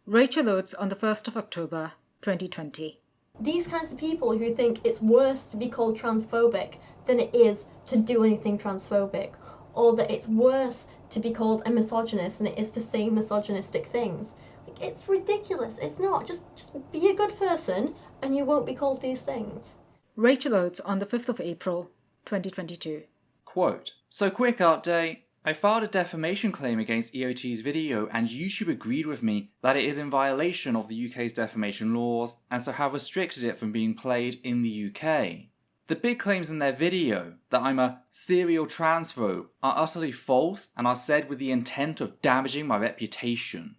Rachel Oates on the 1st of October, 2020. These kinds of people who think it's worse to be called transphobic than it is to do anything transphobic, or that it's worse to be called a misogynist than it is to say misogynistic things. Like, it's ridiculous. It's not. Just be a good person and you won't be called these things. Rachel Oates on the 5th of April, 2022. Quote, "So quick update. I filed a defamation claim against EOT's video and YouTube agreed with me that it is in violation of the UK's defamation laws and so have restricted it from being played in the UK. The big claims in their video, that I'm a serial transphobe, are utterly false and are said with the intent of damaging my reputation."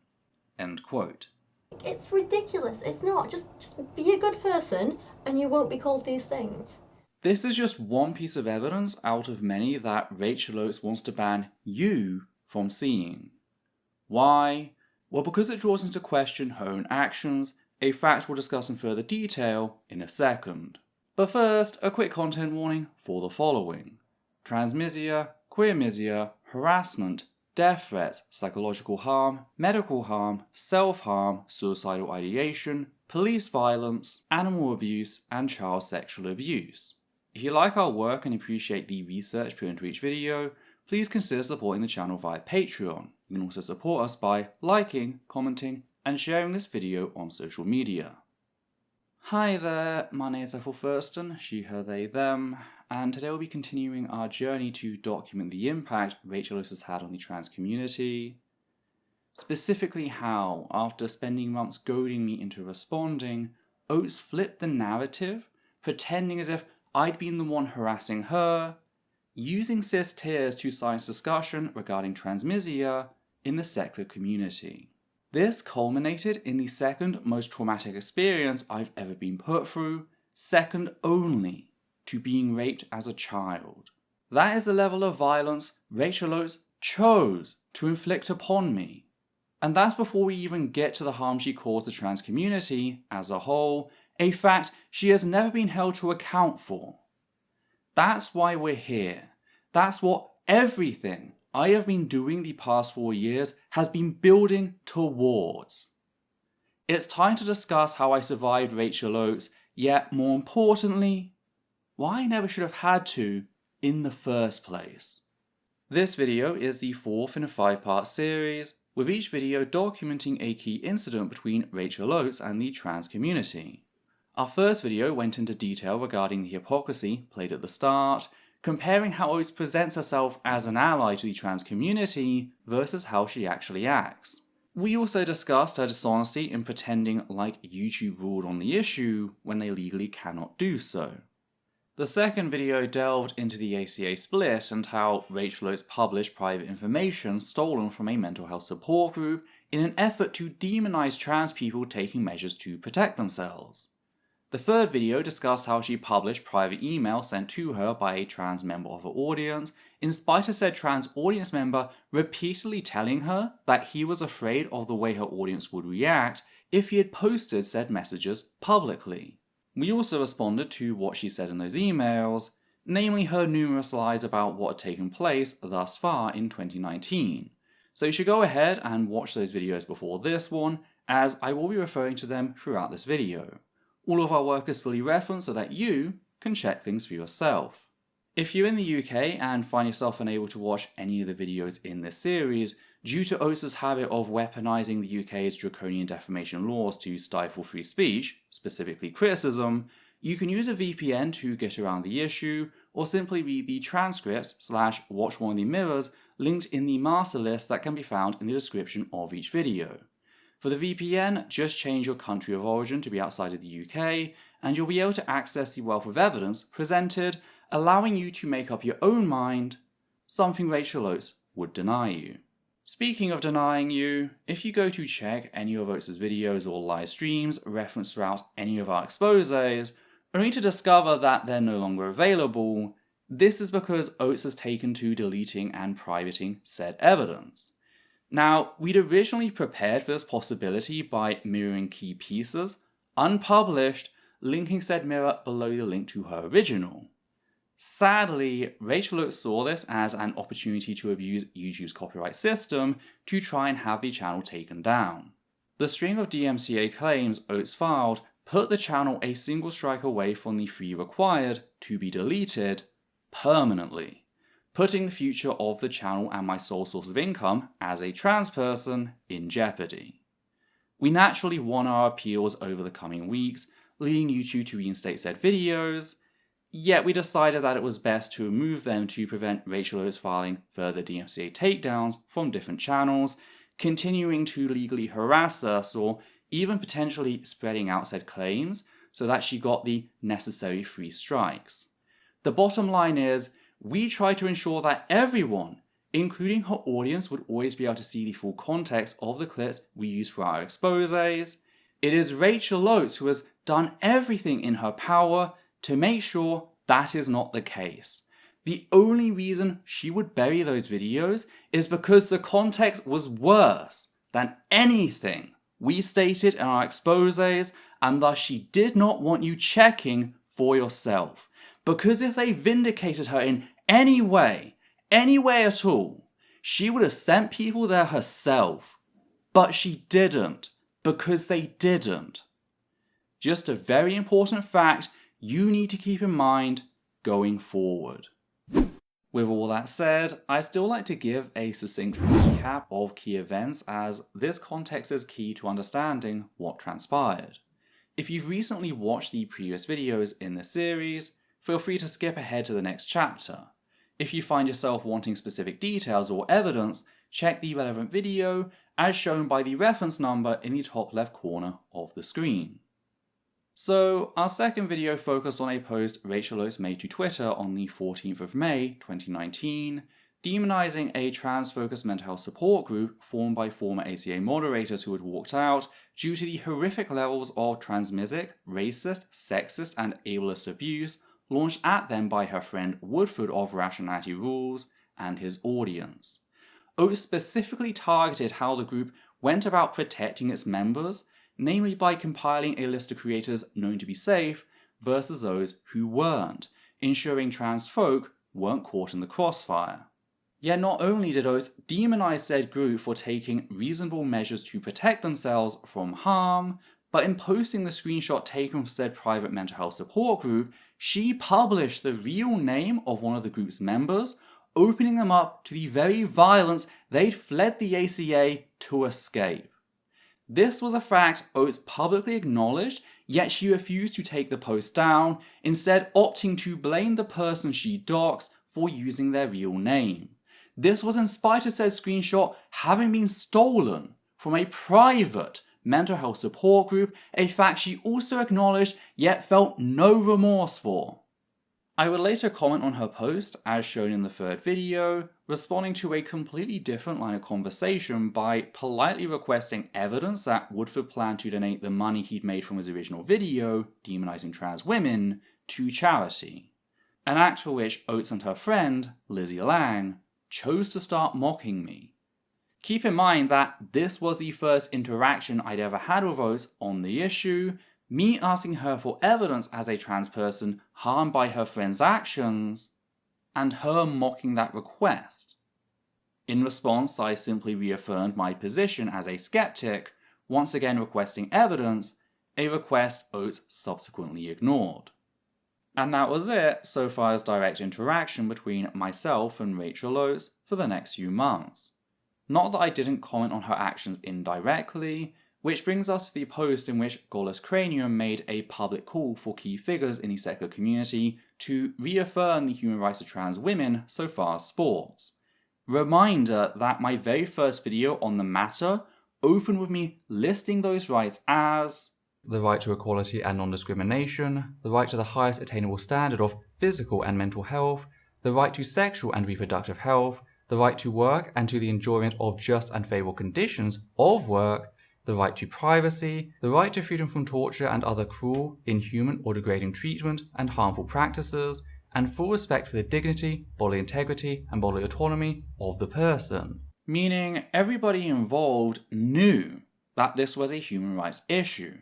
End quote. It's ridiculous. It's not. Just be a good person and you won't be called these things. This is just one piece of evidence out of many that Rachel Oates wants to ban you from seeing. Why? Well, because it draws into question her own actions, a fact we'll discuss in further detail in a second. But first, a quick content warning for the following: transmisia, queermisia, harassment, death threats, psychological harm, medical harm, self-harm, suicidal ideation, police violence, animal abuse, and child sexual abuse. If you like our work and appreciate the research put into each video, please consider supporting the channel via Patreon. You can also support us by liking, commenting, and sharing this video on social media. Hi there, my name is Ethel Thurston, she, her, they, them, and today we'll be continuing our journey to document the impact Rachel Oates has had on the trans community. Specifically how, after spending months goading me into responding, Oates flipped the narrative, pretending as if I'd been the one harassing her, using cis tears to silence discussion regarding transmisia in the secular community. This culminated in the second most traumatic experience I've ever been put through, second only to being raped as a child. That is the level of violence Rachel Oates chose to inflict upon me. And that's before we even get to the harm she caused the trans community as a whole, a fact she has never been held to account for. That's why we're here. That's what everything I have been doing the past 4 years has been building towards. It's time to discuss how I survived Rachel Oates, yet more importantly, why I never should have had to in the first place. This video is the 4th in a 5-part series, with each video documenting a key incident between Rachel Oates and the trans community. Our first video went into detail regarding the hypocrisy played at the start, comparing how Oates presents herself as an ally to the trans community versus how she actually acts. We also discussed her dishonesty in pretending like YouTube ruled on the issue when they legally cannot do so. The second video delved into the ACA split and how Rachel Oates published private information stolen from a mental health support group in an effort to demonize trans people taking measures to protect themselves. The third video discussed how she published private email sent to her by a trans member of her audience, in spite of said trans audience member repeatedly telling her that he was afraid of the way her audience would react if he had posted said messages publicly. We also responded to what she said in those emails, namely her numerous lies about what had taken place thus far in 2019. So you should go ahead and watch those videos before this one, as I will be referring to them throughout this video. All of our work is fully referenced so that you can check things for yourself. If you're in the UK and find yourself unable to watch any of the videos in this series, due to Oates' habit of weaponising the UK's draconian defamation laws to stifle free speech, specifically criticism, you can use a VPN to get around the issue, or simply read the transcripts / watch one of the mirrors linked in the master list that can be found in the description of each video. For the VPN, just change your country of origin to be outside of the UK, and you'll be able to access the wealth of evidence presented, allowing you to make up your own mind, something Rachel Oates would deny you. Speaking of denying you, if you go to check any of Oates' videos or live streams referenced throughout any of our exposés, only to discover that they're no longer available, this is because Oates has taken to deleting and privating said evidence. Now, we'd originally prepared for this possibility by mirroring key pieces, unpublished, linking said mirror below the link to her original. Sadly, Rachel Oates saw this as an opportunity to abuse YouTube's copyright system to try and have the channel taken down. The string of DMCA claims Oates filed put the channel a single strike away from the fee required to be deleted permanently, putting the future of the channel and my sole source of income as a trans person in jeopardy. We naturally won our appeals over the coming weeks, leading YouTube to reinstate said videos, yet we decided that it was best to remove them to prevent Rachel Oates filing further DMCA takedowns from different channels, continuing to legally harass us, or even potentially spreading out said claims so that she got the necessary 3 strikes. The bottom line is, we try to ensure that everyone, including her audience, would always be able to see the full context of the clips we use for our exposés. It is Rachel Oates who has done everything in her power to make sure that is not the case. The only reason she would bury those videos is because the context was worse than anything we stated in our exposés, and thus she did not want you checking for yourself. Because if they vindicated her in any way at all, she would have sent people there herself. But she didn't, because they didn't. Just a very important fact you need to keep in mind going forward. With all that said, I still like to give a succinct recap of key events, as this context is key to understanding what transpired. If you've recently watched the previous videos in this series, feel free to skip ahead to the next chapter. If you find yourself wanting specific details or evidence, check the relevant video as shown by the reference number in the top left corner of the screen. So, our second video focused on a post Rachel Oates made to Twitter on the 14th of May 2019, demonizing a trans-focused mental health support group formed by former ACA moderators who had walked out due to the horrific levels of transmisogyny, racist, sexist, and ableist abuse launched at them by her friend Woodford of Rationality Rules and his audience. Oates specifically targeted how the group went about protecting its members, namely by compiling a list of creators known to be safe versus those who weren't, ensuring trans folk weren't caught in the crossfire. Yet not only did Oates demonize said group for taking reasonable measures to protect themselves from harm, but in posting the screenshot taken from said private mental health support group, she published the real name of one of the group's members, opening them up to the very violence they'd fled the ACA to escape. This was a fact Oates publicly acknowledged, yet she refused to take the post down, instead opting to blame the person she doxed for using their real name. This was in spite of said screenshot having been stolen from a private mental health support group, a fact she also acknowledged yet felt no remorse for. I would later comment on her post, as shown in the third video, responding to a completely different line of conversation by politely requesting evidence that Woodford planned to donate the money he'd made from his original video, demonizing trans women, to charity. An act for which Oates and her friend, Lizzie Lang, chose to start mocking me. Keep in mind that this was the first interaction I'd ever had with Oates on the issue, me asking her for evidence as a trans person harmed by her friend's actions, and her mocking that request. In response, I simply reaffirmed my position as a skeptic, once again requesting evidence, a request Oates subsequently ignored. And that was it so far as direct interaction between myself and Rachel Oates for the next few months. Not that I didn't comment on her actions indirectly, which brings us to the post in which Golas Cranium made a public call for key figures in the secular community to reaffirm the human rights of trans women so far as sports. Reminder that my very first video on the matter opened with me listing those rights as the right to equality and non-discrimination, the right to the highest attainable standard of physical and mental health, the right to sexual and reproductive health, the right to work and to the enjoyment of just and favourable conditions of work, the right to privacy, the right to freedom from torture and other cruel, inhuman or degrading treatment and harmful practices, and full respect for the dignity, bodily integrity and bodily autonomy of the person. Meaning everybody involved knew that this was a human rights issue.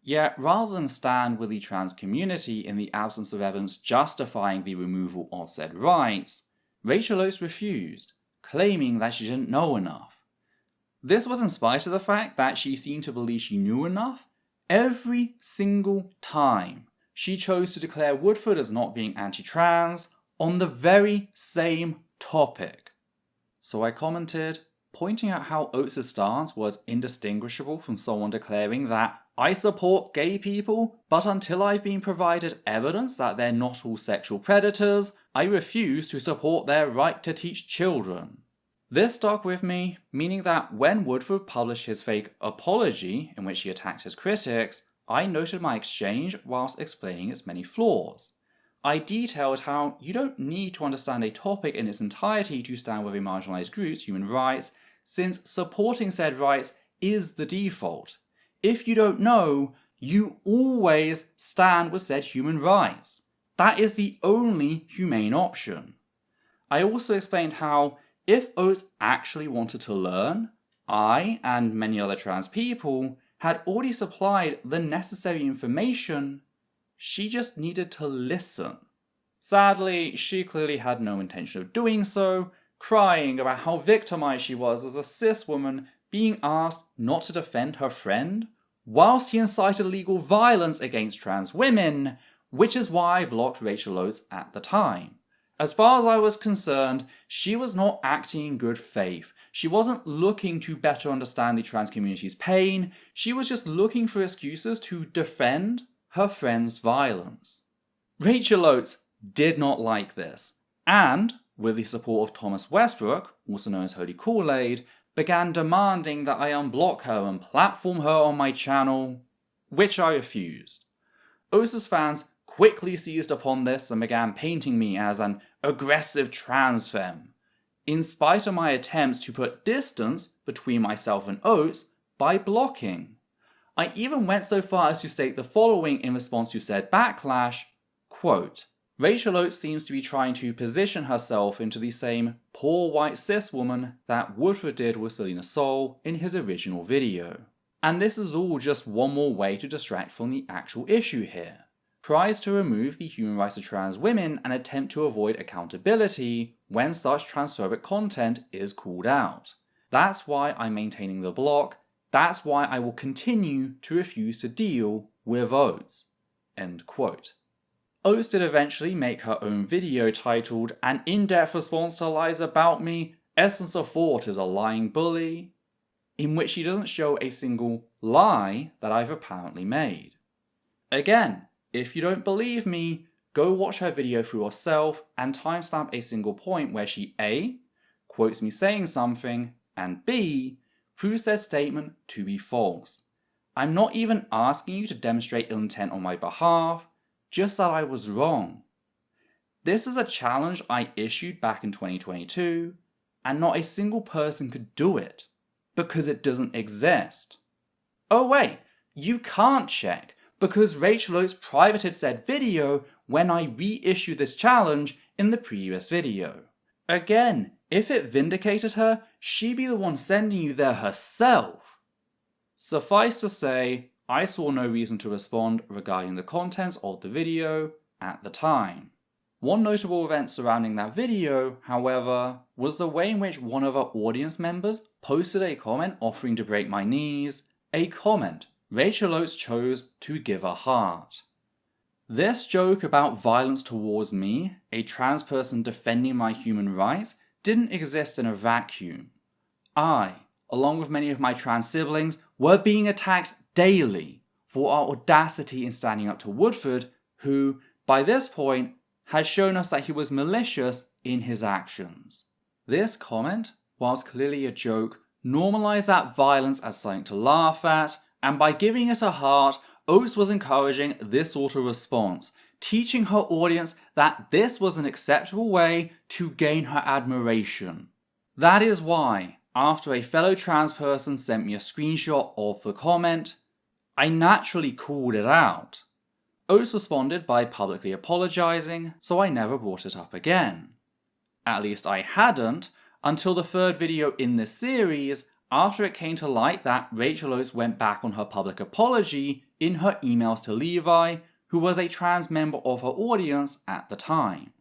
Yet rather than stand with the trans community in the absence of evidence justifying the removal of said rights, Rachel Oates refused, claiming that she didn't know enough. This was in spite of the fact that she seemed to believe she knew enough. Every single time she chose to declare Woodford as not being anti-trans on the very same topic. So I commented, pointing out how Oates' stance was indistinguishable from someone declaring that I support gay people, but until I've been provided evidence that they're not all sexual predators, I refuse to support their right to teach children. This stuck with me, meaning that when Woodford published his fake apology in which he attacked his critics, I noted my exchange whilst explaining its many flaws. I detailed how you don't need to understand a topic in its entirety to stand with a marginalised group's human rights, since supporting said rights is the default. If you don't know, you always stand with said human rights. That is the only humane option. I also explained how, if Oates actually wanted to learn, I, and many other trans people, had already supplied the necessary information. She just needed to listen. Sadly, she clearly had no intention of doing so, crying about how victimized she was as a cis woman being asked not to defend her friend, whilst he incited legal violence against trans women, which is why I blocked Rachel Oates at the time. As far as I was concerned, she was not acting in good faith. She wasn't looking to better understand the trans community's pain, she was just looking for excuses to defend her friend's violence. Rachel Oates did not like this, and, with the support of Thomas Westbrook, also known as Holy Kool-Aid, began demanding that I unblock her and platform her on my channel, which I refused. Oates' fans quickly seized upon this and began painting me as an aggressive trans femme, in spite of my attempts to put distance between myself and Oates by blocking. I even went so far as to state the following in response to said backlash, quote, Rachel Oates seems to be trying to position herself into the same poor white cis woman that Woodford did with Selena Soul in his original video. And this is all just one more way to distract from the actual issue here. Tries to remove the human rights of trans women and attempt to avoid accountability when such transphobic content is called out. That's why I'm maintaining the block. That's why I will continue to refuse to deal with Oates. End quote. Oates did eventually make her own video titled An In-Depth Response to Lies About Me, EssenceOfThought is a Lying Bully, in which she doesn't show a single lie that I've apparently made. Again, if you don't believe me, go watch her video for yourself and timestamp a single point where she A, quotes me saying something, and B, proves said statement to be false. I'm not even asking you to demonstrate ill intent on my behalf, just that I was wrong. This is a challenge I issued back in 2022, and not a single person could do it, because it doesn't exist. Oh wait, you can't check, because Rachel Oates privated said video when I reissued this challenge in the previous video. Again, if it vindicated her, she'd be the one sending you there herself. Suffice to say, I saw no reason to respond regarding the contents of the video at the time. One notable event surrounding that video, however, was the way in which one of our audience members posted a comment offering to break my knees, a comment Rachel Oates chose to give a heart. This joke about violence towards me, a trans person defending my human rights, didn't exist in a vacuum. I, along with many of my trans siblings, were being attacked daily for our audacity in standing up to Woodford, who, by this point, had shown us that he was malicious in his actions. This comment, whilst clearly a joke, normalised that violence as something to laugh at, and by giving it a heart, Oates was encouraging this sort of response, teaching her audience that this was an acceptable way to gain her admiration. That is why, after a fellow trans person sent me a screenshot of the comment, I naturally called it out. Oates responded by publicly apologising, so I never brought it up again. At least I hadn't, until the third video in this series, after it came to light that Rachel Oates went back on her public apology in her emails to Levi, who was a trans member of her audience at the time.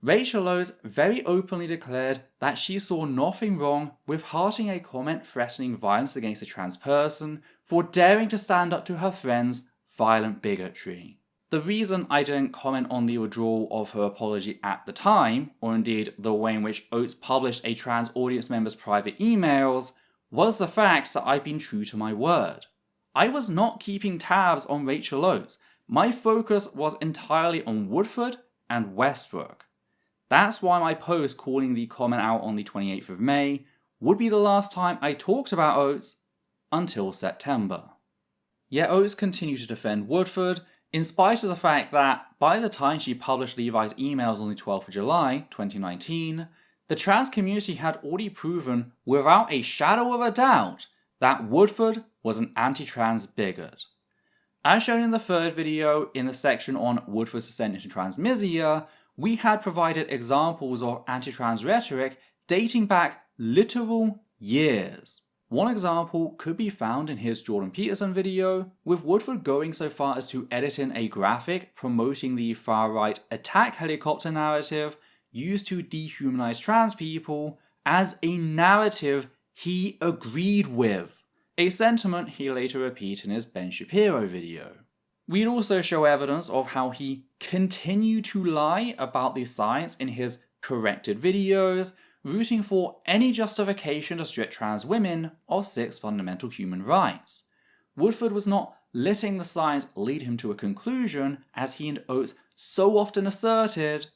Rachel Oates very openly declared that she saw nothing wrong with hearting a comment threatening violence against a trans person for daring to stand up to her friend's violent bigotry. The reason I didn't comment on the withdrawal of her apology at the time, or indeed the way in which Oates published a trans audience member's private emails, was the fact that I've been true to my word. I was not keeping tabs on Rachel Oates. My focus was entirely on Woodford and Westbrook. That's why my post calling the comment out on the 28th of May would be the last time I talked about Oates until September. Yet Oates continued to defend Woodford, in spite of the fact that by the time she published Levi's emails on the 12th of July 2019, the trans community had already proven without a shadow of a doubt that Woodford was an anti-trans bigot. As shown in the third video in the section on Woodford's descent into transmisia, we had provided examples of anti-trans rhetoric dating back literal years. One example could be found in his Jordan Peterson video, with Woodford going so far as to edit in a graphic promoting the far-right attack helicopter narrative used to dehumanize trans people as a narrative he agreed with, a sentiment he later repeated in his Ben Shapiro video. We'd also show evidence of how he continued to lie about the science in his corrected videos, rooting for any justification to strip trans women of 6 fundamental human rights. Woodford was not letting the science lead him to a conclusion, as he and Oates so often asserted.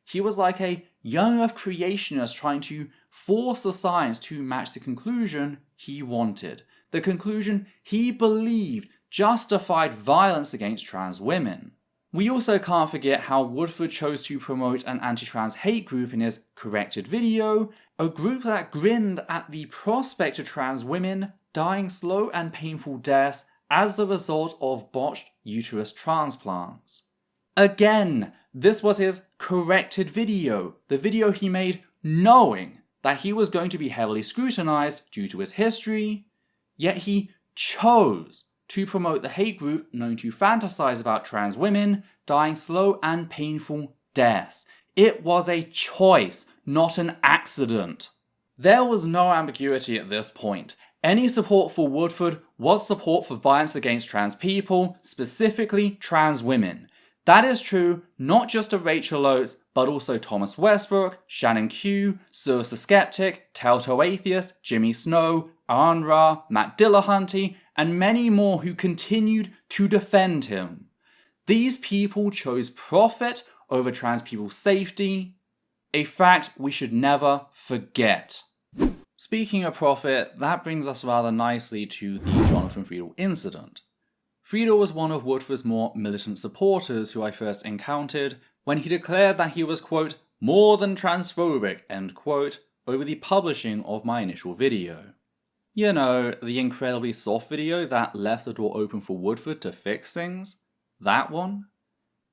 He was like a young earth creationist trying to force the science to match the conclusion he wanted, the conclusion he believed justified violence against trans women. We also can't forget how Woodford chose to promote an anti-trans hate group in his corrected video, a group that grinned at the prospect of trans women dying slow and painful deaths as the result of botched uterus transplants. Again, this was his corrected video, the video he made knowing that he was going to be heavily scrutinized due to his history, yet he chose to promote the hate group known to fantasize about trans women dying slow and painful deaths. It was a choice, not an accident. There was no ambiguity at this point. Any support for Woodford was support for violence against trans people, specifically trans women. That is true not just of Rachel Oates, but also Thomas Westbrook, Shannon Q, Cyrus the Skeptic, Telltale Atheist, Jimmy Snow, Aaron Ra, Matt Dillahunty, and many more who continued to defend him. These people chose profit over trans people's safety, a fact we should never forget. Speaking of profit, that brings us rather nicely to the Jonathan Friedel incident. Friedel was one of Woodford's more militant supporters who I first encountered when he declared that he was, quote, more than transphobic, end quote, over the publishing of my initial video. You know, the incredibly soft video that left the door open for Woodford to fix things? That one?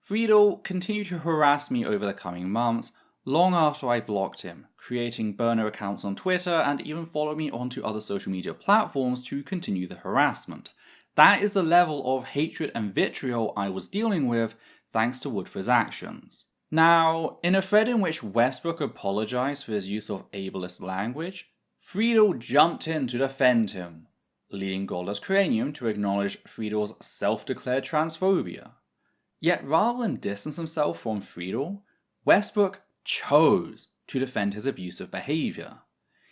Friedel continued to harass me over the coming months, long after I blocked him, creating burner accounts on Twitter and even followed me onto other social media platforms to continue the harassment. That is the level of hatred and vitriol I was dealing with thanks to Woodford's actions. Now, in a thread in which Westbrook apologized for his use of ableist language, Friedel jumped in to defend him, leading Goldust Cranium to acknowledge Friedel's self-declared transphobia. Yet rather than distance himself from Friedel, Westbrook chose to defend his abusive behavior.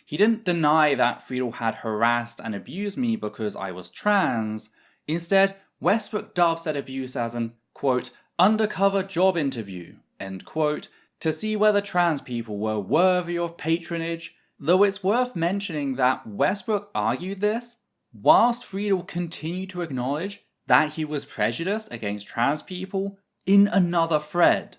He didn't deny that Friedel had harassed and abused me because I was trans. Instead, Westbrook dubbed said abuse as an, quote, undercover job interview, end quote, to see whether trans people were worthy of patronage, though it's worth mentioning that Westbrook argued this whilst Friedel continued to acknowledge that he was prejudiced against trans people in another thread.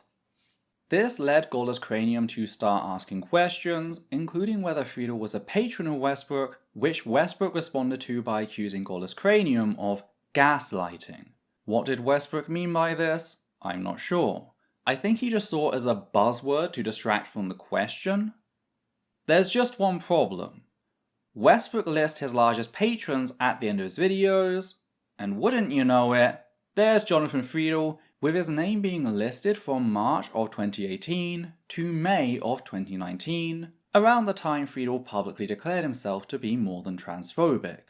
This led Goldust Cranium to start asking questions, including whether Friedel was a patron of Westbrook, which Westbrook responded to by accusing Goldust Cranium of gaslighting. What did Westbrook mean by this? I'm not sure. I think he just saw it as a buzzword to distract from the question. There's just one problem. Westbrook lists his largest patrons at the end of his videos, and wouldn't you know it, there's Jonathan Friedel with his name being listed from March of 2018 to May of 2019, around the time Friedel publicly declared himself to be more than transphobic.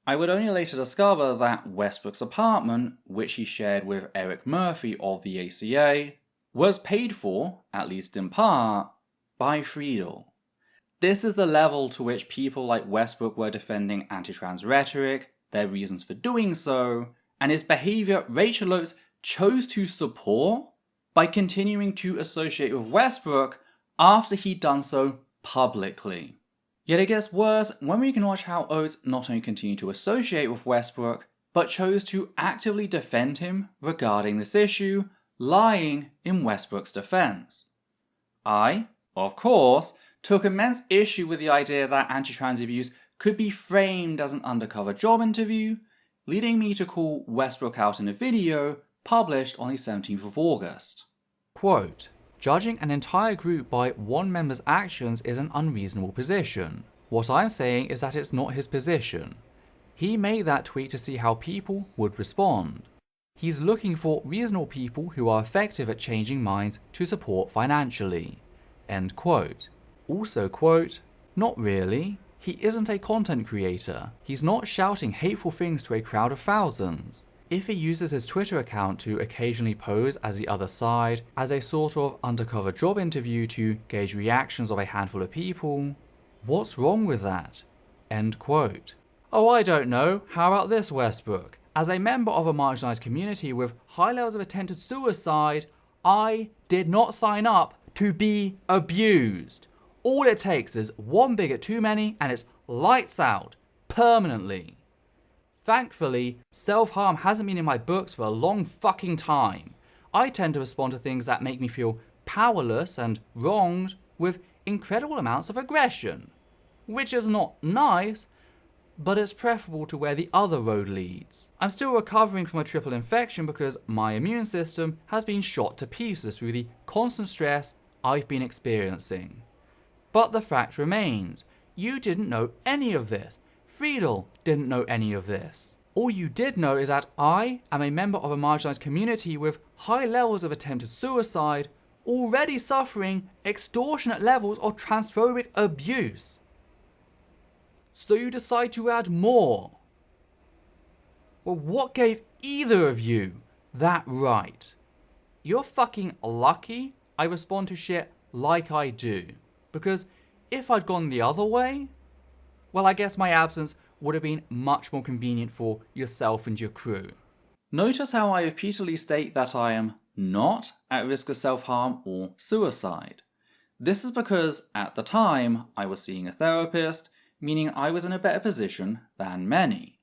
I would only later discover that Westbrook's apartment, which he shared with Eric Murphy of the ACA, was paid for, at least in part, by Friedel. This is the level to which people like Westbrook were defending anti-trans rhetoric, their reasons for doing so, and his behaviour Rachel Oates chose to support by continuing to associate with Westbrook after he'd done so publicly. Yet it gets worse when we can watch how Oates not only continued to associate with Westbrook, but chose to actively defend him regarding this issue, lying in Westbrook's defense. I, of course, took immense issue with the idea that anti-trans abuse could be framed as an undercover job interview, leading me to call Westbrook out in a video published on the 17th of August. Quote, "Judging an entire group by one member's actions is an unreasonable position. What I'm saying is that it's not his position. He made that tweet to see how people would respond. He's looking for reasonable people who are effective at changing minds to support financially." End quote. Also quote, "Not really. He isn't a content creator. He's not shouting hateful things to a crowd of thousands. If he uses his Twitter account to occasionally pose as the other side, as a sort of undercover job interview to gauge reactions of a handful of people, what's wrong with that?" End quote. Oh, I don't know. How about this, Westbrook? As a member of a marginalized community with high levels of attempted suicide, I did not sign up to be abused. All it takes is one bigot too many and it's lights out, permanently. Thankfully, self-harm hasn't been in my books for a long fucking time. I tend to respond to things that make me feel powerless and wronged with incredible amounts of aggression. Which is not nice, but it's preferable to where the other road leads. I'm still recovering from a triple infection because my immune system has been shot to pieces through the constant stress I've been experiencing. But the fact remains, you didn't know any of this. Friedel didn't know any of this. All you did know is that I am a member of a marginalized community with high levels of attempted suicide, already suffering extortionate levels of transphobic abuse. So you decide to add more. Well, what gave either of you that right? You're fucking lucky I respond to shit like I do. Because if I'd gone the other way, well, I guess my absence would have been much more convenient for yourself and your crew. Notice how I repeatedly state that I am not at risk of self-harm or suicide. This is because, at the time, I was seeing a therapist, meaning I was in a better position than many.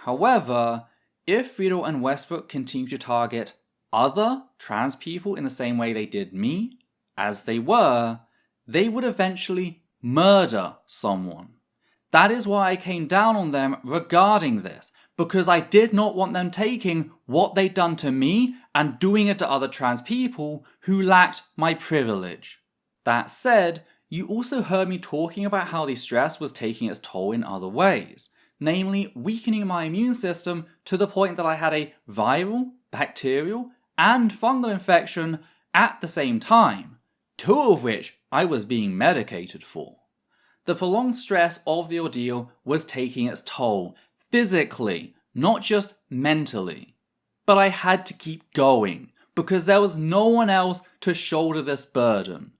However, if Friedel and Westbrook continue to target other trans people in the same way they did me, as they would eventually murder someone. That is why I came down on them regarding this, because I did not want them taking what they'd done to me and doing it to other trans people who lacked my privilege. That said, you also heard me talking about how the stress was taking its toll in other ways, namely weakening my immune system to the point that I had a viral, bacterial, and fungal infection at the same time, two of which I was being medicated for. The prolonged stress of the ordeal was taking its toll, physically, not just mentally. But I had to keep going, because there was no one else to shoulder this burden.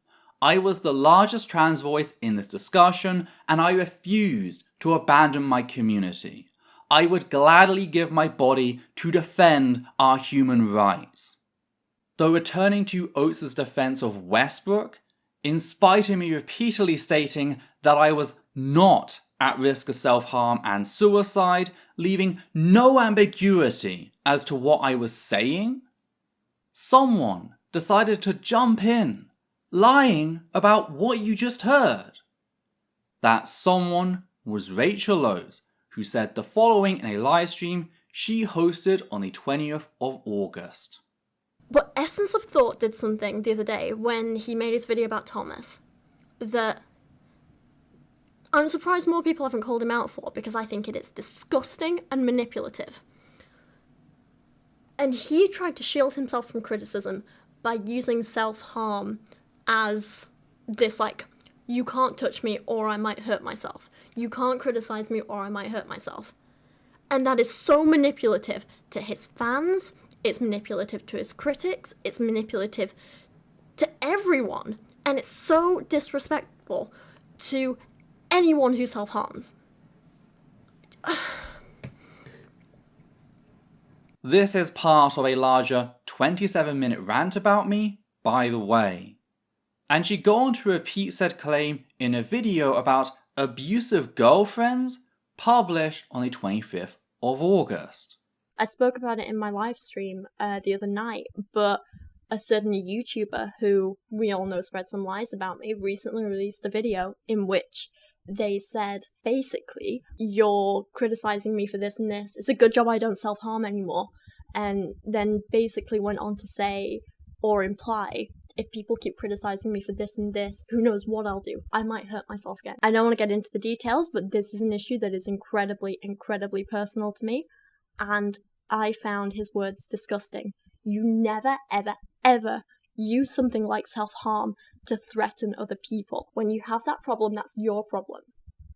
I was the largest trans voice in this discussion, and I refused to abandon my community. I would gladly give my body to defend our human rights. Though returning to Oates' defense of Westbrook, in spite of me repeatedly stating that I was not at risk of self-harm and suicide, leaving no ambiguity as to what I was saying, someone decided to jump in, lying about what you just heard. That someone was Rachel Oates, who said the following in a live stream she hosted on the 20th of August. But Essence of Thought did something the other day when he made his video about Thomas that I'm surprised more people haven't called him out for, because I think it is disgusting and manipulative. And he tried to shield himself from criticism by using self-harm as this, like, you can't touch me or I might hurt myself. You can't criticize me or I might hurt myself. And that is so manipulative to his fans, it's manipulative to his critics, it's manipulative to everyone. And it's so disrespectful to anyone who self-harms. This is part of a larger 27-minute rant about me, by the way. And she go on to repeat said claim in a video about abusive girlfriends published on the 25th of August. I spoke about it in my live stream the other night, but a certain YouTuber who we all know spread some lies about me recently released a video in which they said, basically, you're criticizing me for this and this. It's a good job I don't self-harm anymore. And then basically went on to say, or imply, if people keep criticizing me for this and this, who knows what I'll do? I might hurt myself again. I don't want to get into the details, but this is an issue that is incredibly, incredibly personal to me. And I found his words disgusting. You never, ever, ever use something like self-harm to threaten other people. When you have that problem, that's your problem.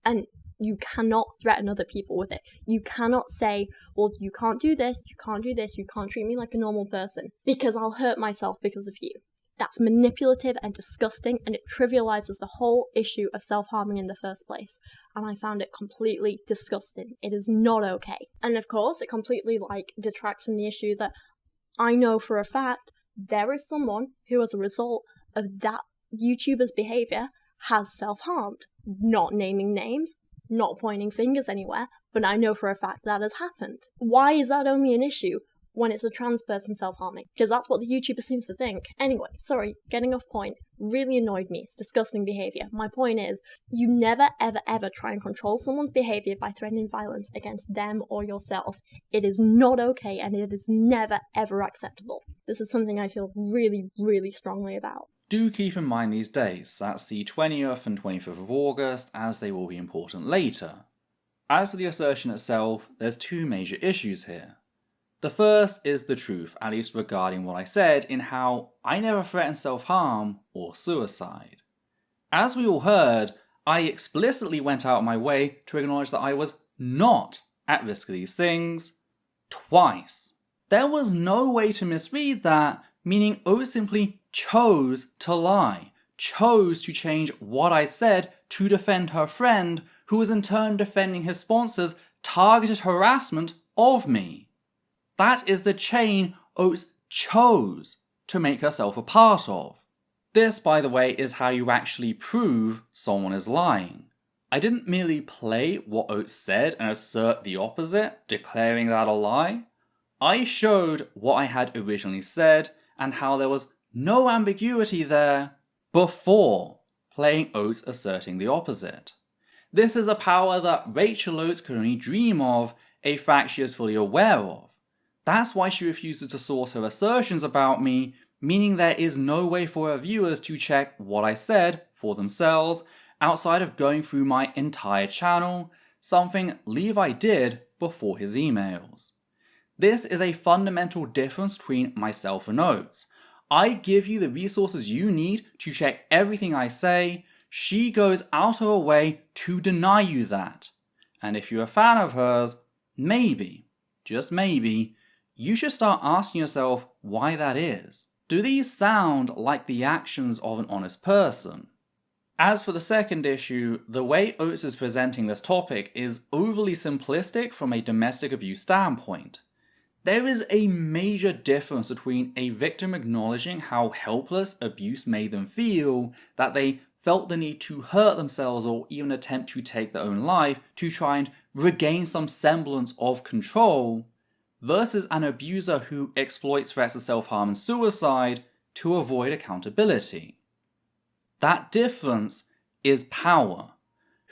And you cannot threaten other people with it. You cannot say, well, you can't do this, you can't do this, you can't treat me like a normal person, because I'll hurt myself because of you. That's manipulative and disgusting, and it trivializes the whole issue of self-harming in the first place. And I found it completely disgusting. It is not okay. And of course, it completely, detracts from the issue that I know for a fact there is someone who, as a result of that YouTuber's behavior, has self-harmed. Not naming names, not pointing fingers anywhere, but I know for a fact that has happened. Why is that only an issue when it's a trans person self-harming? Because that's what the YouTuber seems to think. Anyway, sorry, getting off point. Really annoyed me. It's disgusting behavior. My point is, you never, ever, ever try and control someone's behavior by threatening violence against them or yourself. It is not okay, and it is never, ever acceptable. This is something I feel really, really strongly about. Do keep in mind these dates, that's the 20th and 25th of August, as they will be important later. As for the assertion itself, there's two major issues here. The first is the truth, at least regarding what I said, in how I never threatened self-harm or suicide. As we all heard, I explicitly went out of my way to acknowledge that I was not at risk of these things, twice. There was no way to misread that, meaning Oates simply chose to lie, chose to change what I said to defend her friend, who was in turn defending his sponsor's targeted harassment of me. That is the chain Oates chose to make herself a part of. This, by the way, is how you actually prove someone is lying. I didn't merely play what Oates said and assert the opposite, declaring that a lie. I showed what I had originally said and how there was no ambiguity there before playing Oates asserting the opposite. This is a power that Rachel Oates could only dream of, a fact she is fully aware of. That's why she refuses to source her assertions about me, meaning there is no way for her viewers to check what I said for themselves outside of going through my entire channel, something Levi did before his emails. This is a fundamental difference between myself and Oates. I give you the resources you need to check everything I say. She goes out of her way to deny you that. And if you're a fan of hers, maybe, just maybe, you should start asking yourself why that is. Do these sound like the actions of an honest person? As for the second issue, the way Oates is presenting this topic is overly simplistic from a domestic abuse standpoint. There is a major difference between a victim acknowledging how helpless abuse made them feel, that they felt the need to hurt themselves or even attempt to take their own life to try and regain some semblance of control, versus an abuser who exploits threats of self-harm and suicide to avoid accountability. That difference is power.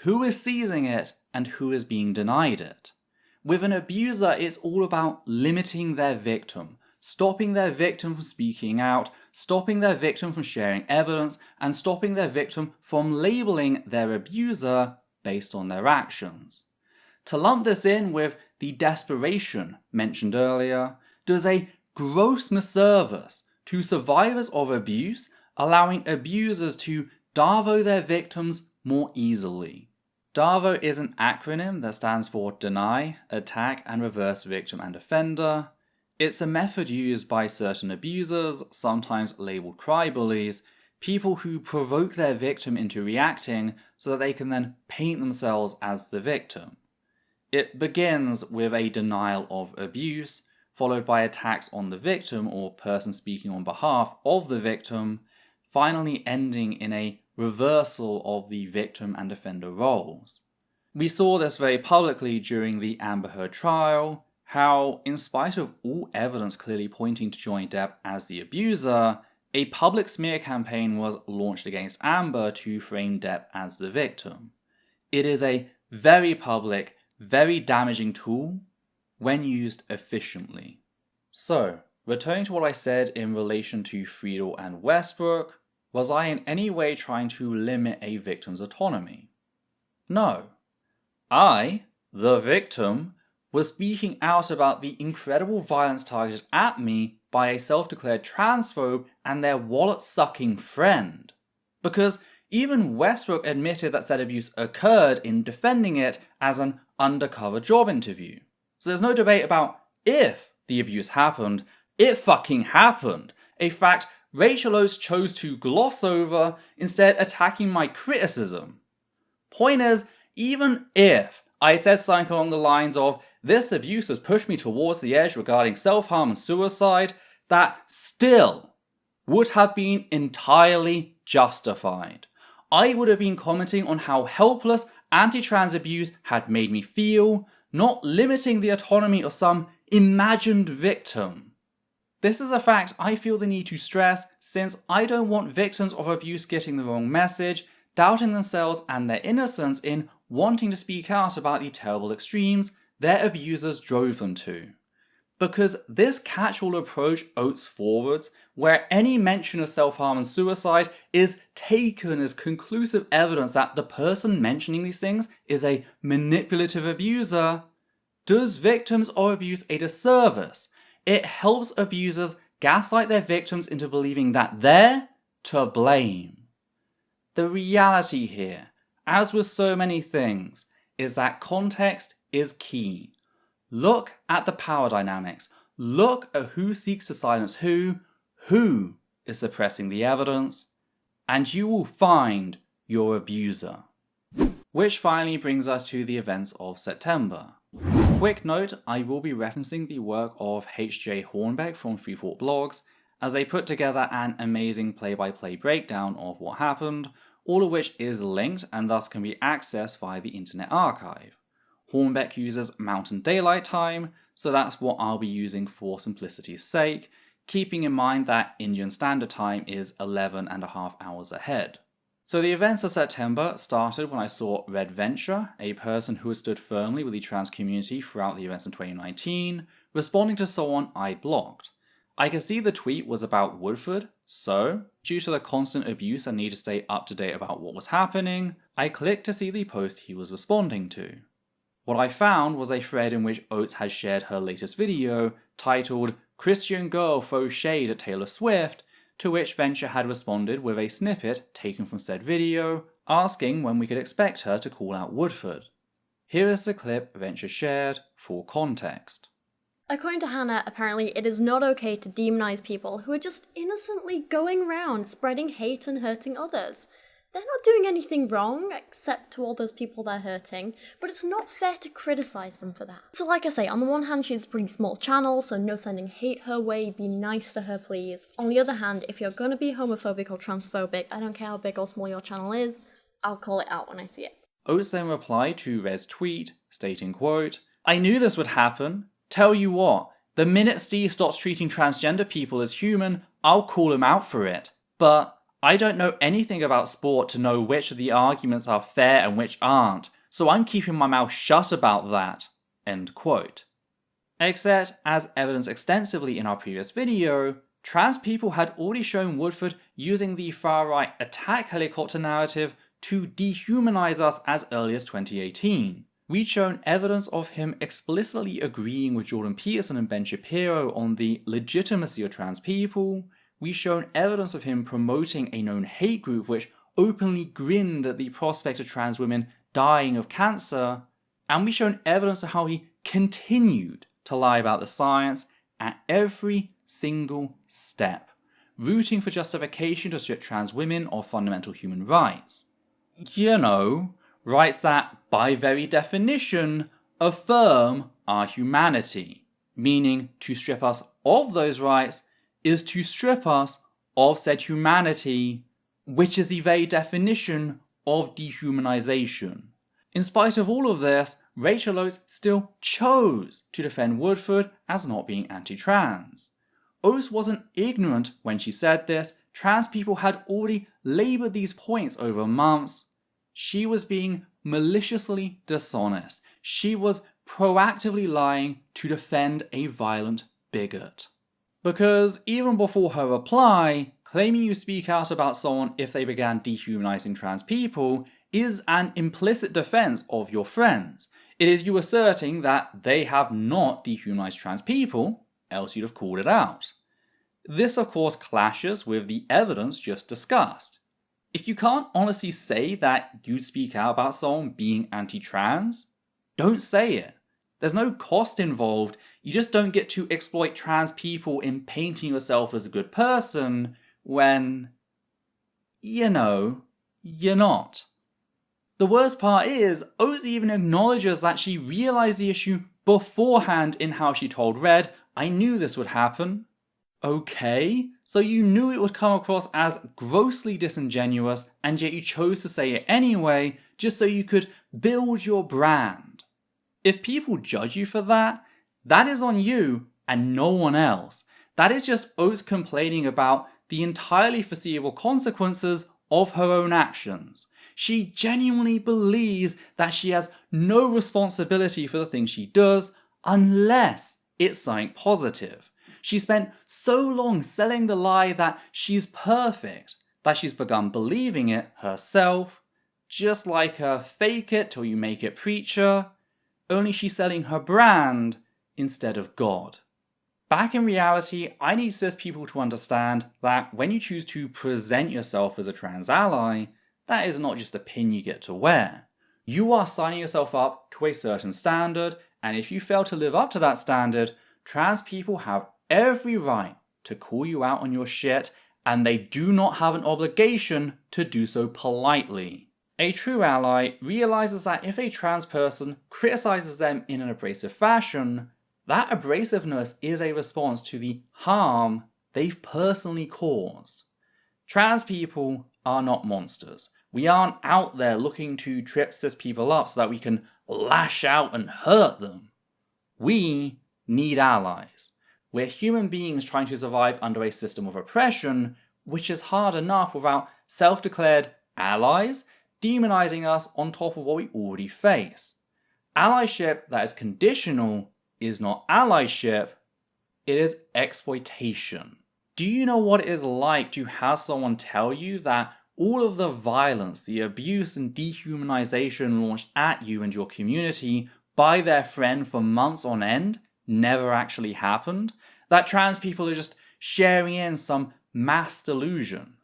Who is seizing it and who is being denied it? With an abuser, it's all about limiting their victim, stopping their victim from speaking out, stopping their victim from sharing evidence, and stopping their victim from labeling their abuser based on their actions. To lump this in with the desperation mentioned earlier does a gross misservice to survivors of abuse, allowing abusers to DARVO their victims more easily. DARVO is an acronym that stands for Deny, Attack, and Reverse Victim and Offender. It's a method used by certain abusers, sometimes labeled cry-bullies, people who provoke their victim into reacting so that they can then paint themselves as the victim. It begins with a denial of abuse, followed by attacks on the victim or person speaking on behalf of the victim, finally ending in a reversal of the victim and offender roles. We saw this very publicly during the Amber Heard trial, how, in spite of all evidence clearly pointing to Johnny Depp as the abuser, a public smear campaign was launched against Amber to frame Depp as the victim. It is a very public, very damaging tool when used efficiently. So, returning to what I said in relation to Friedel and Westbrook, was I in any way trying to limit a victim's autonomy? No. I, the victim, was speaking out about the incredible violence targeted at me by a self-declared transphobe and their wallet-sucking friend. Because even Westbrook admitted that said abuse occurred in defending it as an undercover job interview. So there's no debate about if the abuse happened, it fucking happened. A fact Rachel Oates chose to gloss over, instead attacking my criticism. Point is, even if I said something along the lines of, this abuse has pushed me towards the edge regarding self-harm and suicide, that still would have been entirely justified. I would have been commenting on how helpless anti-trans abuse had made me feel, not limiting the autonomy of some imagined victim. This is a fact I feel the need to stress, since I don't want victims of abuse getting the wrong message, doubting themselves and their innocence in wanting to speak out about the terrible extremes their abusers drove them to. Because this catch-all approach Oates forwards, where any mention of self-harm and suicide is taken as conclusive evidence that the person mentioning these things is a manipulative abuser, does victims of abuse a disservice. It helps abusers gaslight their victims into believing that they're to blame. The reality here, as with so many things, is that context is key. Look at the power dynamics. Look at who seeks to silence who is suppressing the evidence, and you will find your abuser. Which finally brings us to the events of September. Quick note, I will be referencing the work of H.J. Hornbeck from FreeThought Blogs, as they put together an amazing play-by-play breakdown of what happened, all of which is linked and thus can be accessed via the Internet Archive. Hornbeck uses Mountain Daylight Time, so that's what I'll be using for simplicity's sake, keeping in mind that Indian Standard Time is 11.5 hours ahead. So the events of September started when I saw Red Venture, a person who has stood firmly with the trans community throughout the events in 2019, responding to someone I blocked. I could see the tweet was about Woodford, so, due to the constant abuse and need to stay up to date about what was happening, I clicked to see the post he was responding to. What I found was a thread in which Oates had shared her latest video, titled "Christian Girl Throws Shade at Taylor Swift," to which Venture had responded with a snippet taken from said video, asking when we could expect her to call out Woodford. Here is the clip Venture shared for context. According to Hannah, apparently it is not okay to demonize people who are just innocently going around spreading hate and hurting others. They're not doing anything wrong, except to all those people they're hurting, but it's not fair to criticize them for that. So like I say, on the one hand, she's a pretty small channel, so no sending hate her way, be nice to her please. On the other hand, if you're gonna be homophobic or transphobic, I don't care how big or small your channel is, I'll call it out when I see it. Oates then replied to Red's tweet, stating, quote, "I knew this would happen. Tell you what, the minute Steve stops treating transgender people as human, I'll call him out for it. But I don't know anything about sport to know which of the arguments are fair and which aren't, so I'm keeping my mouth shut about that." End quote. Except, as evidenced extensively in our previous video, trans people had already shown Woodford using the far-right attack helicopter narrative to dehumanize us as early as 2018. we'd shown evidence of him explicitly agreeing with Jordan Peterson and Ben Shapiro on the legitimacy of trans people. We'd shown evidence of him promoting a known hate group which openly grinned at the prospect of trans women dying of cancer. And we'd shown evidence of how he continued to lie about the science at every single step, rooting for justification to strip trans women of fundamental human rights. You know, rights that, by very definition, affirm our humanity, meaning to strip us of those rights is to strip us of said humanity, which is the very definition of dehumanization. In spite of all of this, Rachel Oates still chose to defend Woodford as not being anti-trans. Oates wasn't ignorant when she said this. Trans people had already laboured these points over months. She was being maliciously dishonest. She was proactively lying to defend a violent bigot. Because even before her reply, claiming you speak out about someone if they began dehumanizing trans people is an implicit defense of your friends. It is you asserting that they have not dehumanized trans people, else you'd have called it out. This of course clashes with the evidence just discussed. If you can't honestly say that you'd speak out about someone being anti-trans, don't say it. There's no cost involved. You just don't get to exploit trans people in painting yourself as a good person when, you know, you're not. The worst part is, Oates even acknowledges that she realised the issue beforehand in how she told Red, "I knew this would happen." Okay, so you knew it would come across as grossly disingenuous and yet you chose to say it anyway just so you could build your brand. If people judge you for that, that is on you and no one else. That is just Oates complaining about the entirely foreseeable consequences of her own actions. She genuinely believes that she has no responsibility for the things she does unless it's something positive. She spent so long selling the lie that she's perfect that she's begun believing it herself, just like a fake it till you make it preacher, only she's selling her brand instead of God. Back in reality, I need cis people to understand that when you choose to present yourself as a trans ally, that is not just a pin you get to wear. You are signing yourself up to a certain standard, and if you fail to live up to that standard, trans people have every right to call you out on your shit, and they do not have an obligation to do so politely. A true ally realizes that if a trans person criticizes them in an abrasive fashion, that abrasiveness is a response to the harm they've personally caused. Trans people are not monsters. We aren't out there looking to trip cis people up so that we can lash out and hurt them. We need allies. We're human beings trying to survive under a system of oppression, which is hard enough without self-declared allies demonizing us on top of what we already face. Allyship that is conditional is not allyship, it is exploitation. Do you know what it is like to have someone tell you that all of the violence, the abuse and dehumanization launched at you and your community by their friend for months on end never actually happened? That trans people are just sharing in some mass delusion?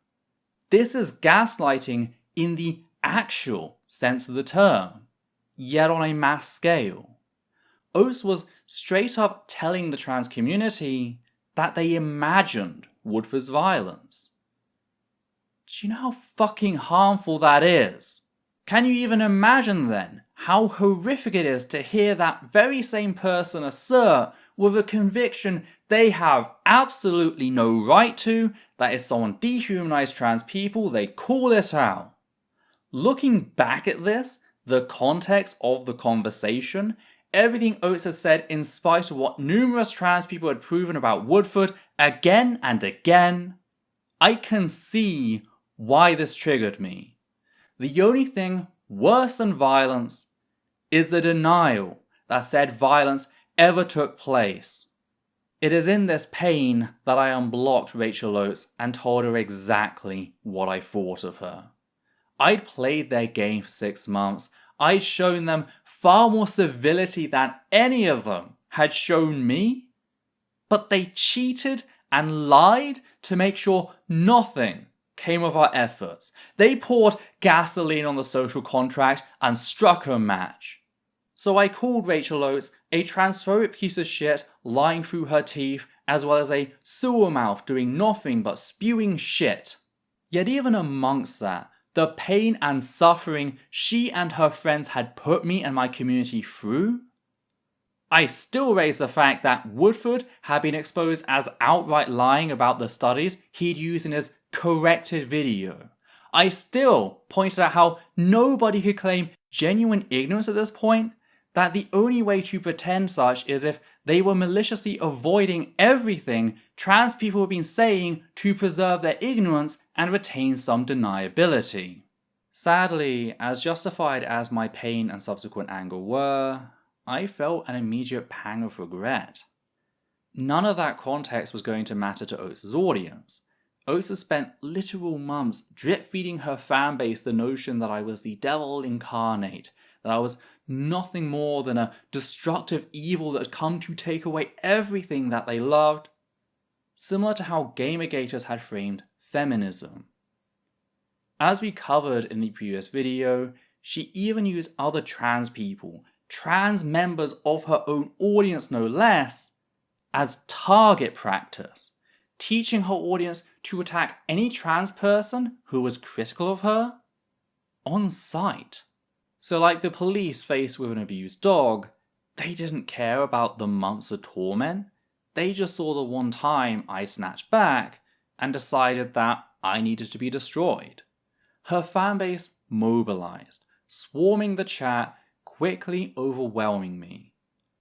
This is gaslighting in the actual sense of the term, yet on a mass scale. Oates was straight up telling the trans community that they imagined Woodford's violence. Do you know how fucking harmful that is? Can you even imagine then how horrific it is to hear that very same person assert with a conviction they have absolutely no right to, that if someone dehumanized trans people, they call it out? Looking back at this, the context of the conversation, everything Oates has said in spite of what numerous trans people had proven about Woodford again and again, I can see why this triggered me. The only thing worse than violence is the denial that said violence ever took place. It is in this pain that I unblocked Rachel Oates and told her exactly what I thought of her. I'd played their game for 6 months. I'd shown them far more civility than any of them had shown me, but they cheated and lied to make sure nothing came of our efforts. They poured gasoline on the social contract and struck a match. So I called Rachel Oates a transphobic piece of shit lying through her teeth, as well as a sewer mouth doing nothing but spewing shit. Yet even amongst that, the pain and suffering she and her friends had put me and my community through, I still raised the fact that Woodford had been exposed as outright lying about the studies he'd used in his corrected video. I still pointed out how nobody could claim genuine ignorance at this point, that the only way to pretend such is if they were maliciously avoiding everything trans people have been saying to preserve their ignorance and retain some deniability. Sadly, as justified as my pain and subsequent anger were, I felt an immediate pang of regret. None of that context was going to matter to Oates' audience. Oates has spent literal months drip-feeding her fanbase the notion that I was the devil incarnate, that I was nothing more than a destructive evil that had come to take away everything that they loved, similar to how Gamergaters had framed feminism. As we covered in the previous video, she even used other trans people, trans members of her own audience no less, as target practice, teaching her audience to attack any trans person who was critical of her on sight. So like the police faced with an abused dog, they didn't care about the months of torment. They just saw the one time I snapped back and decided that I needed to be destroyed. Her fanbase mobilized, swarming the chat, quickly overwhelming me.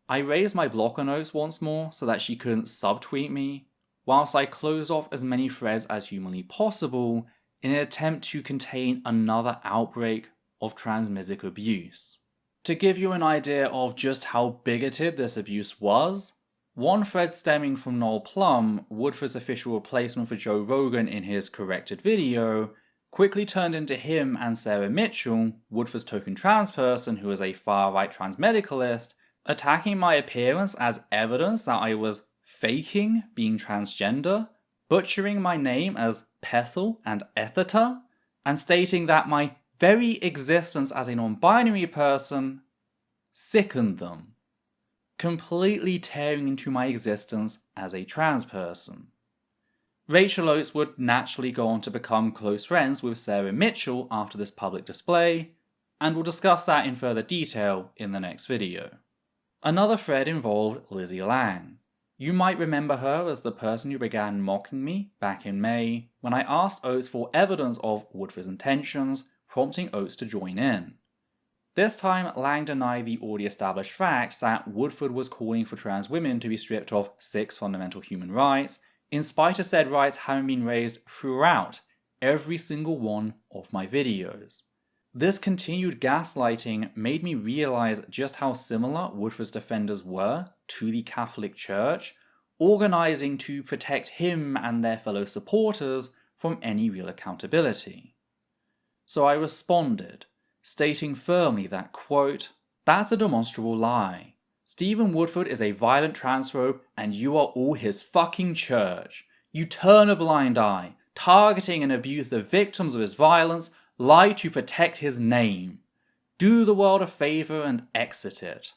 I raised my blocker notes once more so that she couldn't subtweet me, whilst I closed off as many threads as humanly possible in an attempt to contain another outbreak of transmisogyny abuse. To give you an idea of just how bigoted this abuse was, one thread stemming from Noel Plum, Woodford's official replacement for Joe Rogan in his corrected video, quickly turned into him and Sarah Mitchell, Woodford's token trans person who is a far-right transmedicalist, attacking my appearance as evidence that I was faking being transgender, butchering my name as Pethel and Etheta, and stating that my very existence as a non-binary person sickened them, completely tearing into my existence as a trans person. Rachel Oates would naturally go on to become close friends with Sarah Mitchell after this public display, and we'll discuss that in further detail in the next video. Another thread involved Lizzie Lang. You might remember her as the person who began mocking me back in May when I asked Oates for evidence of Woodford's intentions, prompting Oates to join in. This time, Lang denied the already established facts that Woodford was calling for trans women to be stripped of 6 fundamental human rights, in spite of said rights having been raised throughout every single one of my videos. This continued gaslighting made me realize just how similar Woodford's defenders were to the Catholic Church, organizing to protect him and their fellow supporters from any real accountability. So I responded, stating firmly that, quote, "That's a demonstrable lie. Stephen Woodford is a violent transphobe and you are all his fucking church. You turn a blind eye, targeting and abuse the victims of his violence, lie to protect his name. Do the world a favour and exit it."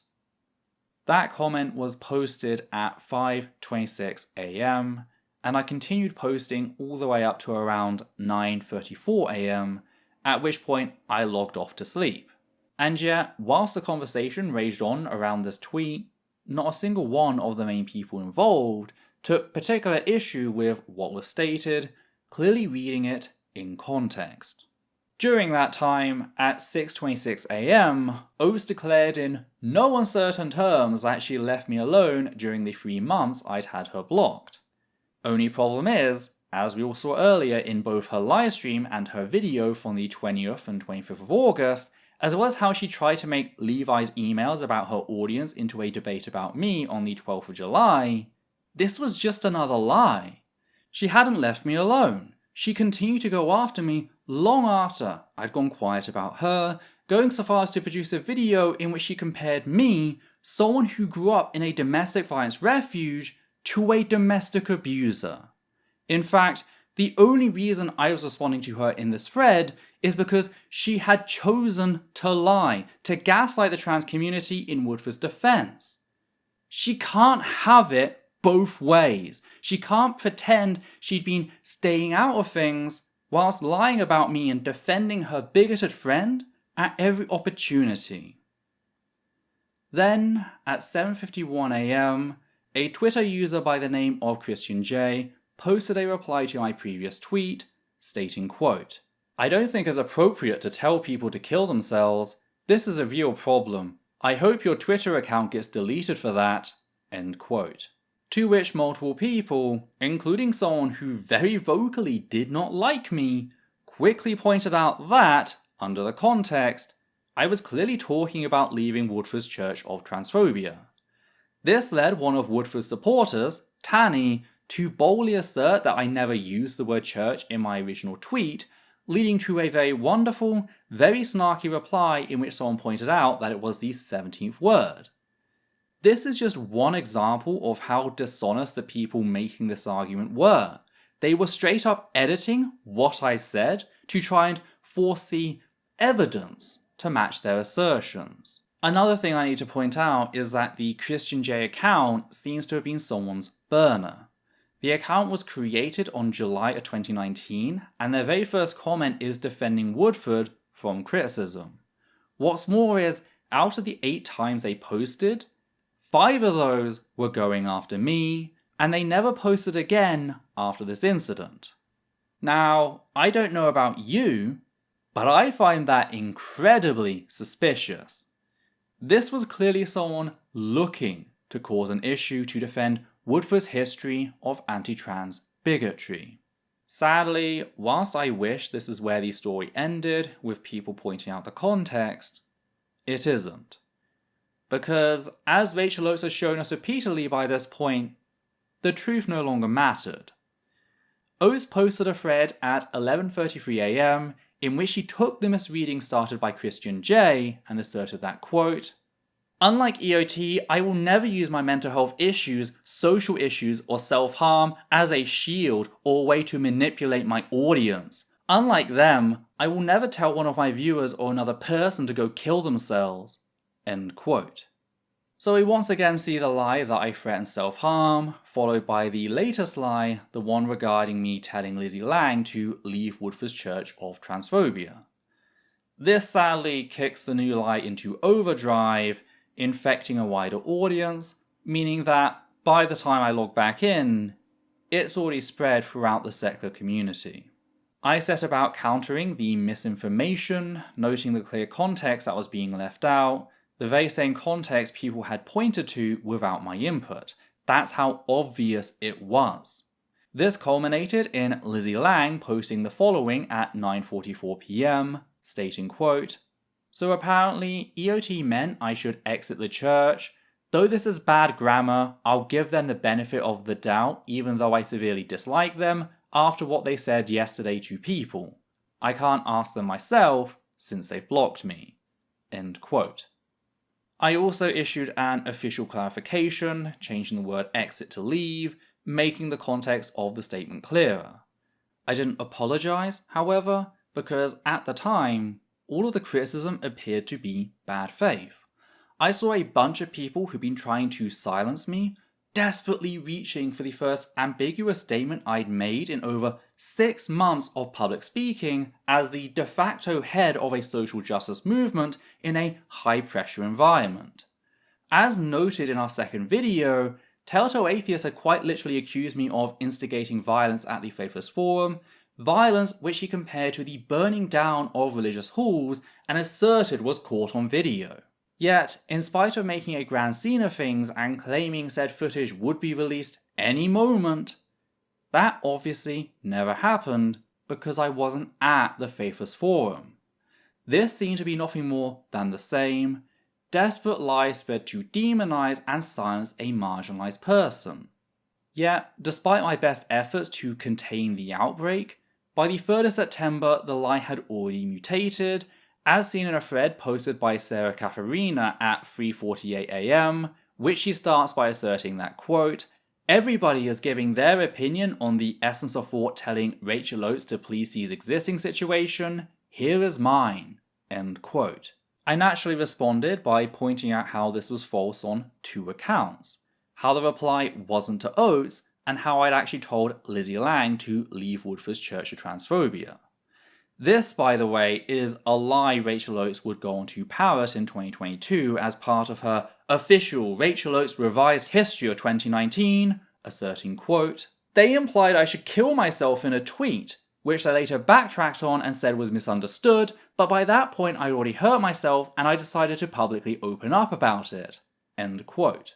That comment was posted at 5:26 AM, and I continued posting all the way up to around 9:34 AM, at which point I logged off to sleep. And yet, whilst the conversation raged on around this tweet, not a single one of the main people involved took particular issue with what was stated, clearly reading it in context. During that time, at 6:26 AM, Oates declared in no uncertain terms that she left me alone during the 3 months I'd had her blocked. Only problem is, as we all saw earlier in both her livestream and her video from the 20th and 25th of August, as well as how she tried to make Levi's emails about her audience into a debate about me on the 12th of July, this was just another lie. She hadn't left me alone. She continued to go after me long after I'd gone quiet about her, going so far as to produce a video in which she compared me, someone who grew up in a domestic violence refuge, to a domestic abuser. In fact, the only reason I was responding to her in this thread is because she had chosen to lie, to gaslight the trans community in Woodford's defense. She can't have it both ways. She can't pretend she'd been staying out of things whilst lying about me and defending her bigoted friend at every opportunity. Then, at 7:51 AM, a Twitter user by the name of Christian J posted a reply to my previous tweet, stating, quote, "I don't think it's appropriate to tell people to kill themselves. This is a real problem. I hope your Twitter account gets deleted for that," end quote. To which multiple people, including someone who very vocally did not like me, quickly pointed out that, under the context, I was clearly talking about leaving Woodford's Church of Transphobia. This led one of Woodford's supporters, Tanny, to boldly assert that I never used the word church in my original tweet, leading to a very wonderful, very snarky reply in which someone pointed out that it was the 17th word. This is just one example of how dishonest the people making this argument were. They were straight up editing what I said to try and foresee evidence to match their assertions. Another thing I need to point out is that the Christian J account seems to have been someone's burner. The account was created on July of 2019, and their very first comment is defending Woodford from criticism. What's more is, out of the 8 times they posted, 5 of those were going after me, and they never posted again after this incident. Now, I don't know about you, but I find that incredibly suspicious. This was clearly someone looking to cause an issue to defend Woodford's history of anti-trans bigotry. Sadly, whilst I wish this is where the story ended, with people pointing out the context, it isn't. Because, as Rachel Oates has shown us repeatedly by this point, the truth no longer mattered. Oates posted a thread at 11:33 AM in which she took the misreading started by Christian J and asserted that, quote, "Unlike EOT, I will never use my mental health issues, social issues, or self-harm as a shield or way to manipulate my audience. Unlike them, I will never tell one of my viewers or another person to go kill themselves." End quote. So we once again see the lie that I threatened self-harm, followed by the latest lie, the one regarding me telling Lizzie Lang to leave Woodford's Church of Transphobia. This sadly kicks the new lie into overdrive, infecting a wider audience, meaning that by the time I log back in, it's already spread throughout the secular community. I set about countering the misinformation, noting the clear context that was being left out, the very same context people had pointed to without my input. That's how obvious it was. This culminated in Lizzie Lang posting the following at 9:44 PM, stating, quote, "So apparently EOT meant I should exit the church. Though this is bad grammar, I'll give them the benefit of the doubt even though I severely dislike them after what they said yesterday to people. I can't ask them myself since they've blocked me." End quote. I also issued an official clarification, changing the word exit to leave, making the context of the statement clearer. I didn't apologize, however, because at the time, all of the criticism appeared to be bad faith. I saw a bunch of people who'd been trying to silence me, desperately reaching for the first ambiguous statement I'd made in over 6 months of public speaking as the de facto head of a social justice movement in a high-pressure environment. As noted in our second video, Telltale Atheist had quite literally accused me of instigating violence at the Faithless Forum, violence which he compared to the burning down of religious halls and asserted was caught on video. Yet, in spite of making a grand scene of things and claiming said footage would be released any moment, that obviously never happened because I wasn't at the Faithless Forum. This seemed to be nothing more than the same, desperate lies spread to demonize and silence a marginalized person. Yet, despite my best efforts to contain the outbreak, by the 3rd of September the lie had already mutated, as seen in a thread posted by Sarah Katharina at 3:48 AM, which she starts by asserting that, quote, "Everybody is giving their opinion on the Essence of Thought telling Rachel Oates to please cease existing situation. Here is mine," end quote. I naturally responded by pointing out how this was false on 2 accounts, how the reply wasn't to Oates, and how I'd actually told Lizzie Lang to leave Woodford's Church of Transphobia. This, by the way, is a lie Rachel Oates would go on to parrot in 2022 as part of her official Rachel Oates Revised History of 2019, asserting, quote, "They implied I should kill myself in a tweet, which they later backtracked on and said was misunderstood, but by that point I'd already hurt myself and I decided to publicly open up about it," end quote.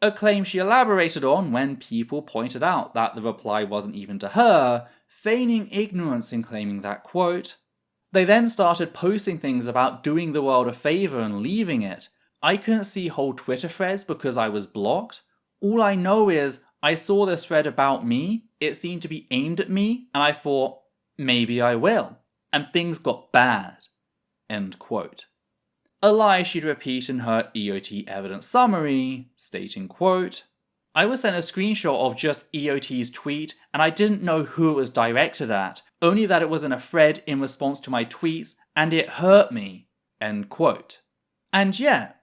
A claim she elaborated on when people pointed out that the reply wasn't even to her, feigning ignorance in claiming that, quote, "They then started posting things about doing the world a favour and leaving it. I couldn't see whole Twitter threads because I was blocked. All I know is I saw this thread about me, it seemed to be aimed at me, and I thought, maybe I will. And things got bad," end quote. A lie she'd repeat in her EOT evidence summary, stating, quote, "I was sent a screenshot of just EOT's tweet and I didn't know who it was directed at, only that it was in a thread in response to my tweets and it hurt me," end quote. And yet,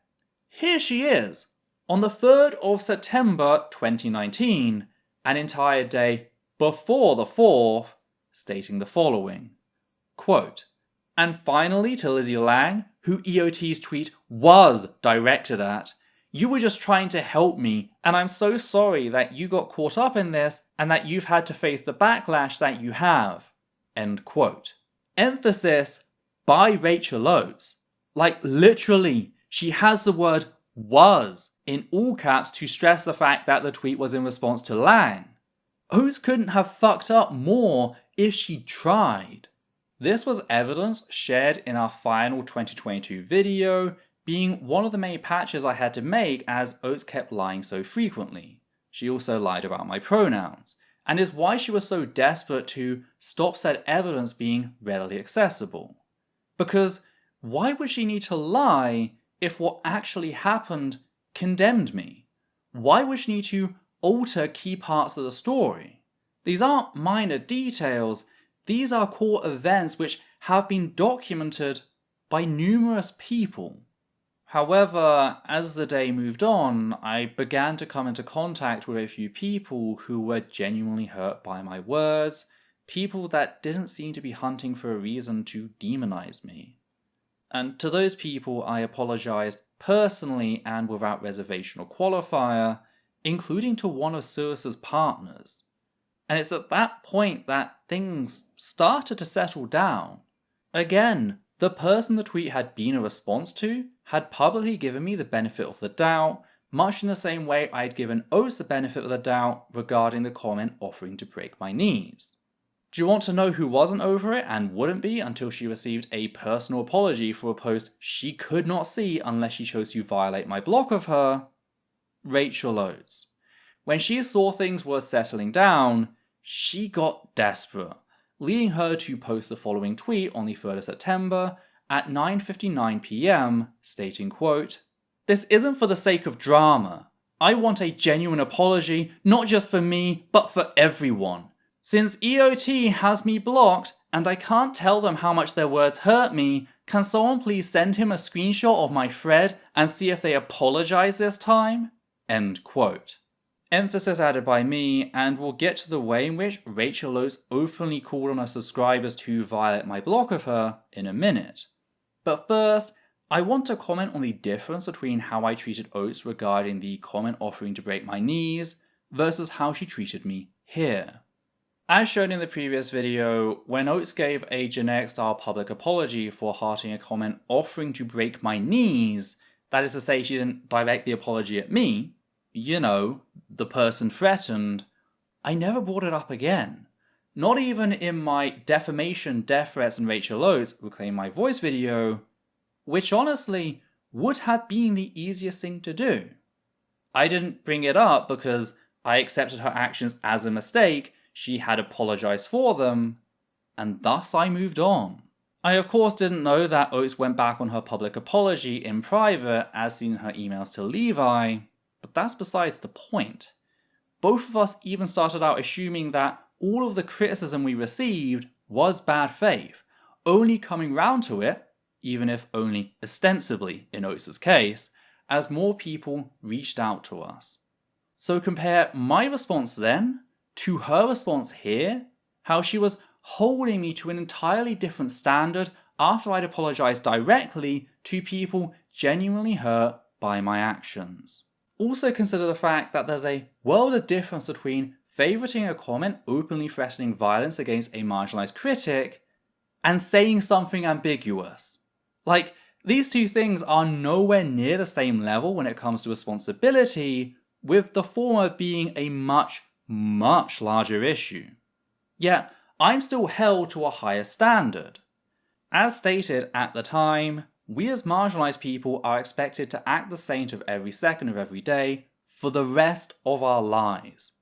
here she is, on the 3rd of September 2019, an entire day before the 4th, stating the following, quote, "And finally to Lizzie Lang, who EOT's tweet was directed at, you were just trying to help me, and I'm so sorry that you got caught up in this and that you've had to face the backlash that you have," end quote. Emphasis by Rachel Oates. Like literally, she has the word "was" in all caps to stress the fact that the tweet was in response to Lang. Oates couldn't have fucked up more if she tried. This was evidence shared in our final 2022 video, being one of the many patches I had to make as Oates kept lying so frequently. She also lied about my pronouns, and is why she was so desperate to stop said evidence being readily accessible. Because why would she need to lie if what actually happened condemned me? Why would she need to alter key parts of the story? These aren't minor details, these are core events which have been documented by numerous people. However, as the day moved on, I began to come into contact with a few people who were genuinely hurt by my words, people that didn't seem to be hunting for a reason to demonize me. And to those people I apologized personally and without reservation or qualifier, including to one of Suris's partners. And it's at that point that things started to settle down. Again, the person the tweet had been a response to had publicly given me the benefit of the doubt, much in the same way I'd given Oates the benefit of the doubt regarding the comment offering to break my knees. Do you want to know who wasn't over it and wouldn't be until she received a personal apology for a post she could not see unless she chose to violate my block of her? Rachel Oates. When she saw things were settling down, she got desperate, leading her to post the following tweet on the 3rd of September at 9:59 PM, stating, quote, "This isn't for the sake of drama. I want a genuine apology, not just for me, but for everyone. Since EOT has me blocked, and I can't tell them how much their words hurt me, can someone please send him a screenshot of my thread and see if they apologize this time?" End quote. Emphasis added by me, and we'll get to the way in which Rachel Oates openly called on her subscribers to violate my block of her in a minute. But first, I want to comment on the difference between how I treated Oates regarding the comment offering to break my knees versus how she treated me here. As shown in the previous video, when Oates gave a generic-style public apology for hearting a comment offering to break my knees, that is to say she didn't direct the apology at me, you know, the person threatened, I never brought it up again. Not even in my defamation, death threats and Rachel Oates reclaim my voice video, which honestly would have been the easiest thing to do. I didn't bring it up because I accepted her actions as a mistake, she had apologized for them, and thus I moved on. I of course didn't know that Oates went back on her public apology in private as seen in her emails to Levi, but that's besides the point. Both of us even started out assuming that all of the criticism we received was bad faith, only coming round to it, even if only ostensibly in Oates' case, as more people reached out to us. So compare my response then to her response here, how she was holding me to an entirely different standard after I'd apologised directly to people genuinely hurt by my actions. Also consider the fact that there's a world of difference between favouriting a comment openly threatening violence against a marginalised critic and saying something ambiguous. Like, these two things are nowhere near the same level when it comes to responsibility, with the former being a much, much larger issue. Yet, I'm still held to a higher standard. As stated at the time, we as marginalised people are expected to act the saint of every second of every day for the rest of our lives.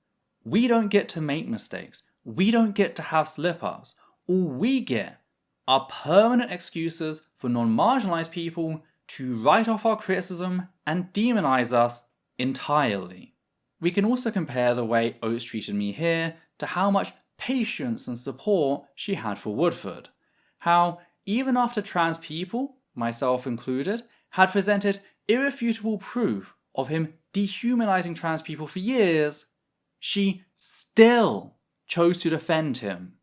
We don't get to make mistakes. We don't get to have slip-ups. All we get are permanent excuses for non-marginalised people to write off our criticism and demonise us entirely. We can also compare the way Oates treated me here to how much patience and support she had for Woodford. How, even after trans people, myself included, had presented irrefutable proof of him dehumanising trans people for years, she still chose to defend him.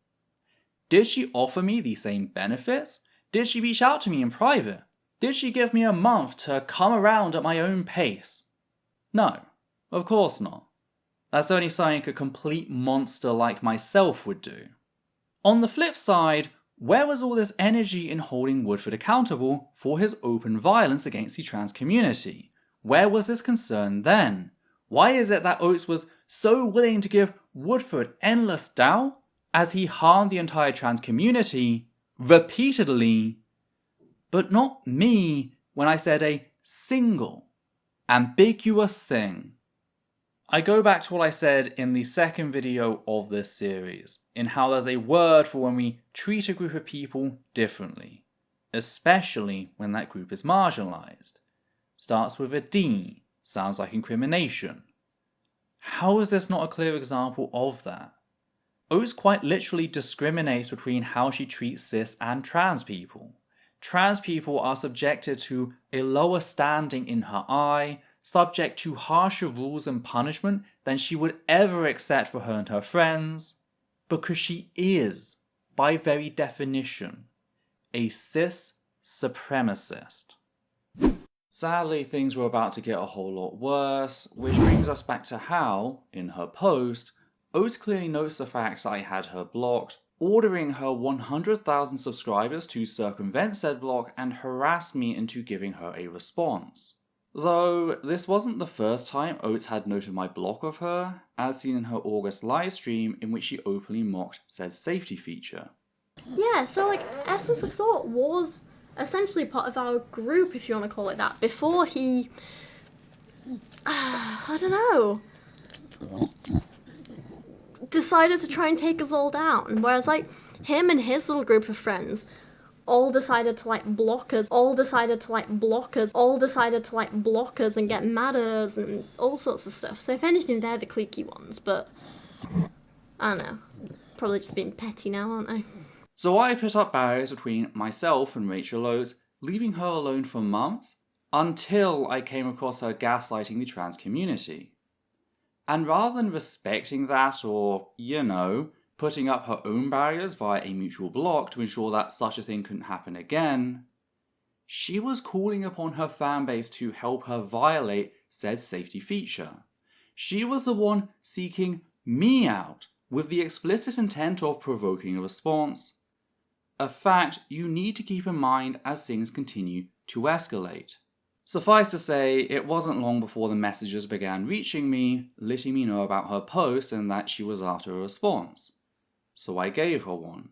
Did she offer me the same benefits? Did she reach out to me in private? Did she give me a month to come around at my own pace? No, of course not. That's only something a complete monster like myself would do. On the flip side, where was all this energy in holding Woodford accountable for his open violence against the trans community? Where was this concern then? Why is it that Oates was so willing to give Woodford endless doubt as he harmed the entire trans community repeatedly, but not me when I said a single, ambiguous thing? I go back to what I said in the second video of this series, in how there's a word for when we treat a group of people differently, especially when that group is marginalised. Starts with a D, sounds like incrimination. How is this not a clear example of that? Oates quite literally discriminates between how she treats cis and trans people. Trans people are subjected to a lower standing in her eye, subject to harsher rules and punishment than she would ever accept for her and her friends, because she is, by very definition, a cis supremacist. Sadly, things were about to get a whole lot worse, which brings us back to how, in her post, Oates clearly notes the fact I had her blocked, ordering her 100,000 subscribers to circumvent said block and harass me into giving her a response. Though this wasn't the first time Oates had noted my block of her, as seen in her August livestream in which she openly mocked said safety feature. Yeah, so like Essence of Thought was essentially part of our group, if you want to call it that, before he, I don't know, decided to try and take us all down. Whereas like him and his little group of friends all decided to like block us, all decided to like block us, all decided to like block us and get mad at us and all sorts of stuff. So if anything, they're the cliquey ones, but I don't know. Probably just being petty now, aren't I? So I put up barriers between myself and Rachel Oates, leaving her alone for months, until I came across her gaslighting the trans community. And rather than respecting that or, putting up her own barriers via a mutual block to ensure that such a thing couldn't happen again, she was calling upon her fanbase to help her violate said safety feature. She was the one seeking me out with the explicit intent of provoking a response. A fact you need to keep in mind as things continue to escalate. Suffice to say, it wasn't long before the messages began reaching me, letting me know about her post and that she was after a response. So I gave her one.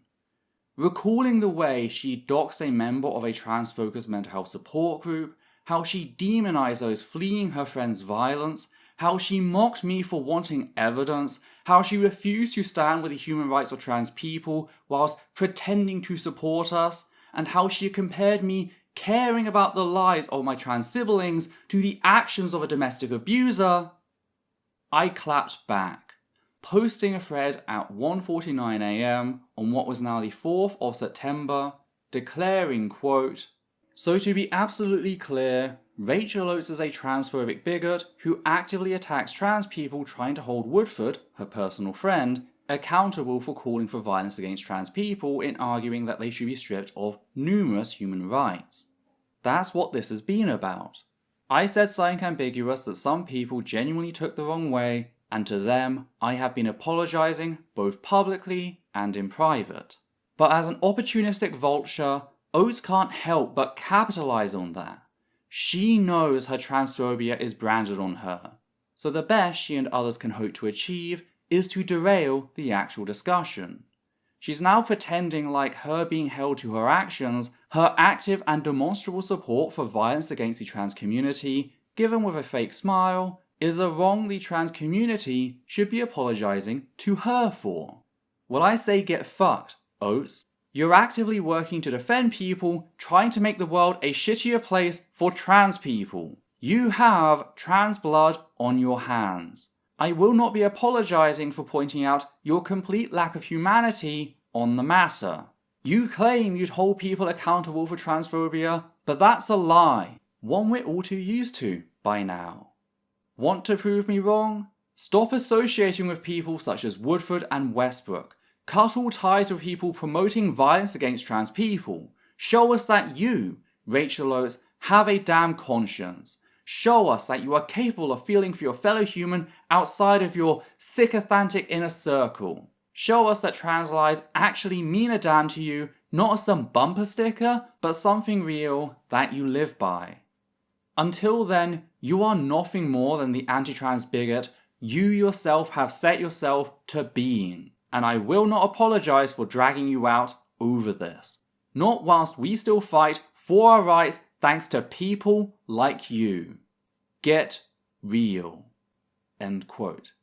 Recalling the way she doxed a member of a trans-focused mental health support group, how she demonized those fleeing her friend's violence, how she mocked me for wanting evidence, how she refused to stand with the human rights of trans people whilst pretending to support us, and how she compared me caring about the lives of my trans siblings to the actions of a domestic abuser, I clapped back, posting a thread at 1:49 AM on what was now the 4th of September, declaring, quote, "So to be absolutely clear, Rachel Oates is a transphobic bigot who actively attacks trans people trying to hold Woodford, her personal friend, accountable for calling for violence against trans people in arguing that they should be stripped of numerous human rights." That's what this has been about. I said something ambiguous that some people genuinely took the wrong way, and to them, I have been apologising both publicly and in private. But as an opportunistic vulture, Oates can't help but capitalise on that. She knows her transphobia is branded on her, so the best she and others can hope to achieve is to derail the actual discussion. She's now pretending like her being held to her actions, her active and demonstrable support for violence against the trans community, given with a fake smile, is a wrong the trans community should be apologising to her for. Well, I say get fucked, Oates. You're actively working to defend people trying to make the world a shittier place for trans people. You have trans blood on your hands. I will not be apologising for pointing out your complete lack of humanity on the matter. You claim you'd hold people accountable for transphobia, but that's a lie, one we're all too used to by now. Want to prove me wrong? Stop associating with people such as Woodford and Westbrook. Cut all ties with people promoting violence against trans people. Show us that you, Rachel Oates, have a damn conscience. Show us that you are capable of feeling for your fellow human outside of your sycophantic inner circle. Show us that trans lives actually mean a damn to you, not as some bumper sticker, but something real that you live by. Until then, you are nothing more than the anti-trans bigot you yourself have set yourself to being, and I will not apologise for dragging you out over this. Not whilst we still fight for our rights thanks to people like you. Get real." End quote.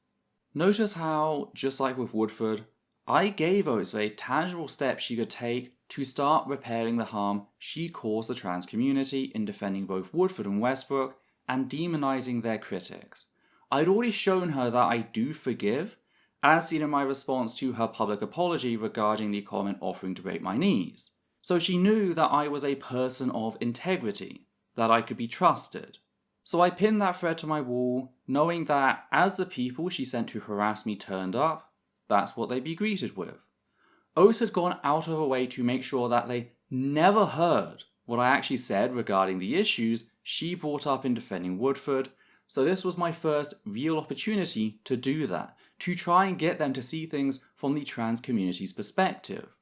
Notice how, just like with Woodford, I gave Oates very tangible steps she could take to start repairing the harm she caused the trans community in defending both Woodford and Westbrook and demonising their critics. I'd already shown her that I do forgive, as seen in my response to her public apology regarding the comment offering to break my knees. So she knew that I was a person of integrity, that I could be trusted. So I pinned that thread to my wall, knowing that as the people she sent to harass me turned up, that's what they'd be greeted with. Oates had gone out of her way to make sure that they never heard what I actually said regarding the issues she brought up in defending Woodford, so this was my first real opportunity to do that, to try and get them to see things from the trans community's perspective.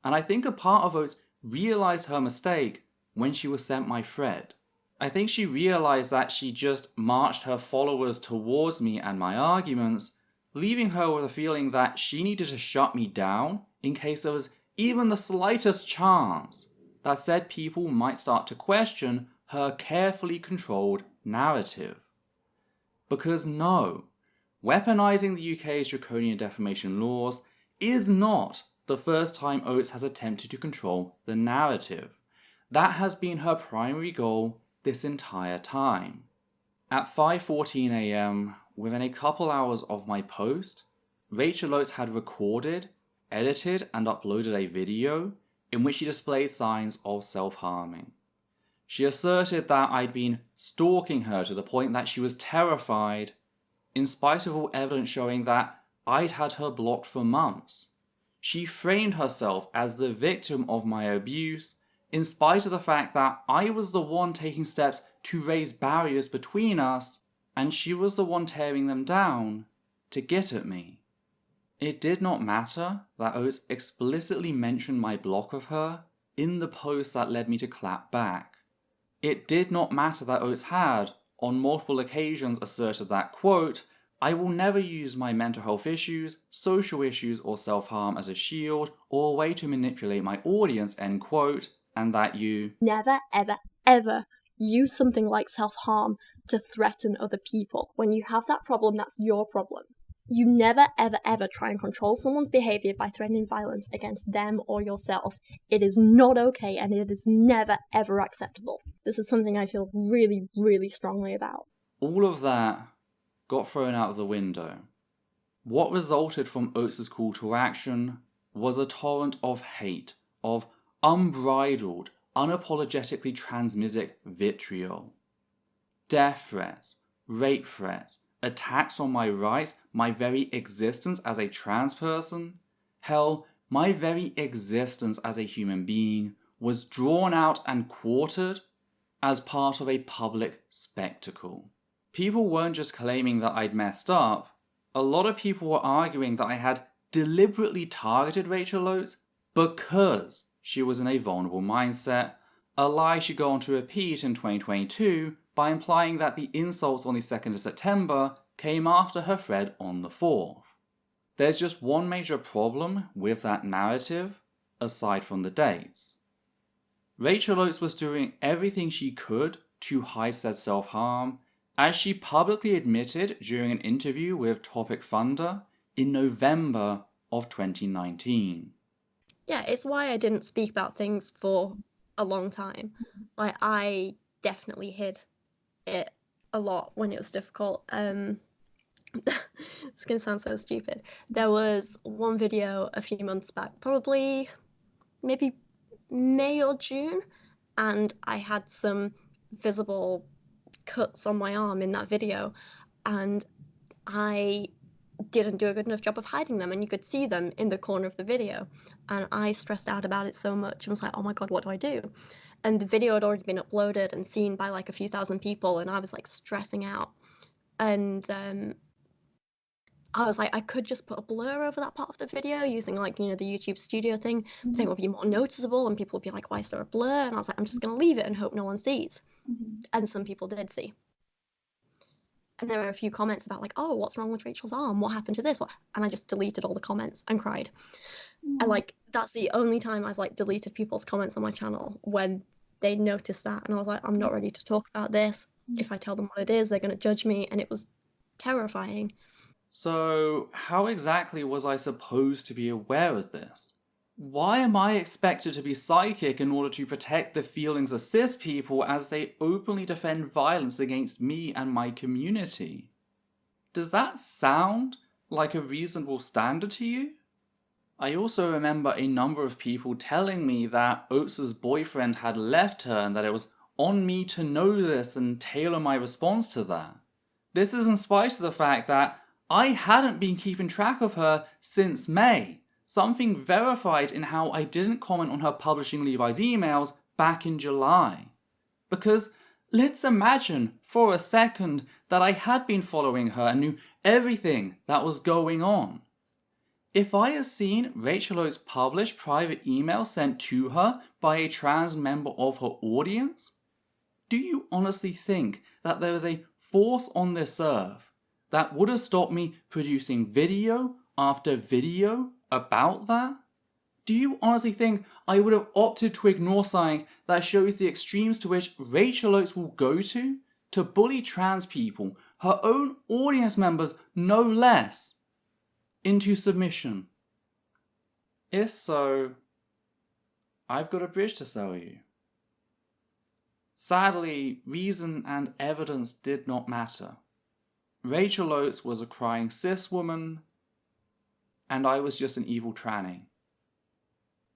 And I think a part of Oates realised her mistake when she was sent my thread. I think she realised that she just marched her followers towards me and my arguments, leaving her with a feeling that she needed to shut me down in case there was even the slightest chance that said people might start to question her carefully controlled narrative. Because no, weaponising the UK's draconian defamation laws is not the first time Oates has attempted to control the narrative. That has been her primary goal this entire time. At 5:14 AM, within a couple hours of my post, Rachel Oates had recorded, edited and uploaded a video in which she displayed signs of self-harming. She asserted that I'd been stalking her to the point that she was terrified, in spite of all evidence showing that I'd had her blocked for months. She framed herself as the victim of my abuse, in spite of the fact that I was the one taking steps to raise barriers between us, and she was the one tearing them down to get at me. It did not matter that Oates explicitly mentioned my block of her in the post that led me to clap back. It did not matter that Oates had, on multiple occasions, asserted that, quote, "I will never use my mental health issues, social issues, or self-harm as a shield or a way to manipulate my audience," end quote, and that you Never, ever, ever use something like self-harm to threaten other people. When you have that problem, that's your problem. You never, ever, ever try and control someone's behaviour by threatening violence against them or yourself. It is not okay, and it is never, ever acceptable. This is something I feel really, really strongly about. All of that got thrown out of the window. What resulted from Oates' call to action was a torrent of hate, of unbridled, unapologetically transmisogyny vitriol. Death threats, rape threats, attacks on my rights, my very existence as a trans person. Hell, my very existence as a human being was drawn out and quartered as part of a public spectacle. People weren't just claiming that I'd messed up. A lot of people were arguing that I had deliberately targeted Rachel Oates because she was in a vulnerable mindset, a lie she'd go on to repeat in 2022 by implying that the insults on the 2nd of September came after her thread on the 4th. There's just one major problem with that narrative, aside from the dates. Rachel Oates was doing everything she could to hide said self-harm, as she publicly admitted during an interview with Topic Thunder in November of 2019. Yeah, it's why I didn't speak about things for a long time. Like, I definitely hid it a lot when it was difficult. It's gonna sound so stupid. There was one video a few months back, probably maybe May or June, and I had some visible cuts on my arm in that video, and I didn't do a good enough job of hiding them, and you could see them in the corner of the video, and I stressed out about it so much and was like, oh my god, what do I do? And the video had already been uploaded and seen by like a few thousand people, and I was like stressing out, and I was like, I could just put a blur over that part of the video using like, the YouTube studio thing. I think it would be more noticeable and people would be like, why is there a blur? And I was like, I'm just going to leave it and hope no one sees. And some people did see. And there were a few comments about like, oh, what's wrong with Rachel's arm? What happened to this? And I just deleted all the comments and cried. And like, that's the only time I've like deleted people's comments on my channel, when they noticed that. And I was like, I'm not ready to talk about this. If I tell them what it is, they're going to judge me. And it was terrifying. So, how exactly was I supposed to be aware of this? Why am I expected to be psychic in order to protect the feelings of cis people as they openly defend violence against me and my community? Does that sound like a reasonable standard to you? I also remember a number of people telling me that Oates' boyfriend had left her and that it was on me to know this and tailor my response to that. This is in spite of the fact that I hadn't been keeping track of her since May, something verified in how I didn't comment on her publishing Levi's emails back in July. Because let's imagine for a second that I had been following her and knew everything that was going on. If I had seen Rachel Oates publish private emails sent to her by a trans member of her audience, do you honestly think that there is a force on this earth that would have stopped me producing video after video about that? Do you honestly think I would have opted to ignore something that shows the extremes to which Rachel Oates will go to bully trans people, her own audience members no less, into submission? If so, I've got a bridge to sell you. Sadly, reason and evidence did not matter. Rachel Oates was a crying cis woman, and I was just an evil tranny.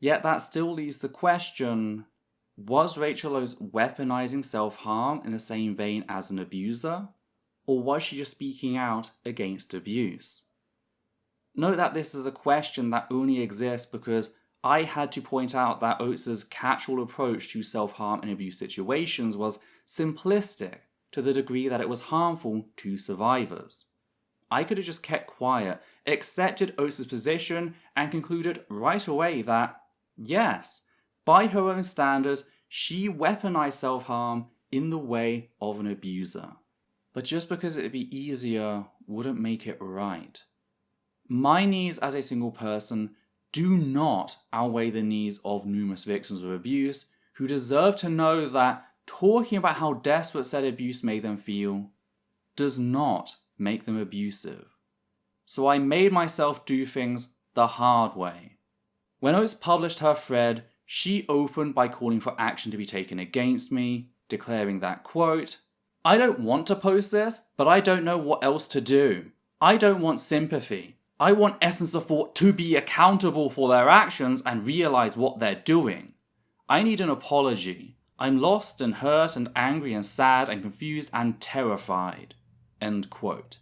Yet that still leaves the question, was Rachel Oates weaponizing self-harm in the same vein as an abuser, or was she just speaking out against abuse? Note that this is a question that only exists because I had to point out that Oates' catch-all approach to self-harm and abuse situations was simplistic to the degree that it was harmful to survivors. I could have just kept quiet, accepted Oates' position, and concluded right away that, yes, by her own standards, she weaponized self-harm in the way of an abuser. But just because it would be easier wouldn't make it right. My needs as a single person do not outweigh the needs of numerous victims of abuse who deserve to know that talking about how desperate said abuse made them feel does not make them abusive. so I made myself do things the hard way. When Oates published her thread, she opened by calling for action to be taken against me, declaring that, quote, "I don't want to post this, but I don't know what else to do. I don't want sympathy. I want Essence of Thought to be accountable for their actions and realize what they're doing. I need an apology. I'm lost and hurt and angry and sad and confused and terrified." End quote.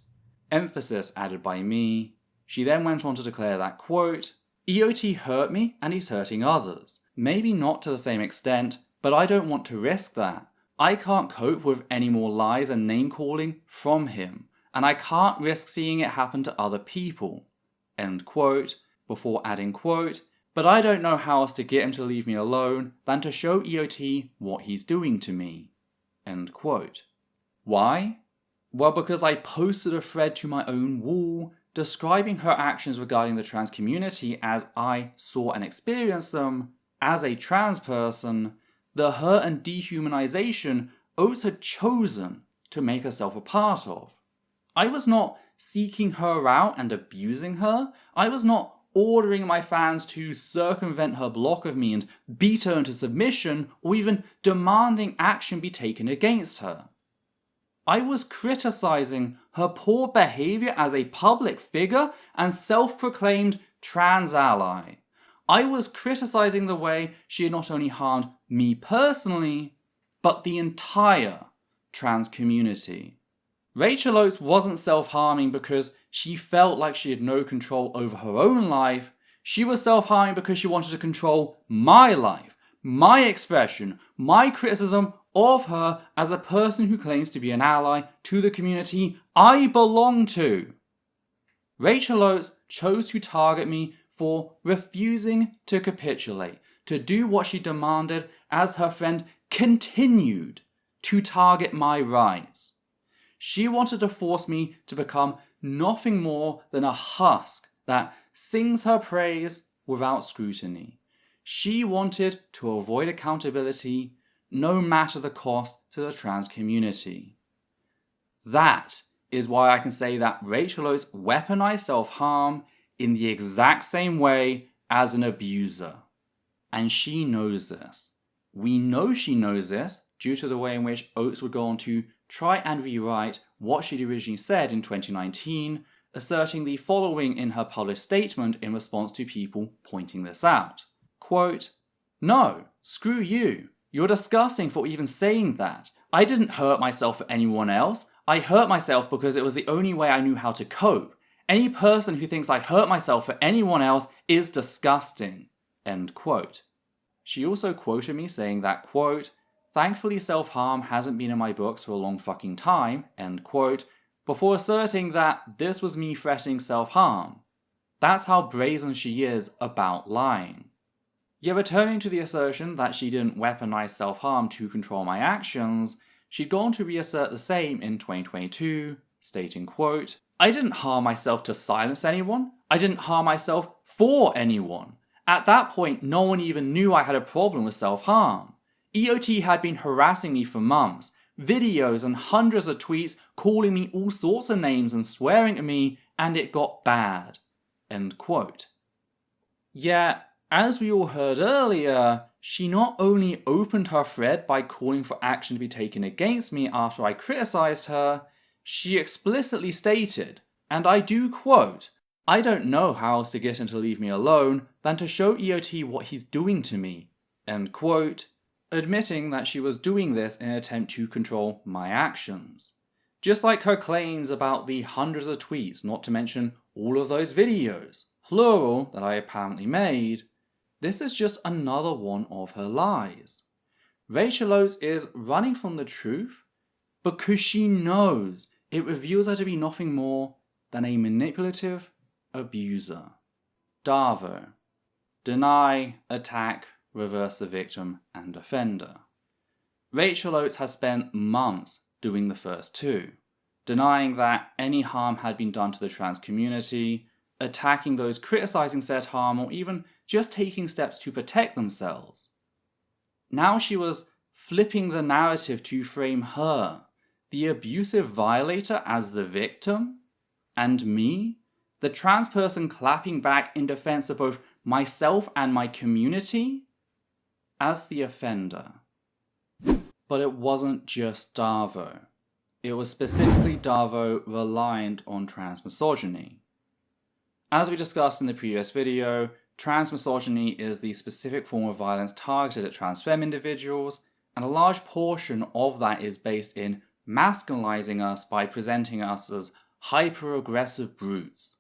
Emphasis added by me. She then went on to declare that, quote, "EOT hurt me and he's hurting others. Maybe not to the same extent, but I don't want to risk that. I can't cope with any more lies and name-calling from him, and I can't risk seeing it happen to other people." End quote, before adding, quote, "But I don't know how else to get him to leave me alone than to show EOT what he's doing to me." End quote. Why? Well, because I posted a thread to my own wall describing her actions regarding the trans community as I saw and experienced them as a trans person, the hurt and dehumanization Oates had chosen to make herself a part of. I was not seeking her out and abusing her. I was not ordering my fans to circumvent her block of me and beat her into submission, or even demanding action be taken against her. I was criticizing her poor behavior as a public figure and self-proclaimed trans ally. I was criticizing the way she had not only harmed me personally, but the entire trans community. Rachel Oates wasn't self-harming because she felt like she had no control over her own life. She was self-harming because she wanted to control my life, my expression, my criticism of her as a person who claims to be an ally to the community I belong to. Rachel Oates chose to target me for refusing to capitulate, to do what she demanded as her friend continued to target my rights. She wanted to force me to become nothing more than a husk that sings her praise without scrutiny. She wanted to avoid accountability, no matter the cost to the trans community. That is why I can say that Rachel Oates weaponized self-harm in the exact same way as an abuser. And she knows this. We know she knows this due to the way in which Oates would go on to try and rewrite what she'd originally said in 2019, asserting the following in her published statement in response to people pointing this out. Quote, "No, screw you. You're disgusting for even saying that. I didn't hurt myself for anyone else. I hurt myself because it was the only way I knew how to cope. Any person who thinks I hurt myself for anyone else is disgusting." End quote. She also quoted me saying that, quote, "Thankfully self-harm hasn't been in my books for a long fucking time," end quote, before asserting that this was me threatening self-harm. That's how brazen she is about lying. Yet returning to the assertion that she didn't weaponize self-harm to control my actions, she'd gone to reassert the same in 2022, stating, quote, "I didn't harm myself to silence anyone. I didn't harm myself for anyone. At that point, no one even knew I had a problem with self-harm. EOT had been harassing me for months, videos and hundreds of tweets calling me all sorts of names and swearing at me, and it got bad." End quote. Yet, as we all heard earlier, she not only opened her thread by calling for action to be taken against me after I criticized her, she explicitly stated, and I do quote, "I don't know how else to get him to leave me alone than to show EOT what he's doing to me." End quote, admitting that she was doing this in an attempt to control my actions. Just like her claims about the hundreds of tweets, not to mention all of those videos, plural, that I apparently made, this is just another one of her lies. Rachel Oates is running from the truth because she knows it reveals her to be nothing more than a manipulative abuser. DARVO. Deny, attack, reverse the victim and offender. Rachel Oates has spent months doing the first two, denying that any harm had been done to the trans community, attacking those criticizing said harm, or even just taking steps to protect themselves. Now she was flipping the narrative to frame her, the abusive violator, as the victim, and me, the trans person clapping back in defense of both myself and my community as the offender. But it wasn't just DARVO. It was specifically DARVO reliant on transmisogyny. As we discussed in the previous video, transmisogyny is the specific form of violence targeted at trans femme individuals, and a large portion of that is based in masculinizing us by presenting us as hyper-aggressive brutes.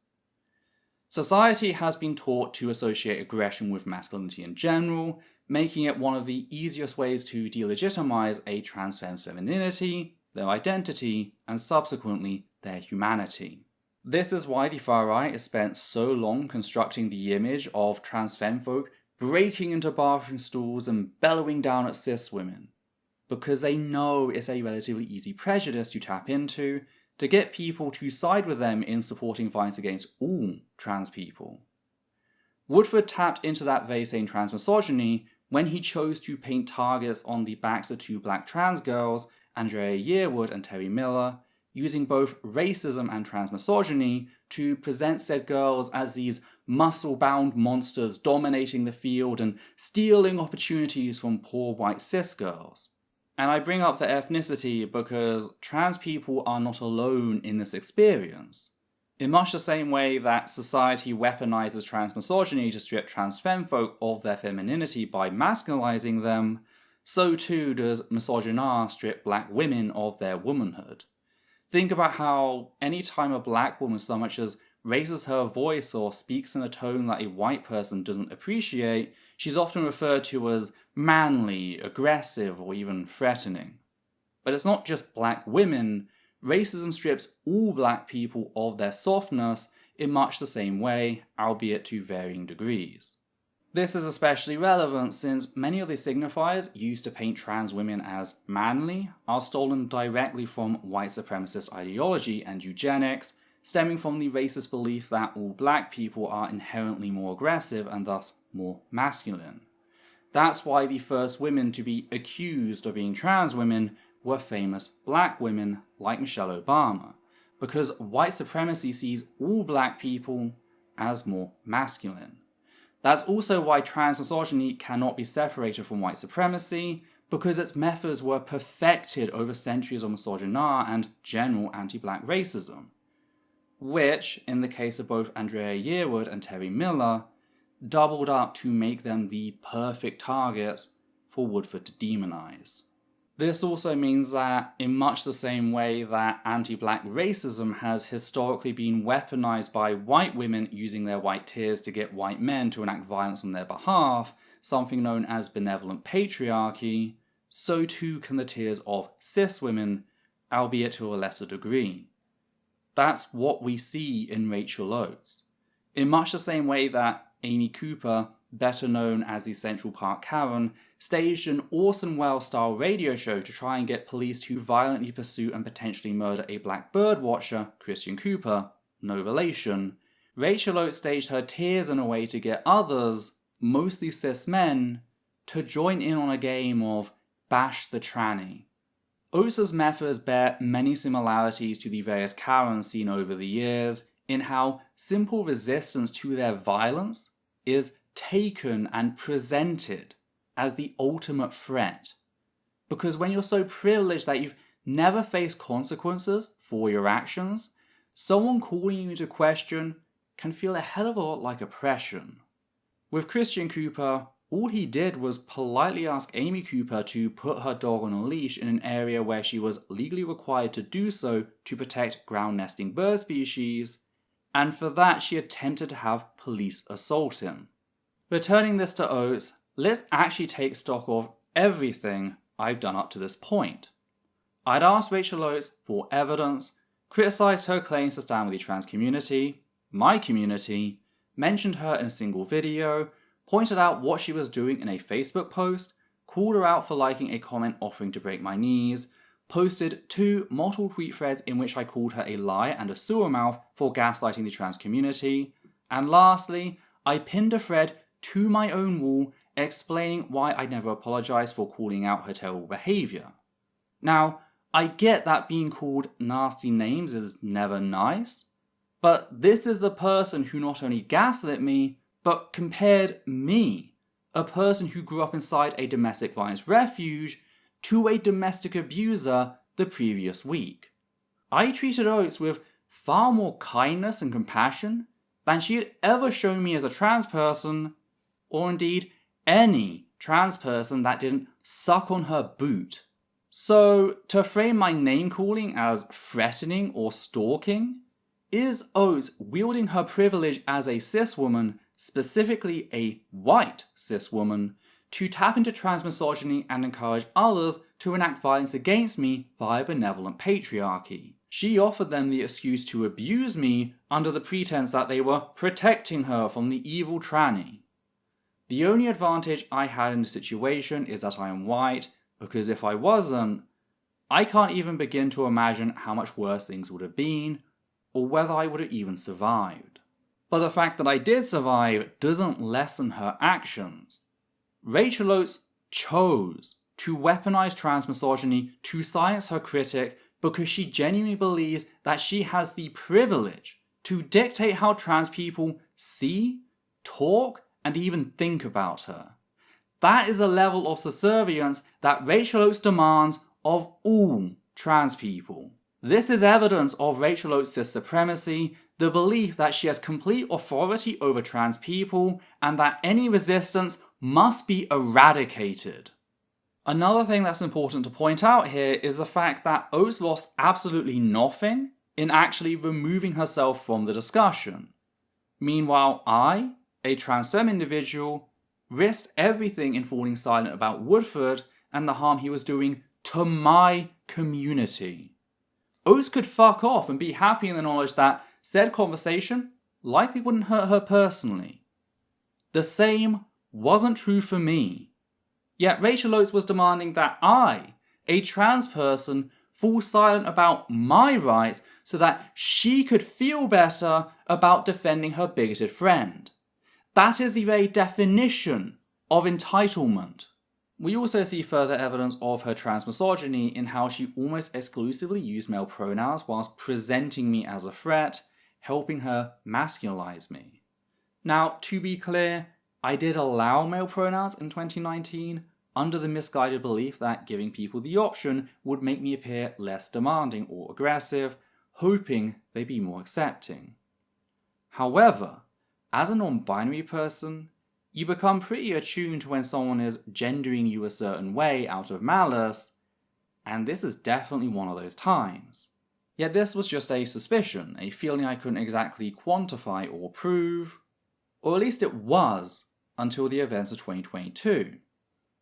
Society has been taught to associate aggression with masculinity in general, making it one of the easiest ways to delegitimize a trans femme's femininity, their identity, and subsequently their humanity. This is why the far right has spent so long constructing the image of trans femme folk breaking into bathroom stalls and bellowing down at cis women, because they know it's a relatively easy prejudice to tap into to get people to side with them in supporting violence against all trans people. Woodford tapped into that very same transmisogyny when he chose to paint targets on the backs of two black trans girls, Andrea Yearwood and Terry Miller, using both racism and transmisogyny to present said girls as these muscle-bound monsters dominating the field and stealing opportunities from poor white cis girls. And I bring up the ethnicity because trans people are not alone in this experience. In much the same way that society weaponizes transmisogyny to strip trans femfolk of their femininity by masculinizing them, so too does misogyny strip black women of their womanhood. Think about how any time a black woman so much as raises her voice or speaks in a tone that a white person doesn't appreciate, she's often referred to as manly, aggressive, or even threatening. But it's not just black women. Racism strips all black people of their softness in much the same way, albeit to varying degrees. This is especially relevant since many of the signifiers used to paint trans women as manly are stolen directly from white supremacist ideology and eugenics, stemming from the racist belief that all black people are inherently more aggressive and thus more masculine. That's why the first women to be accused of being trans women were famous black women like Michelle Obama, because white supremacy sees all black people as more masculine. That's also why transmisogyny cannot be separated from white supremacy, because its methods were perfected over centuries of misogyny and general anti-black racism, which, in the case of both Andrea Yearwood and Terry Miller, doubled up to make them the perfect targets for Woodford to demonize. This also means that, in much the same way that anti-black racism has historically been weaponized by white women using their white tears to get white men to enact violence on their behalf, something known as benevolent patriarchy, so too can the tears of cis women, albeit to a lesser degree. That's what we see in Rachel Oates. In much the same way that Amy Cooper, better known as the Central Park Karen, staged an Orson Welles-style radio show to try and get police to violently pursue and potentially murder a black birdwatcher, Christian Cooper, no relation, Rachel Oates staged her tears in a way to get others, mostly cis men, to join in on a game of bash the tranny. Oates' methods bear many similarities to the various Karens seen over the years in how simple resistance to their violence is taken and presented as the ultimate threat. Because when you're so privileged that you've never faced consequences for your actions, someone calling you into question can feel a hell of a lot like oppression. With Christian Cooper, all he did was politely ask Amy Cooper to put her dog on a leash in an area where she was legally required to do so to protect ground nesting bird species, and for that she attempted to have police assault him. Returning this to Oates, let's actually take stock of everything I've done up to this point. I'd asked Rachel Oates for evidence, criticised her claims to stand with the trans community, my community, mentioned her in a single video, pointed out what she was doing in a Facebook post, called her out for liking a comment offering to break my knees, posted 2 multiple tweet threads in which I called her a liar and a sewer mouth for gaslighting the trans community, and lastly, I pinned a thread to my own wall explaining why I never apologised for calling out her terrible behaviour. Now, I get that being called nasty names is never nice, But this is the person who not only gaslit me, but compared me, a person who grew up inside a domestic violence refuge, to a domestic abuser the previous week. I treated Oates with far more kindness and compassion than she had ever shown me as a trans person, or indeed any trans person that didn't suck on her boot. So, to frame my name calling as threatening or stalking, is Oates wielding her privilege as a cis woman, specifically a white cis woman, to tap into transmisogyny and encourage others to enact violence against me via benevolent patriarchy? She offered them the excuse to abuse me under the pretense that they were protecting her from the evil tranny. The only advantage I had in the situation is that I am white, because if I wasn't, I can't even begin to imagine how much worse things would have been, or whether I would have even survived. But the fact that I did survive doesn't lessen her actions. Rachel Oates chose to weaponize transmisogyny to silence her critic because she genuinely believes that she has the privilege to dictate how trans people see, talk, and even think about her. That is the level of subservience that Rachel Oates demands of all trans people. This is evidence of Rachel Oates' cis supremacy, the belief that she has complete authority over trans people and that any resistance must be eradicated. Another thing that's important to point out here is the fact that Oates lost absolutely nothing in actually removing herself from the discussion. Meanwhile, I, a trans femme individual, risked everything in falling silent about Woodford and the harm he was doing to my community. Oates could fuck off and be happy in the knowledge that said conversation likely wouldn't hurt her personally. The same wasn't true for me. Yet Rachel Oates was demanding that I, a trans person, fall silent about my rights so that she could feel better about defending her bigoted friend. That is the very definition of entitlement. We also see further evidence of her transmisogyny in how she almost exclusively used male pronouns whilst presenting me as a threat, helping her masculinize me. Now, to be clear, I did allow male pronouns in 2019 under the misguided belief that giving people the option would make me appear less demanding or aggressive, hoping they'd be more accepting. However, as a non-binary person, you become pretty attuned to when someone is gendering you a certain way out of malice, and this is definitely one of those times. Yet this was just a suspicion, a feeling I couldn't exactly quantify or prove, or at least it was until the events of 2022.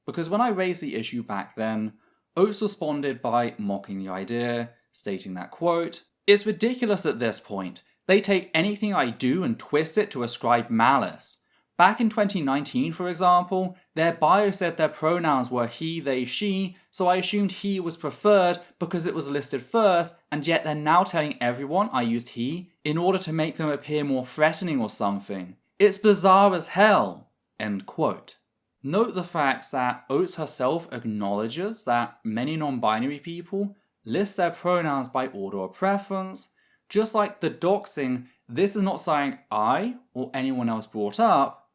Because when I raised the issue back then, Oates responded by mocking the idea, stating that, quote, "It's ridiculous at this point. They take anything I do and twist it to ascribe malice. Back in 2019, for example, their bio said their pronouns were he, they, she, so I assumed he was preferred because it was listed first, and yet they're now telling everyone I used he in order to make them appear more threatening or something. It's bizarre as hell." End quote. Note the fact that Oates herself acknowledges that many non-binary people list their pronouns by order of preference. Just like the doxing, this is not something I or anyone else brought up.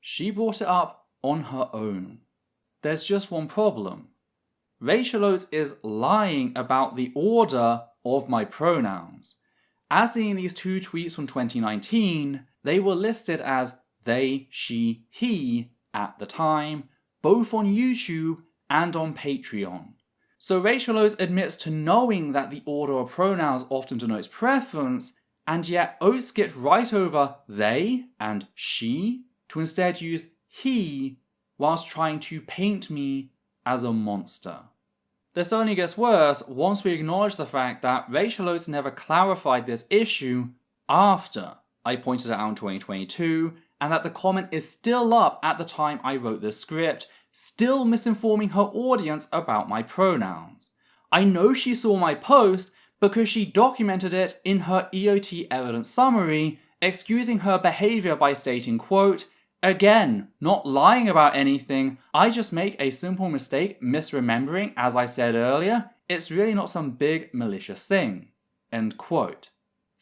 She brought it up on her own. There's just one problem. Rachel Oates is lying about the order of my pronouns. As in these two tweets from 2019, they were listed as they, she, he at the time, both on YouTube and on Patreon. So Rachel Oates admits to knowing that the order of pronouns often denotes preference, and yet Oates skipped right over they and she to instead use he whilst trying to paint me as a monster. This only gets worse once we acknowledge the fact that Rachel Oates never clarified this issue after I pointed it out in 2022, and that the comment is still up at the time I wrote this script, still misinforming her audience about my pronouns. I know she saw my post because she documented it in her EOT evidence summary, excusing her behaviour by stating, quote, "Again, not lying about anything, I just make a simple mistake misremembering, as I said earlier, it's really not some big malicious thing." End quote.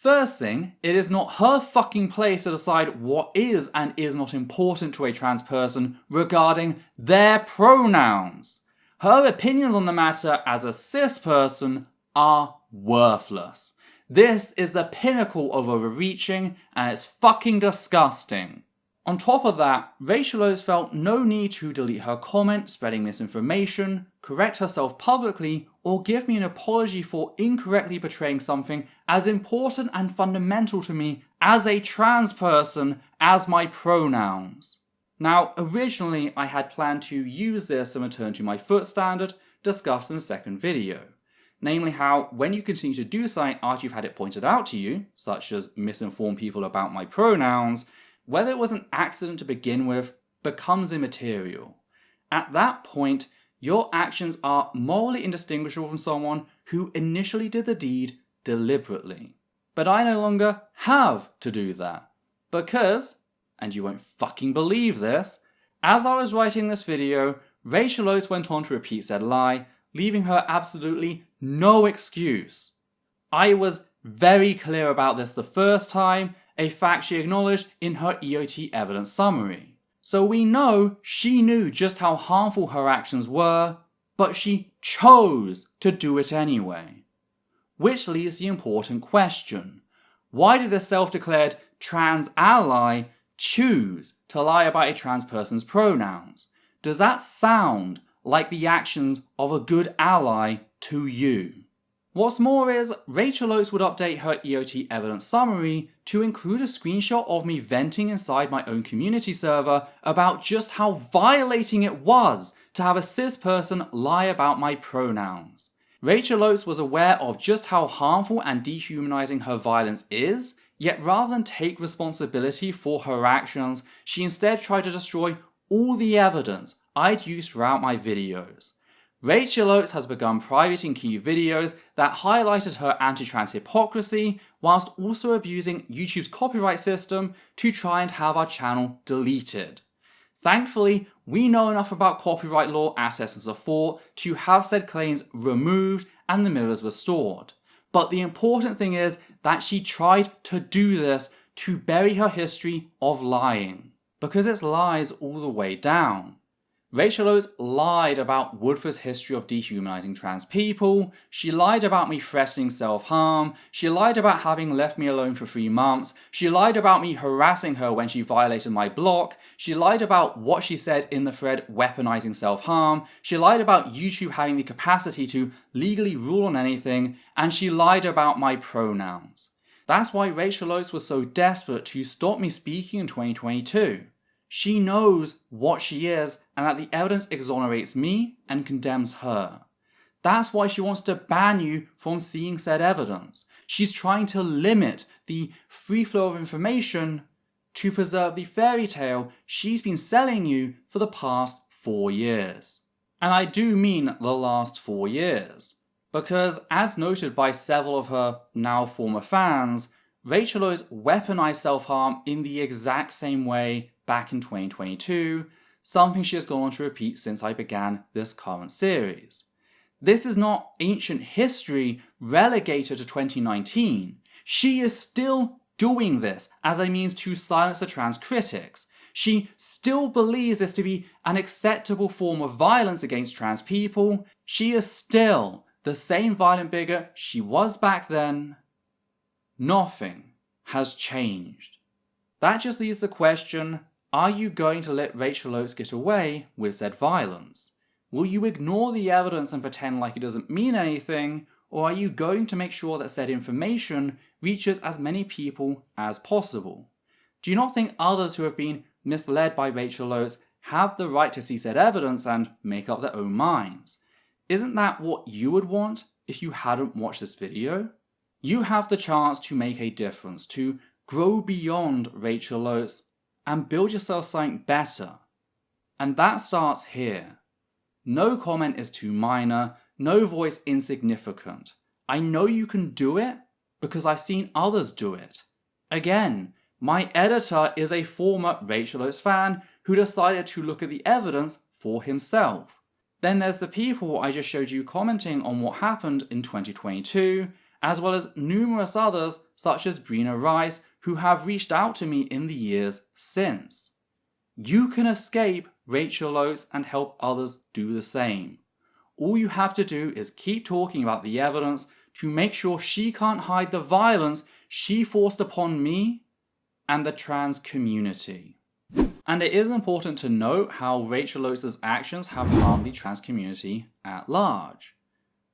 First thing, it is not her fucking place to decide what is and is not important to a trans person regarding their pronouns. Her opinions on the matter as a cis person are worthless. This is the pinnacle of overreaching, and it's fucking disgusting. On top of that, Rachel Oates felt no need to delete her comment spreading misinformation, correct herself publicly, or give me an apology for incorrectly portraying something as important and fundamental to me as a trans person as my pronouns. Now, originally I had planned to use this and return to my foot standard discussed in the second video. Namely how, when you continue to do something after you've had it pointed out to you, such as misinform people about my pronouns, whether it was an accident to begin with becomes immaterial. At that point, your actions are morally indistinguishable from someone who initially did the deed deliberately. But I no longer have to do that. Because, and you won't fucking believe this, as I was writing this video, Rachel Oates went on to repeat said lie, leaving her absolutely no excuse. I was very clear about this the first time, a fact she acknowledged in her EOT evidence summary. So we know she knew just how harmful her actions were, but she chose to do it anyway. Which leaves the important question. Why did this self-declared trans ally choose to lie about a trans person's pronouns? Does that sound like the actions of a good ally to you? What's more is, Rachel Oates would update her EOT evidence summary to include a screenshot of me venting inside my own community server about just how violating it was to have a cis person lie about my pronouns. Rachel Oates was aware of just how harmful and dehumanizing her violence is, yet rather than take responsibility for her actions, she instead tried to destroy all the evidence I'd used throughout my videos. Rachel Oates has begun privating key videos that highlighted her anti-trans hypocrisy, whilst also abusing YouTube's copyright system to try and have our channel deleted. Thankfully, we know enough about copyright law at EssenceOfThought to have said claims removed and the mirrors restored. But the important thing is that she tried to do this to bury her history of lying, because it's lies all the way down. Rachel Oates lied about Woodford's history of dehumanizing trans people, she lied about me threatening self-harm, she lied about having left me alone for 3 months, she lied about me harassing her when she violated my block, she lied about what she said in the thread weaponizing self-harm, she lied about YouTube having the capacity to legally rule on anything, and she lied about my pronouns. That's why Rachel Oates was so desperate to stop me speaking in 2022. She knows what she is and that the evidence exonerates me and condemns her. That's why she wants to ban you from seeing said evidence. She's trying to limit the free flow of information to preserve the fairy tale she's been selling you for the past 4 years. And I do mean the last 4 years. Because as noted by several of her now former fans, Rachel Oates weaponized self-harm in the exact same way back in 2022, something she has gone on to repeat since I began this current series. This is not ancient history relegated to 2019. She is still doing this as a means to silence the trans critics. She still believes this to be an acceptable form of violence against trans people. She is still the same violent bigot she was back then. Nothing has changed. That just leaves the question, are you going to let Rachel Oates get away with said violence? Will you ignore the evidence and pretend like it doesn't mean anything, or are you going to make sure that said information reaches as many people as possible? Do you not think others who have been misled by Rachel Oates have the right to see said evidence and make up their own minds? Isn't that what you would want if you hadn't watched this video? You have the chance to make a difference, to grow beyond Rachel Oates and build yourself something better. And that starts here. No comment is too minor, no voice insignificant. I know you can do it because I've seen others do it. Again, my editor is a former Rachel Oates fan who decided to look at the evidence for himself. Then there's the people I just showed you commenting on what happened in 2022, as well as numerous others such as Brina Rice who have reached out to me in the years since. You can escape Rachel Oates and help others do the same. All you have to do is keep talking about the evidence to make sure she can't hide the violence she forced upon me and the trans community. And it is important to note how Rachel Oates' actions have harmed the trans community at large.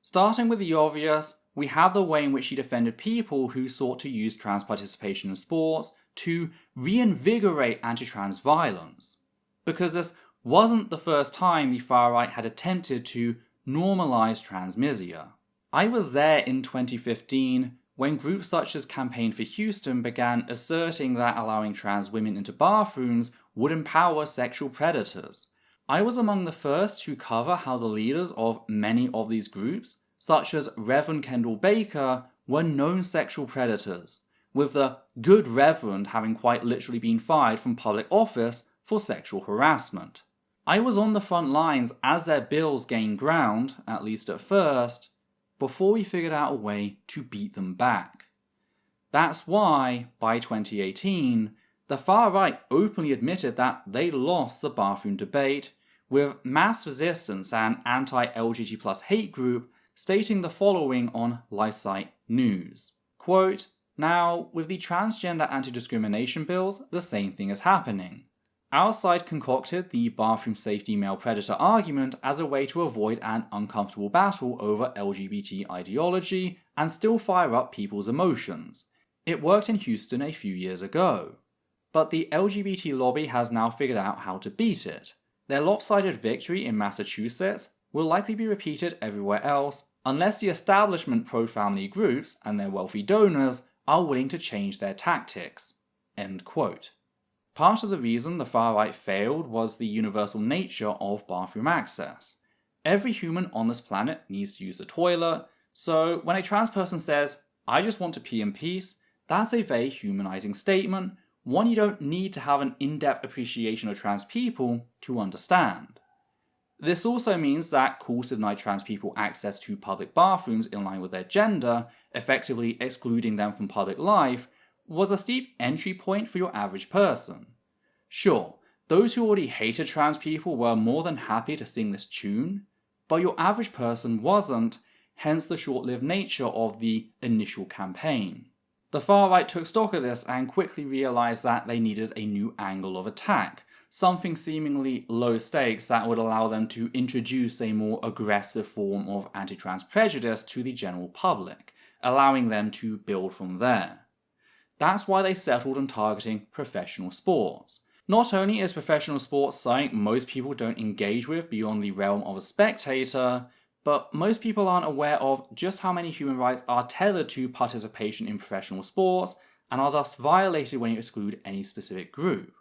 Starting with the obvious, we have the way in which she defended people who sought to use trans participation in sports to reinvigorate anti-trans violence. Because this wasn't the first time the far-right had attempted to normalise transmisia. I was there in 2015 when groups such as Campaign for Houston began asserting that allowing trans women into bathrooms would empower sexual predators. I was among the first to cover how the leaders of many of these groups, such as Reverend Kendall Baker, were known sexual predators, with the good Reverend having quite literally been fired from public office for sexual harassment. I was on the front lines as their bills gained ground, at least at first, before we figured out a way to beat them back. That's why, by 2018, the far right openly admitted that they lost the bathroom debate, with mass resistance and anti-LGBT+ hate group stating the following on LifeSite News. Quote, "Now, with the transgender anti-discrimination bills, the same thing is happening. Our side concocted the bathroom safety male predator argument as a way to avoid an uncomfortable battle over LGBT ideology and still fire up people's emotions. It worked in Houston a few years ago. But the LGBT lobby has now figured out how to beat it. Their lopsided victory in Massachusetts will likely be repeated everywhere else unless the establishment pro-family groups and their wealthy donors are willing to change their tactics." End quote. Part of the reason the far-right failed was the universal nature of bathroom access. Every human on this planet needs to use a toilet, so when a trans person says, "I just want to pee in peace," that's a very humanizing statement, one you don't need to have an in-depth appreciation of trans people to understand. This also means that calls to deny trans people access to public bathrooms in line with their gender, effectively excluding them from public life, was a steep entry point for your average person. Sure, those who already hated trans people were more than happy to sing this tune, but your average person wasn't, hence the short-lived nature of the initial campaign. The far-right took stock of this and quickly realised that they needed a new angle of attack, something seemingly low stakes that would allow them to introduce a more aggressive form of anti-trans prejudice to the general public, allowing them to build from there. That's why they settled on targeting professional sports. Not only is professional sports something most people don't engage with beyond the realm of a spectator, but most people aren't aware of just how many human rights are tethered to participation in professional sports and are thus violated when you exclude any specific group.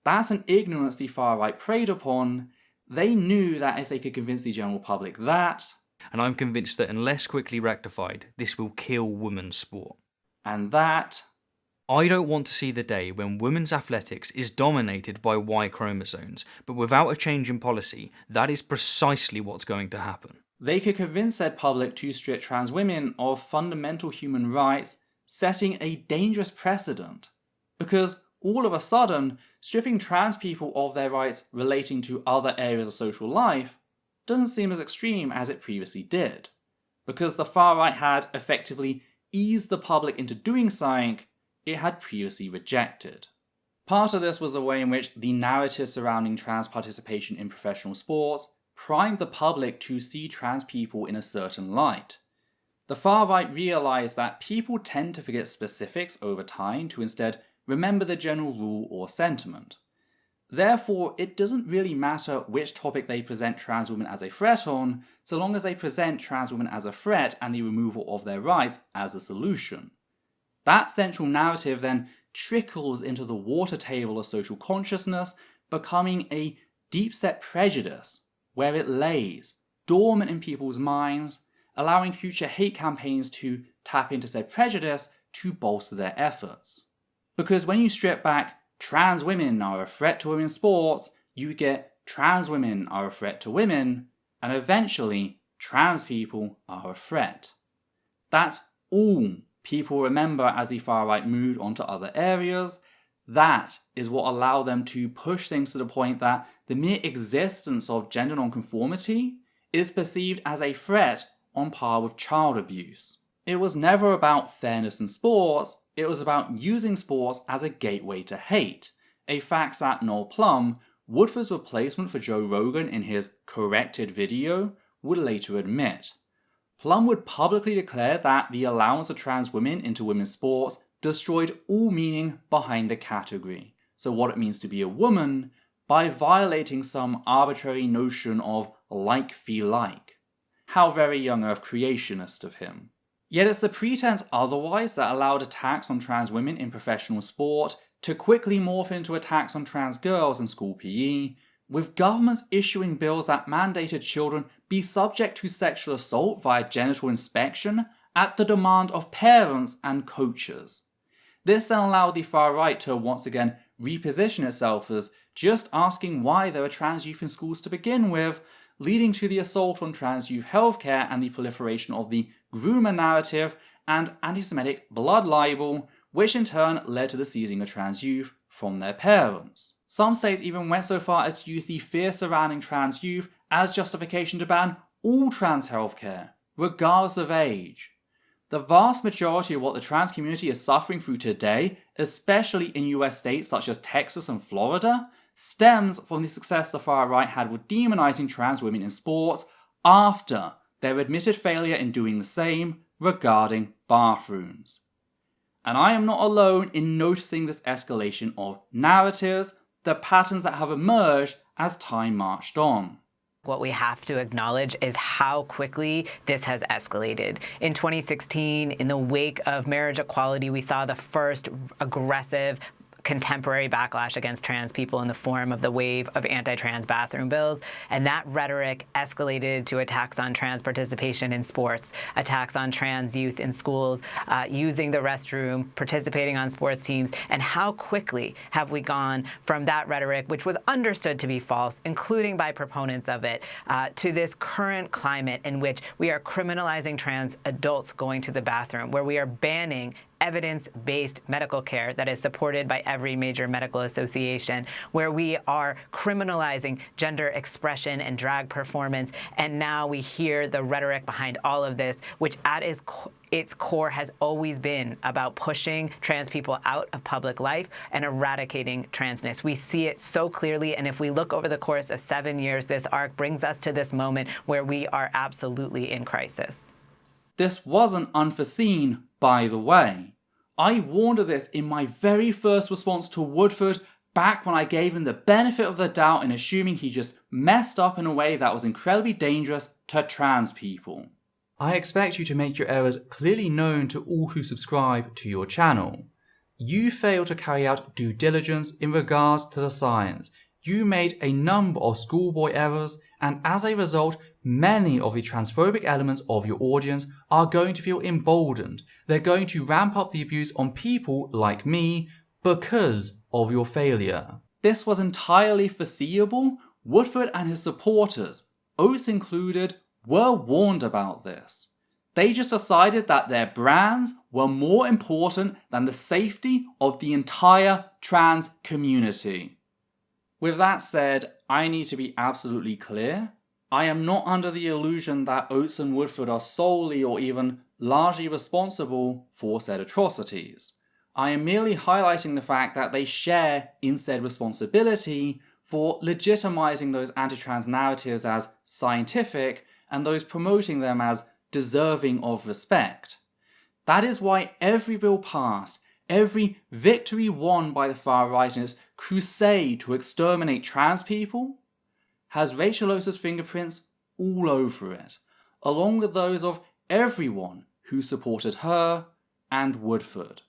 That's an ignorance the far-right preyed upon. They knew that if they could convince the general public that, and I'm convinced that unless quickly rectified, this will kill women's sport. And that, I don't want to see the day when women's athletics is dominated by Y chromosomes, but without a change in policy, that is precisely what's going to happen. they could convince said public to strip trans women of fundamental human rights, setting a dangerous precedent. Because all of a sudden, stripping trans people of their rights relating to other areas of social life doesn't seem as extreme as it previously did. Because the far right had effectively eased the public into doing something it had previously rejected. Part of this was the way in which the narrative surrounding trans participation in professional sports primed the public to see trans people in a certain light. The far right realised that people tend to forget specifics over time to instead remember the general rule or sentiment. Therefore, it doesn't really matter which topic they present trans women as a threat on, so long as they present trans women as a threat and the removal of their rights as a solution. That central narrative then trickles into the water table of social consciousness, becoming a deep-set prejudice, where it lays, dormant in people's minds, allowing future hate campaigns to tap into said prejudice to bolster their efforts. Because when you strip back trans women are a threat to women's sports, you get trans women are a threat to women, and eventually trans people are a threat. That's all people remember as the far-right moved onto other areas, that is what allowed them to push things to the point that the mere existence of gender nonconformity is perceived as a threat on par with child abuse. It was never about fairness in sports, it was about using sports as a gateway to hate, a fact that Noel Plum, Woodford's replacement for Joe Rogan in his corrected video, would later admit. Plum would publicly declare that the allowance of trans women into women's sports destroyed all meaning behind the category, so what it means to be a woman, by violating some arbitrary notion of like feel like. How very young earth creationist of him. Yet it's the pretense otherwise that allowed attacks on trans women in professional sport to quickly morph into attacks on trans girls in school PE, with governments issuing bills that mandated children be subject to sexual assault via genital inspection at the demand of parents and coaches. This then allowed the far right to once again reposition itself as just asking why there are trans youth in schools to begin with, leading to the assault on trans youth healthcare and the proliferation of the groomer narrative and anti-Semitic blood libel, which in turn led to the seizing of trans youth from their parents. Some states even went so far as to use the fear surrounding trans youth as justification to ban all trans healthcare, regardless of age. The vast majority of what the trans community is suffering through today, especially in US states such as Texas and Florida, stems from the success the far right had with demonizing trans women in sports after their admitted failure in doing the same regarding bathrooms. And I am not alone in noticing this escalation of narratives, the patterns that have emerged as time marched on. What we have to acknowledge is how quickly this has escalated. In 2016, in the wake of marriage equality, we saw the first aggressive contemporary backlash against trans people in the form of the wave of anti-trans bathroom bills, and that rhetoric escalated to attacks on trans participation in sports, attacks on trans youth in schools, using the restroom, participating on sports teams, and how quickly have we gone from that rhetoric, which was understood to be false, including by proponents of it, to this current climate in which we are criminalizing trans adults going to the bathroom, where we are banning evidence-based medical care that is supported by every major medical association, where we are criminalizing gender expression and drag performance. And now we hear the rhetoric behind all of this, which at its core has always been about pushing trans people out of public life and eradicating transness. We see it so clearly, and if we look over the course of 7 years, this arc brings us to this moment where we are absolutely in crisis. This wasn't unforeseen, by the way. I warned of this in my very first response to Woodford back when I gave him the benefit of the doubt in assuming he just messed up in a way that was incredibly dangerous to trans people. I expect you to make your errors clearly known to all who subscribe to your channel. You failed to carry out due diligence in regards to the science. You made a number of schoolboy errors, and as a result, many of the transphobic elements of your audience are going to feel emboldened. They're going to ramp up the abuse on people like me because of your failure. This was entirely foreseeable. Woodford and his supporters, Oates included, were warned about this. They just decided that their brands were more important than the safety of the entire trans community. With that said, I need to be absolutely clear. I am not under the illusion that Oates and Woodford are solely or even largely responsible for said atrocities. I am merely highlighting the fact that they share in said responsibility for legitimizing those anti-trans narratives as scientific and those promoting them as deserving of respect. That is why every bill passed, every victory won by the far right in its crusade to exterminate trans people, has Rachel Oates' fingerprints all over it, along with those of everyone who supported her and Woodford.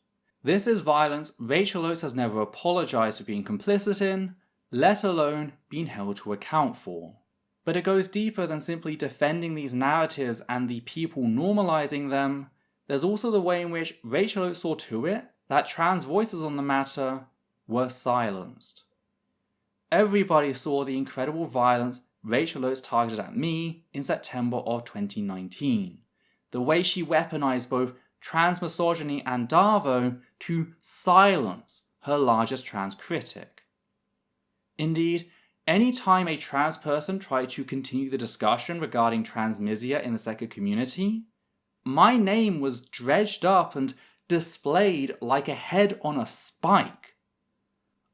This is violence Rachel Oates has never apologised for being complicit in, let alone been held to account for. But it goes deeper than simply defending these narratives and the people normalising them. There's also the way in which Rachel Oates saw to it that trans voices on the matter were silenced. Everybody saw the incredible violence Rachel Oates targeted at me in September of 2019. The way she weaponized both Transmisogyny and DARVO to silence her largest trans critic. Indeed, any time a trans person tried to continue the discussion regarding transmisia in the Psyche community, my name was dredged up and displayed like a head on a spike.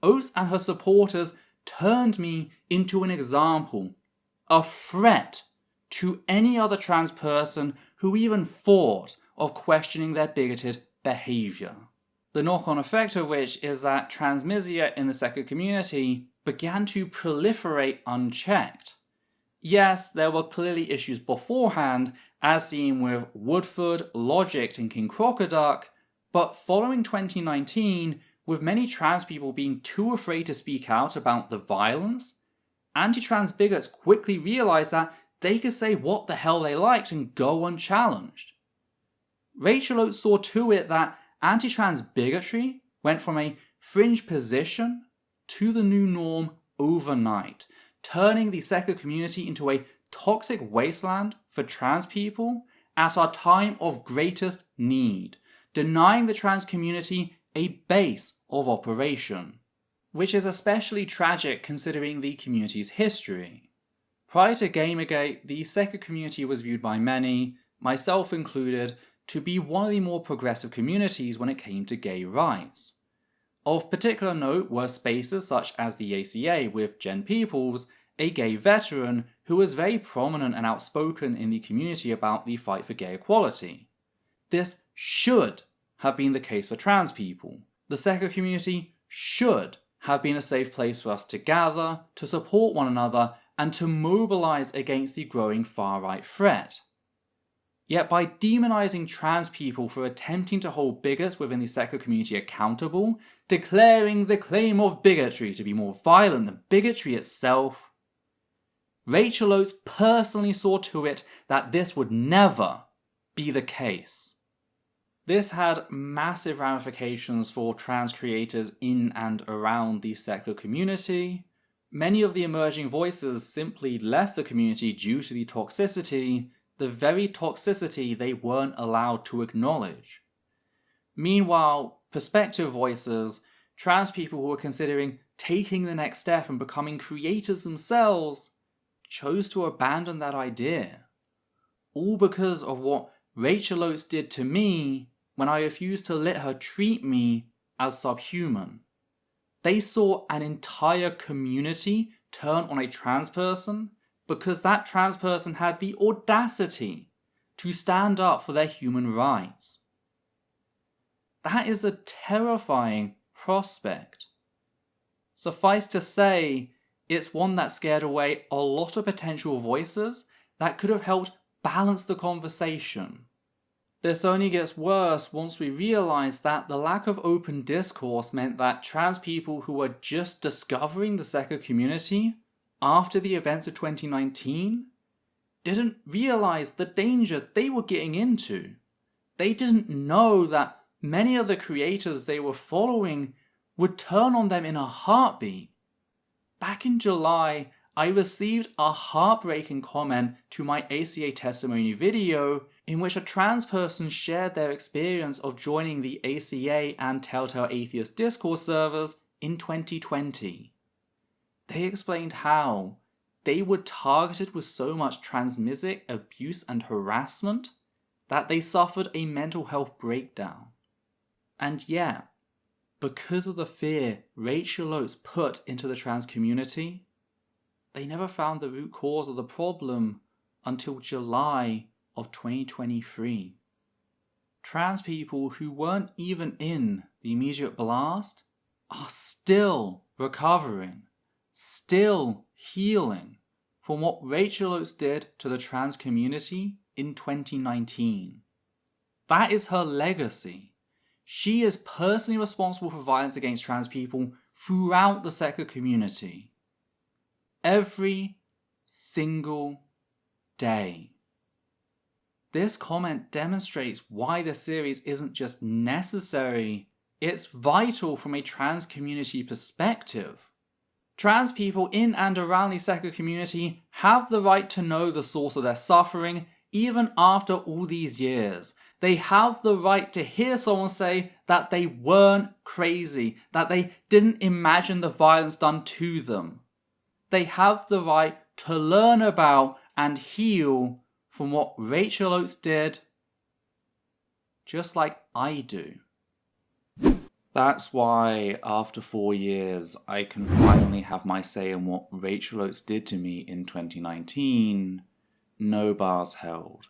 Oates and her supporters turned me into an example, a threat to any other trans person who even thought of questioning their bigoted behaviour. The knock-on effect of which is that transmisia in the Psyche community began to proliferate unchecked. Yes, there were clearly issues beforehand, as seen with Woodford, Logic and King Crocoduck, but following 2019, with many trans people being too afraid to speak out about the violence, anti-trans bigots quickly realised that they could say what the hell they liked and go unchallenged. Rachel Oates saw to it that anti-trans bigotry went from a fringe position to the new norm overnight, turning the Psyche community into a toxic wasteland for trans people at our time of greatest need, denying the trans community a base of operation, which is especially tragic considering the community's history. Prior to Gamergate, the Psyche community was viewed by many, myself included, to be one of the more progressive communities when it came to gay rights. Of particular note were spaces such as the ACA with Jen Peoples, a gay veteran who was very prominent and outspoken in the community about the fight for gay equality. This should have been the case for trans people. The Psyche community should have been a safe place for us to gather, to support one another, and to mobilise against the growing far-right threat. Yet by demonising trans people for attempting to hold bigots within the Psyche community accountable, declaring the claim of bigotry to be more violent than bigotry itself, Rachel Oates personally saw to it that this would never be the case. This had massive ramifications for trans creators in and around the Psyche community. Many of the emerging voices simply left the community due to the toxicity, the very toxicity they weren't allowed to acknowledge. Meanwhile, prospective voices, trans people who were considering taking the next step and becoming creators themselves, chose to abandon that idea. All because of what Rachel Oates did to me when I refused to let her treat me as subhuman. They saw an entire community turn on a trans person because that trans person had the audacity to stand up for their human rights. That is a terrifying prospect. Suffice to say, it's one that scared away a lot of potential voices that could have helped balance the conversation. This only gets worse once we realise that the lack of open discourse meant that trans people who were just discovering the Psyche community after the events of 2019 didn't realise the danger they were getting into. They didn't know that many of the creators they were following would turn on them in a heartbeat. Back in July, I received a heartbreaking comment to my ACA testimony video in which a trans person shared their experience of joining the ACA and Telltale Atheist Discourse servers in 2020. They explained how they were targeted with so much transmisic abuse and harassment that they suffered a mental health breakdown. And yet, because of the fear Rachel Oates put into the trans community, they never found the root cause of the problem until July of 2023. Trans people who weren't even in the immediate blast are still recovering, still healing from what Rachel Oates did to the trans community in 2019. That is her legacy. She is personally responsible for violence against trans people throughout the Psyche community. Every single day. This comment demonstrates why this series isn't just necessary, it's vital from a trans community perspective. Trans people in and around the Psyche community have the right to know the source of their suffering even after all these years. They have the right to hear someone say that they weren't crazy, that they didn't imagine the violence done to them. They have the right to learn about and heal from what Rachel Oates did, just like I do. That's why, after 4 years, I can finally have my say in what Rachel Oates did to me in 2019, no bars held.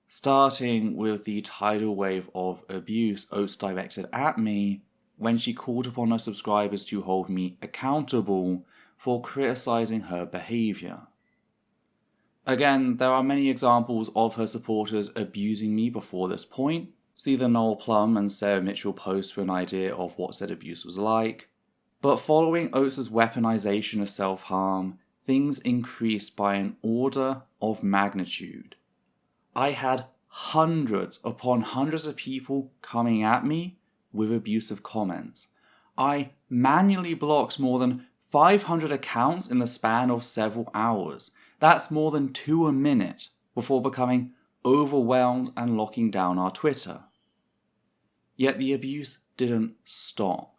Starting with the tidal wave of abuse Oates directed at me when she called upon her subscribers to hold me accountable for criticizing her behavior. Again, there are many examples of her supporters abusing me before this point. See the Noel Plum and Sarah Mitchell post for an idea of what said abuse was like. But following Oates' weaponization of self-harm, things increased by an order of magnitude. I had hundreds upon hundreds of people coming at me with abusive comments. I manually blocked more than 500 accounts in the span of several hours. That's more than 2 a minute before becoming overwhelmed and locking down our Twitter. Yet the abuse didn't stop.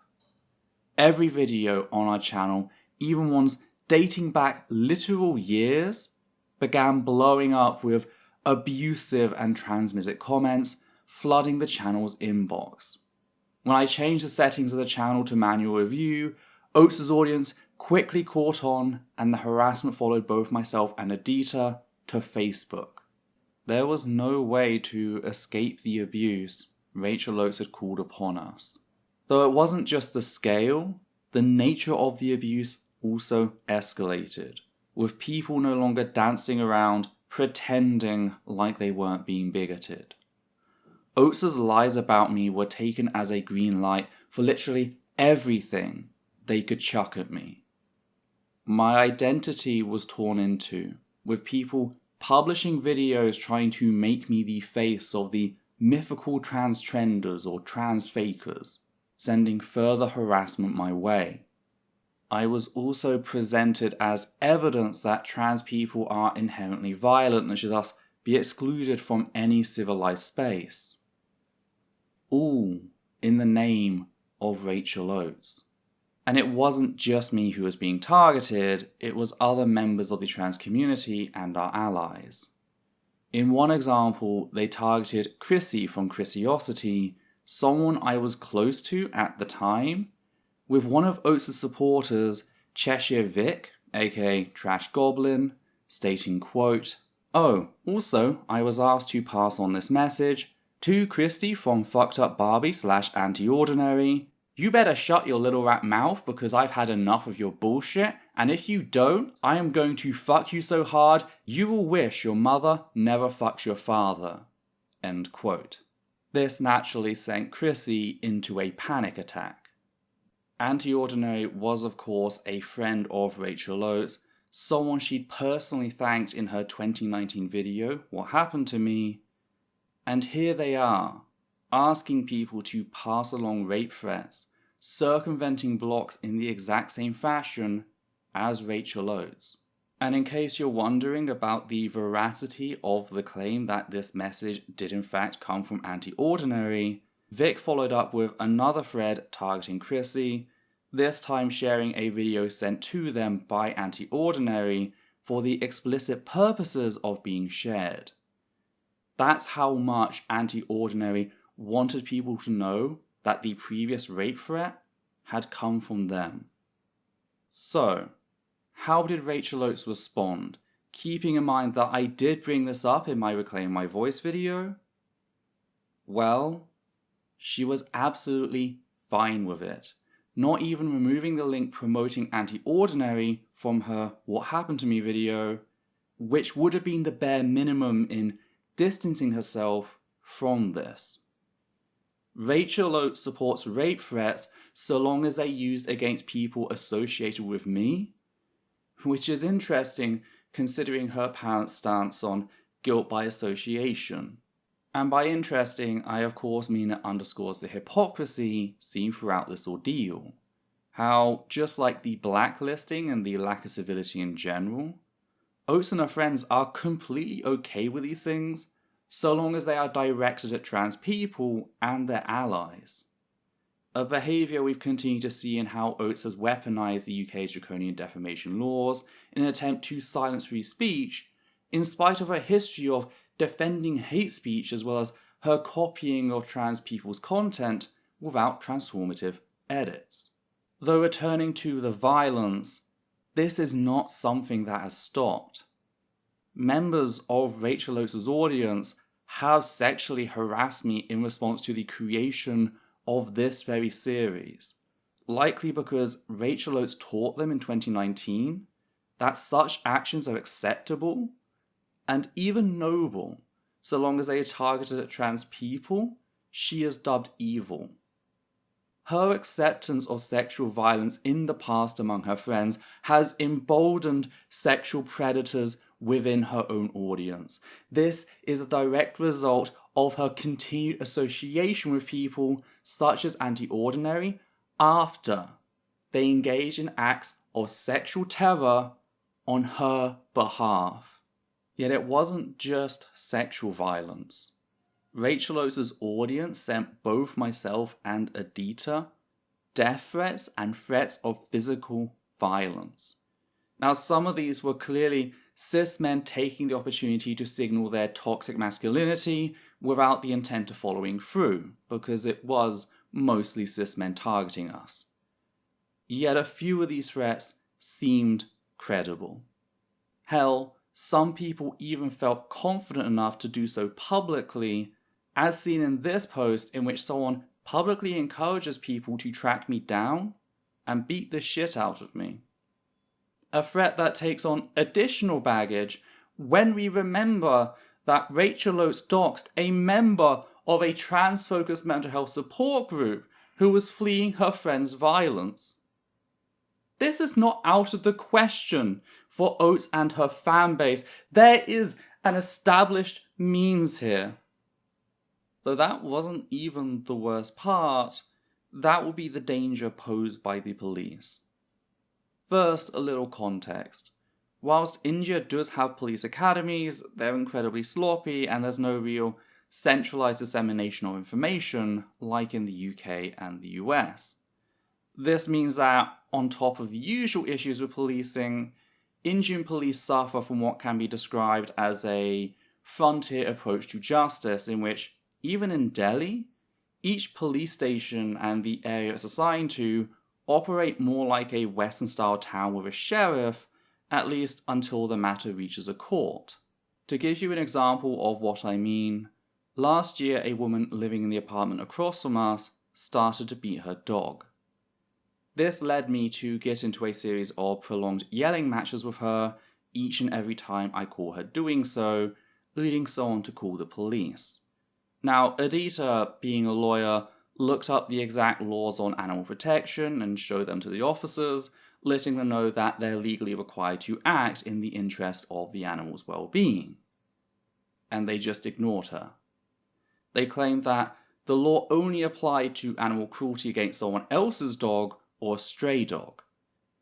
Every video on our channel, even ones dating back literal years, began blowing up with abusive and transmisogyny comments, flooding the channel's inbox. When I changed the settings of the channel to manual review, Oates' audience quickly caught on, and the harassment followed both myself and Adita to Facebook. There was no way to escape the abuse Rachel Oates had called upon us. Though it wasn't just the scale, the nature of the abuse also escalated, with people no longer dancing around pretending like they weren't being bigoted. Oates' lies about me were taken as a green light for literally everything they could chuck at me. My identity was torn in two, with people publishing videos trying to make me the face of the mythical trans trenders or trans fakers, sending further harassment my way. I was also presented as evidence that trans people are inherently violent and should thus be excluded from any civilized space. All in the name of Rachel Oates. And it wasn't just me who was being targeted, it was other members of the trans community and our allies. In one example, they targeted Chrissy from Chrissiosity, someone I was close to at the time, with one of Oates' supporters, Cheshire Vic, aka Trash Goblin, stating, quote, "Oh, also, I was asked to pass on this message to Christy from Fucked Up Barbie / Anti-Ordinary. You better shut your little rat mouth because I've had enough of your bullshit, and if you don't, I am going to fuck you so hard you will wish your mother never fucks your father." End quote. This naturally sent Chrissy into a panic attack. Anti-Ordinary was of course a friend of Rachel Oates, someone she'd personally thanked in her 2019 video, What Happened to Me, and here they are, asking people to pass along rape threats, circumventing blocks in the exact same fashion as Rachel Oates. And in case you're wondering about the veracity of the claim that this message did in fact come from Anti-Ordinary, Vic followed up with another thread targeting Chrissy, this time sharing a video sent to them by Anti-Ordinary for the explicit purposes of being shared. That's how much Anti-Ordinary wanted people to know that the previous rape threat had come from them. So, how did Rachel Oates respond, keeping in mind that I did bring this up in my Reclaim My Voice video? Well, she was absolutely fine with it, not even removing the link promoting Anti-Ordinary from her What Happened to Me video, which would have been the bare minimum in distancing herself from this. Rachel Oates supports rape threats so long as they're used against people associated with me, which is interesting considering her apparent stance on guilt by association. And by interesting, I of course mean it underscores the hypocrisy seen throughout this ordeal. How, just like the blacklisting and the lack of civility in general, Oates and her friends are completely okay with these things, so long as they are directed at trans people and their allies. A behaviour we've continued to see in how Oates has weaponised the UK's draconian defamation laws in an attempt to silence free speech, in spite of her history of defending hate speech as well as her copying of trans people's content without transformative edits. Though returning to the violence, this is not something that has stopped. Members of Rachel Oates' audience have sexually harassed me in response to the creation of this very series, likely because Rachel Oates taught them in 2019 that such actions are acceptable and even noble so long as they are targeted at trans people. She is dubbed evil. Her acceptance of sexual violence in the past among her friends has emboldened sexual predators within her own audience. This is a direct result of her continued association with people such as Anti-Ordinary after they engage in acts of sexual terror on her behalf. Yet it wasn't just sexual violence. Rachel Oates' audience sent both myself and Adita death threats and threats of physical violence. Now, some of these were clearly cis men taking the opportunity to signal their toxic masculinity without the intent of following through, because it was mostly cis men targeting us. Yet a few of these threats seemed credible. Hell, some people even felt confident enough to do so publicly, as seen in this post in which someone publicly encourages people to track me down and beat the shit out of me. A threat that takes on additional baggage when we remember that Rachel Oates doxed a member of a trans-focused mental health support group who was fleeing her friend's violence. This is not out of the question for Oates and her fan base. There is an established means here. Though that wasn't even the worst part, that would be the danger posed by the police. First, a little context. Whilst India does have police academies, they're incredibly sloppy and there's no real centralised dissemination of information like in the UK and the US. This means that, on top of the usual issues with policing, Indian police suffer from what can be described as a frontier approach to justice, in which, even in Delhi, each police station and the area it's assigned to operate more like a Western-style town with a sheriff, at least until the matter reaches a court. To give you an example of what I mean, last year a woman living in the apartment across from us started to beat her dog. This led me to get into a series of prolonged yelling matches with her each and every time I caught her doing so, leading someone to call the police. Now, Adita, being a lawyer, looked up the exact laws on animal protection and showed them to the officers, letting them know that they're legally required to act in the interest of the animal's well-being. And they just ignored her. They claimed that the law only applied to animal cruelty against someone else's dog or a stray dog.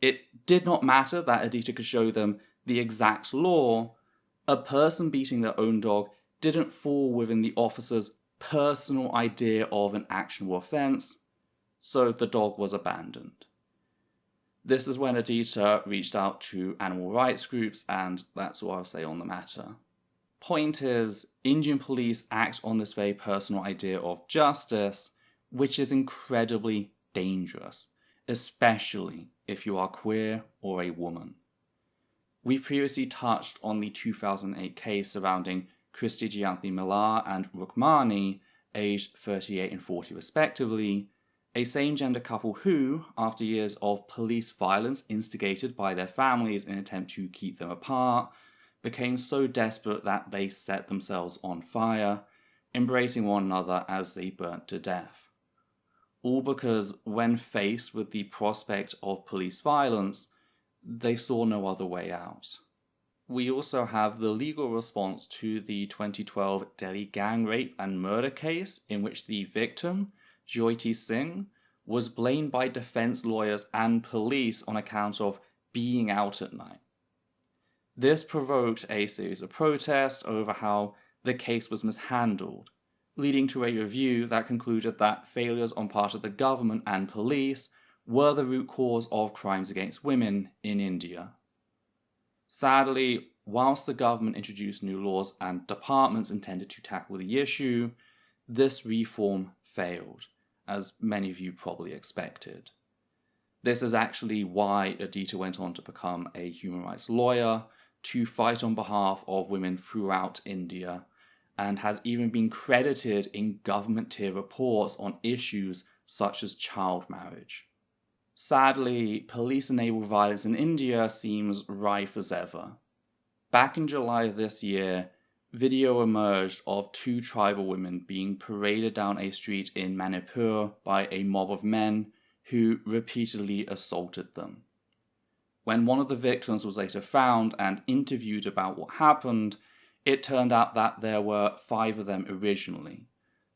It did not matter that Adita could show them the exact law. A person beating their own dog didn't fall within the officer's personal idea of an actionable offence, so the dog was abandoned. This is when Adita reached out to animal rights groups, and that's all I'll say on the matter. Point is, Indian police act on this very personal idea of justice, which is incredibly dangerous, especially if you are queer or a woman. We've previously touched on the 2008 case surrounding Christy Gianthi Millar and Rukmani, aged 38 and 40 respectively, a same-gender couple who, after years of police violence instigated by their families in an attempt to keep them apart, became so desperate that they set themselves on fire, embracing one another as they burnt to death. All because, when faced with the prospect of police violence, they saw no other way out. We also have the legal response to the 2012 Delhi gang rape and murder case, in which the victim, Jyoti Singh, was blamed by defense lawyers and police on account of being out at night. This provoked a series of protests over how the case was mishandled, leading to a review that concluded that failures on part of the government and police were the root cause of crimes against women in India. Sadly, whilst the government introduced new laws and departments intended to tackle the issue, this reform failed, as many of you probably expected. This is actually why Aditya went on to become a human rights lawyer to fight on behalf of women throughout India, and has even been credited in government-tier reports on issues such as child marriage. Sadly, police-enabled violence in India seems rife as ever. Back in July of this year, video emerged of 2 tribal women being paraded down a street in Manipur by a mob of men who repeatedly assaulted them. When one of the victims was later found and interviewed about what happened, it turned out that there were 5 of them originally.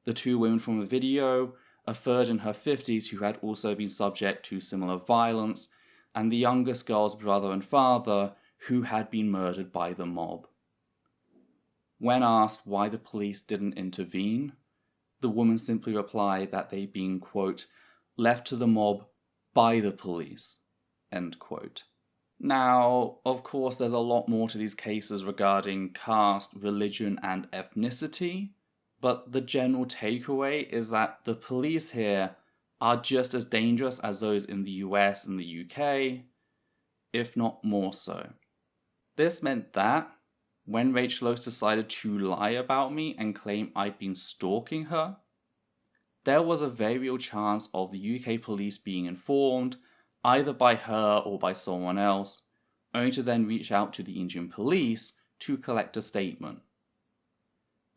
The 2 women from the video, a third in her 50s who had also been subject to similar violence, and the youngest girl's brother and father who had been murdered by the mob. When asked why the police didn't intervene, the woman simply replied that they'd been, quote, left to the mob by the police, end quote. Now, of course, there's a lot more to these cases regarding caste, religion, and ethnicity, but the general takeaway is that the police here are just as dangerous as those in the US and the UK, if not more so. This meant that, when Rachel Oates decided to lie about me and claim I'd been stalking her, there was a very real chance of the UK police being informed, either by her or by someone else, only to then reach out to the Indian police to collect a statement.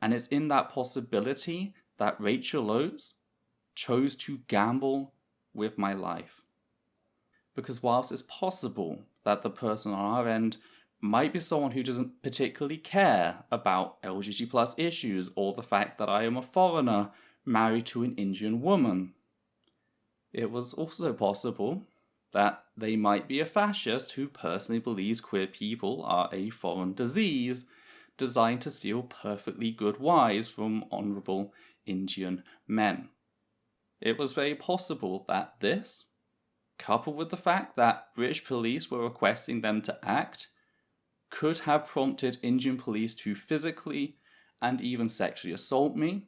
And it's in that possibility that Rachel Oates chose to gamble with my life. Because whilst it's possible that the person on our end might be someone who doesn't particularly care about LGBT+ issues or the fact that I am a foreigner married to an Indian woman, it was also possible that they might be a fascist who personally believes queer people are a foreign disease designed to steal perfectly good wives from honourable Indian men. It was very possible that this, coupled with the fact that British police were requesting them to act, could have prompted Indian police to physically and even sexually assault me,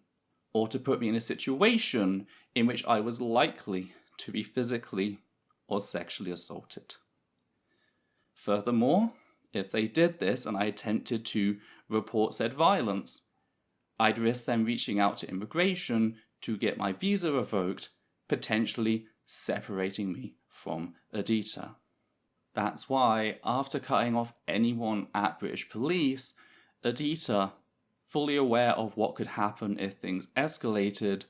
or to put me in a situation in which I was likely to be physically or sexually assaulted. Furthermore, if they did this and I attempted to report said violence, I'd risk them reaching out to immigration to get my visa revoked, potentially separating me from Aditya. That's why, after cutting off anyone at British police, Aditya, fully aware of what could happen if things escalated,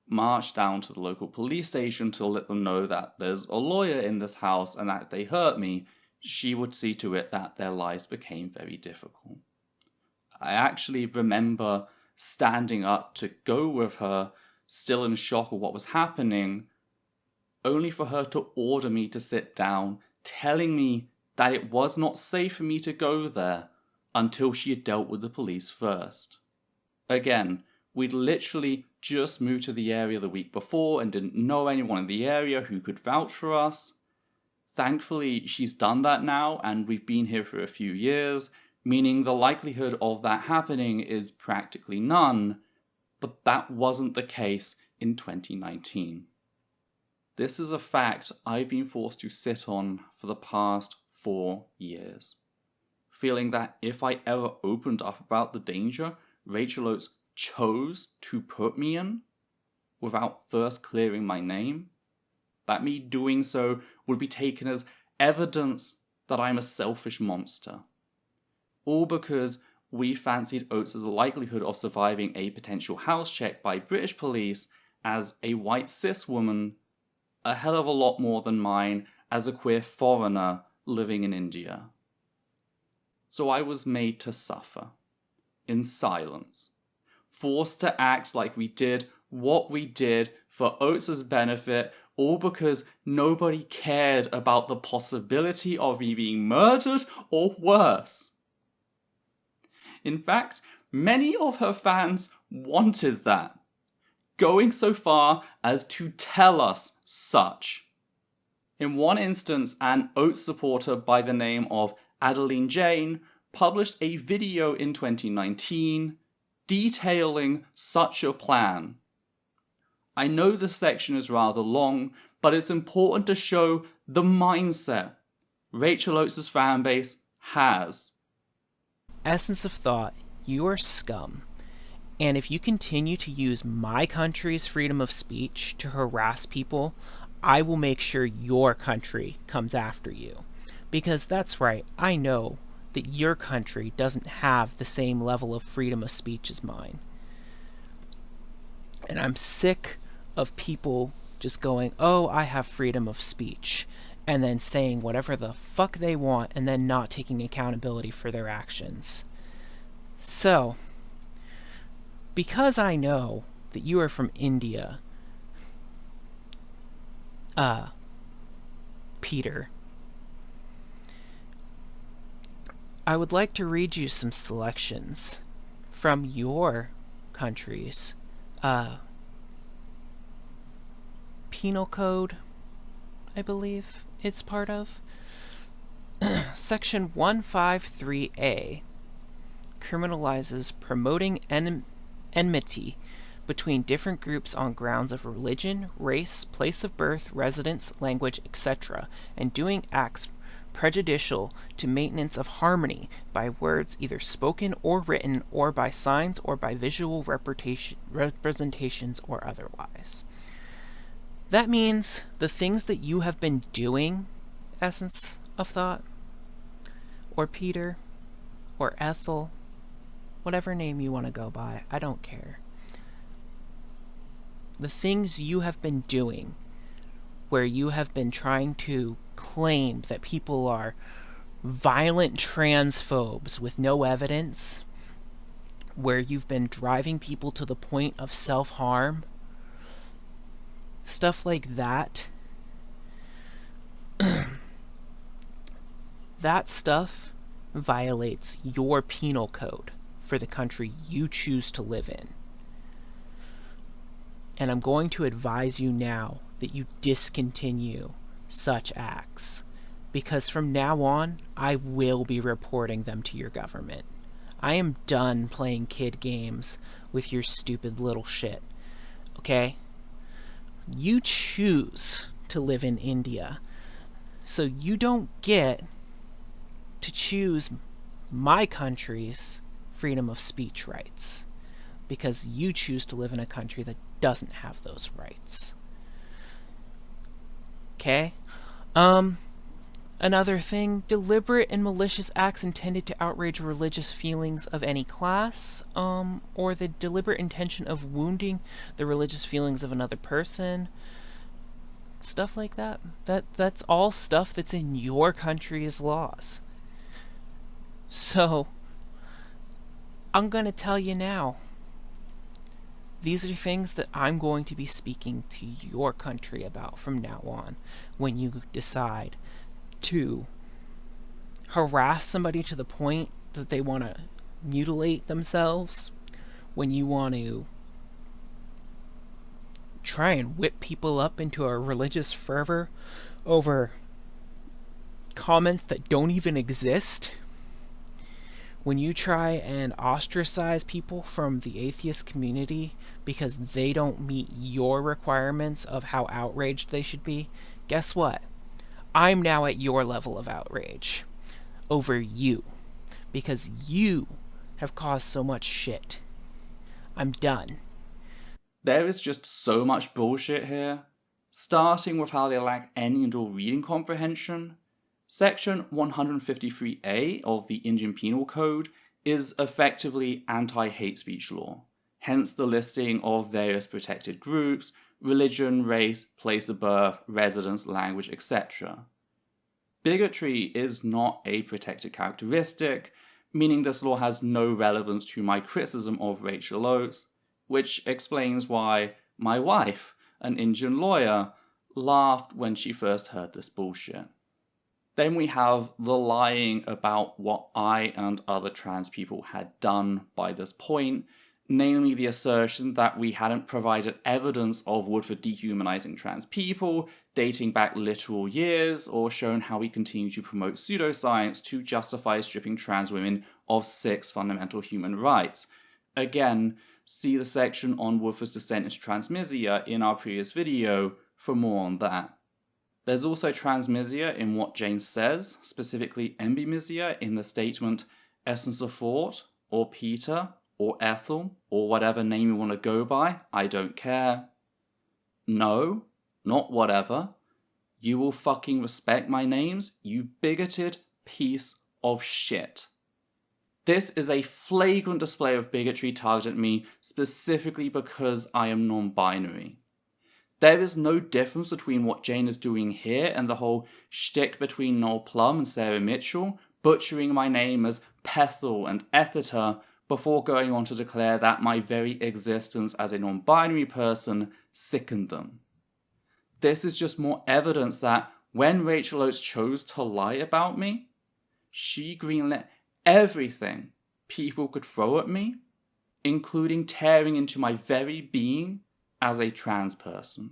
marched down to the local police station to let them know that there's a lawyer in this house and that if they hurt me, she would see to it that their lives became very difficult. I actually remember standing up to go with her, still in shock of what was happening, only for her to order me to sit down, telling me that it was not safe for me to go there until she had dealt with the police first. Again, we'd literally just moved to the area the week before and didn't know anyone in the area who could vouch for us. Thankfully, she's done that now and we've been here for a few years, meaning the likelihood of that happening is practically none, but that wasn't the case in 2019. This is a fact I've been forced to sit on for the past 4 years, feeling that if I ever opened up about the danger Rachel Oates chose to put me in without first clearing my name, that me doing so would be taken as evidence that I'm a selfish monster. All because we fancied Oates' likelihood of surviving a potential house check by British police as a white cis woman a hell of a lot more than mine as a queer foreigner living in India. So I was made to suffer, in silence, forced to act like we did what we did for Oates' benefit, all because nobody cared about the possibility of me being murdered or worse. In fact, many of her fans wanted that, going so far as to tell us such. In one instance, an Oates supporter by the name of Adeline Jane published a video in 2019 detailing such a plan. I know the section is rather long, but it's important to show the mindset Rachel Oates' fanbase has. Essence of Thought, you are scum. And if you continue to use my country's freedom of speech to harass people, I will make sure your country comes after you. Because that's right, I know that your country doesn't have the same level of freedom of speech as mine. And I'm sick of people just going, oh, I have freedom of speech, and then saying whatever the fuck they want and then not taking accountability for their actions. So, because I know that you are from India, Peter, I would like to read you some selections from your country's penal code, I believe it's part of. Section 153A criminalizes promoting enmity between different groups on grounds of religion, race, place of birth, residence, language, etc., and doing acts prejudicial to maintenance of harmony by words either spoken or written, or by signs, or by visual representations, or otherwise. That means the things that you have been doing, Essence of Thought, or Peter, or Ethel, whatever name you want to go by, I don't care. The things you have been doing, where you have been trying to claim that people are violent transphobes with no evidence, where you've been driving people to the point of self-harm, stuff like that. That stuff violates your penal code for the country you choose to live in. And I'm going to advise you now that you discontinue such acts, because from now on, I will be reporting them to your government. I am done playing kid games with your stupid little shit, okay? You choose to live in India, so you don't get to choose my country's freedom of speech rights, because you choose to live in a country that doesn't have those rights. Okay? Another thing, deliberate and malicious acts intended to outrage religious feelings of any class, or the deliberate intention of wounding the religious feelings of another person. Stuff like that. That's all stuff that's in your country's laws. So, I'm gonna tell you now. These are things that I'm going to be speaking to your country about from now on, when you decide to harass somebody to the point that they want to mutilate themselves, when you want to try and whip people up into a religious fervor over comments that don't even exist, when you try and ostracize people from the atheist community because they don't meet your requirements of how outraged they should be, guess what? I'm now at your level of outrage over you, because you have caused so much shit. I'm done. There is just so much bullshit here, starting with how they lack any and all reading comprehension. Section 153A of the Indian Penal Code is effectively anti-hate speech law, hence the listing of various protected groups, religion, race, place of birth, residence, language, etc. Bigotry is not a protected characteristic, meaning this law has no relevance to my criticism of Rachel Oates, which explains why my wife, an Indian lawyer, laughed when she first heard this bullshit. Then we have the lying about what I and other trans people had done by this point, namely the assertion that we hadn't provided evidence of Woodford dehumanizing trans people, dating back literal years, or shown how we continue to promote pseudoscience to justify stripping trans women of 6 fundamental human rights. Again, see the section on Woodford's descent into transmisia in our previous video for more on that. There's also transmisia in what Jane says, specifically embimisia in the statement Essence of Thought, or Peter, or Ethel, or whatever name you want to go by, I don't care. No, not whatever. You will fucking respect my names, you bigoted piece of shit. This is a flagrant display of bigotry targeted at me specifically because I am non-binary. There is no difference between what Jane is doing here and the whole shtick between Noel Plum and Sarah Mitchell, butchering my name as Pethel and Ethiter before going on to declare that my very existence as a non-binary person sickened them. This is just more evidence that when Rachel Oates chose to lie about me, she greenlit everything people could throw at me, including tearing into my very being as a trans person.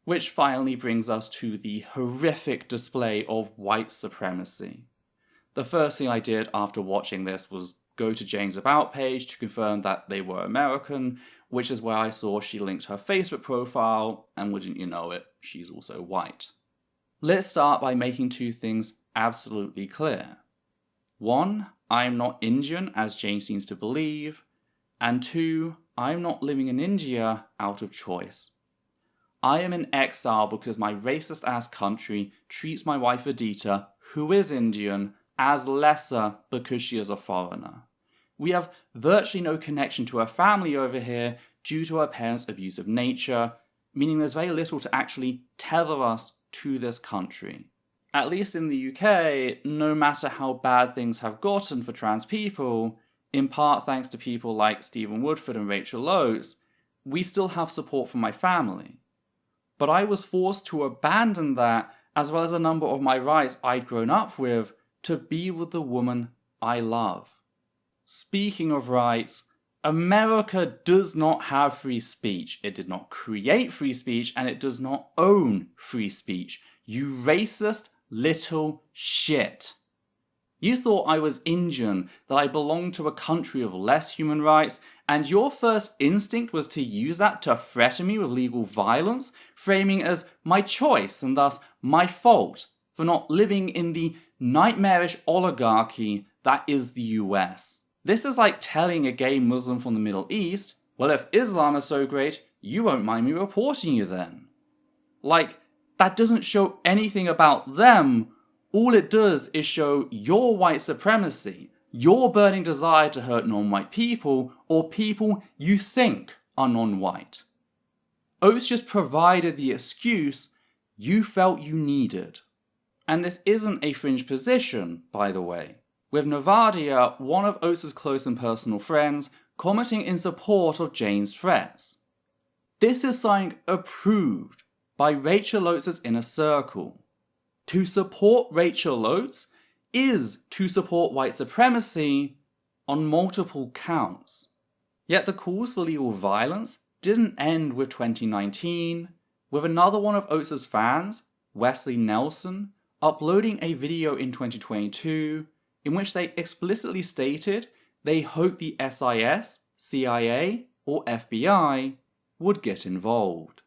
Which finally brings us to the horrific display of white supremacy. The first thing I did after watching this was go to Jane's About page to confirm that they were American, which is where I saw she linked her Facebook profile, and wouldn't you know it, she's also white. Let's start by making 2 things absolutely clear. 1, I am not Indian, as Jane seems to believe, and 2, I am not living in India out of choice. I am in exile because my racist-ass country treats my wife Adita, who is Indian, as lesser because she is a foreigner. We have virtually no connection to her family over here due to her parents' abusive nature, meaning there's very little to actually tether us to this country. At least in the UK, no matter how bad things have gotten for trans people, in part thanks to people like Stephen Woodford and Rachel Oates, we still have support from my family. But I was forced to abandon that, as well as a number of my rights I'd grown up with, to be with the woman I love. Speaking of rights, America does not have free speech. It did not create free speech, and it does not own free speech. You racist little shit. You thought I was Indian, that I belonged to a country of less human rights, and your first instinct was to use that to threaten me with legal violence, framing it as my choice and thus my fault for not living in the nightmarish oligarchy that is the US. This is like telling a gay Muslim from the Middle East, well, if Islam is so great, you won't mind me reporting you then. Like, that doesn't show anything about them. All it does is show your white supremacy, your burning desire to hurt non-white people, or people you think are non-white. Oates just provided the excuse you felt you needed. And this isn't a fringe position, by the way, with Navadia, one of Oates' close and personal friends, commenting in support of Jane's threats. This is something approved by Rachel Oates' inner circle. To support Rachel Oates is to support white supremacy on multiple counts. Yet the calls for legal violence didn't end with 2019, with another one of Oates' fans, Wesley Nelson, uploading a video in 2022 in which they explicitly stated they hoped the SIS, CIA, or FBI would get involved.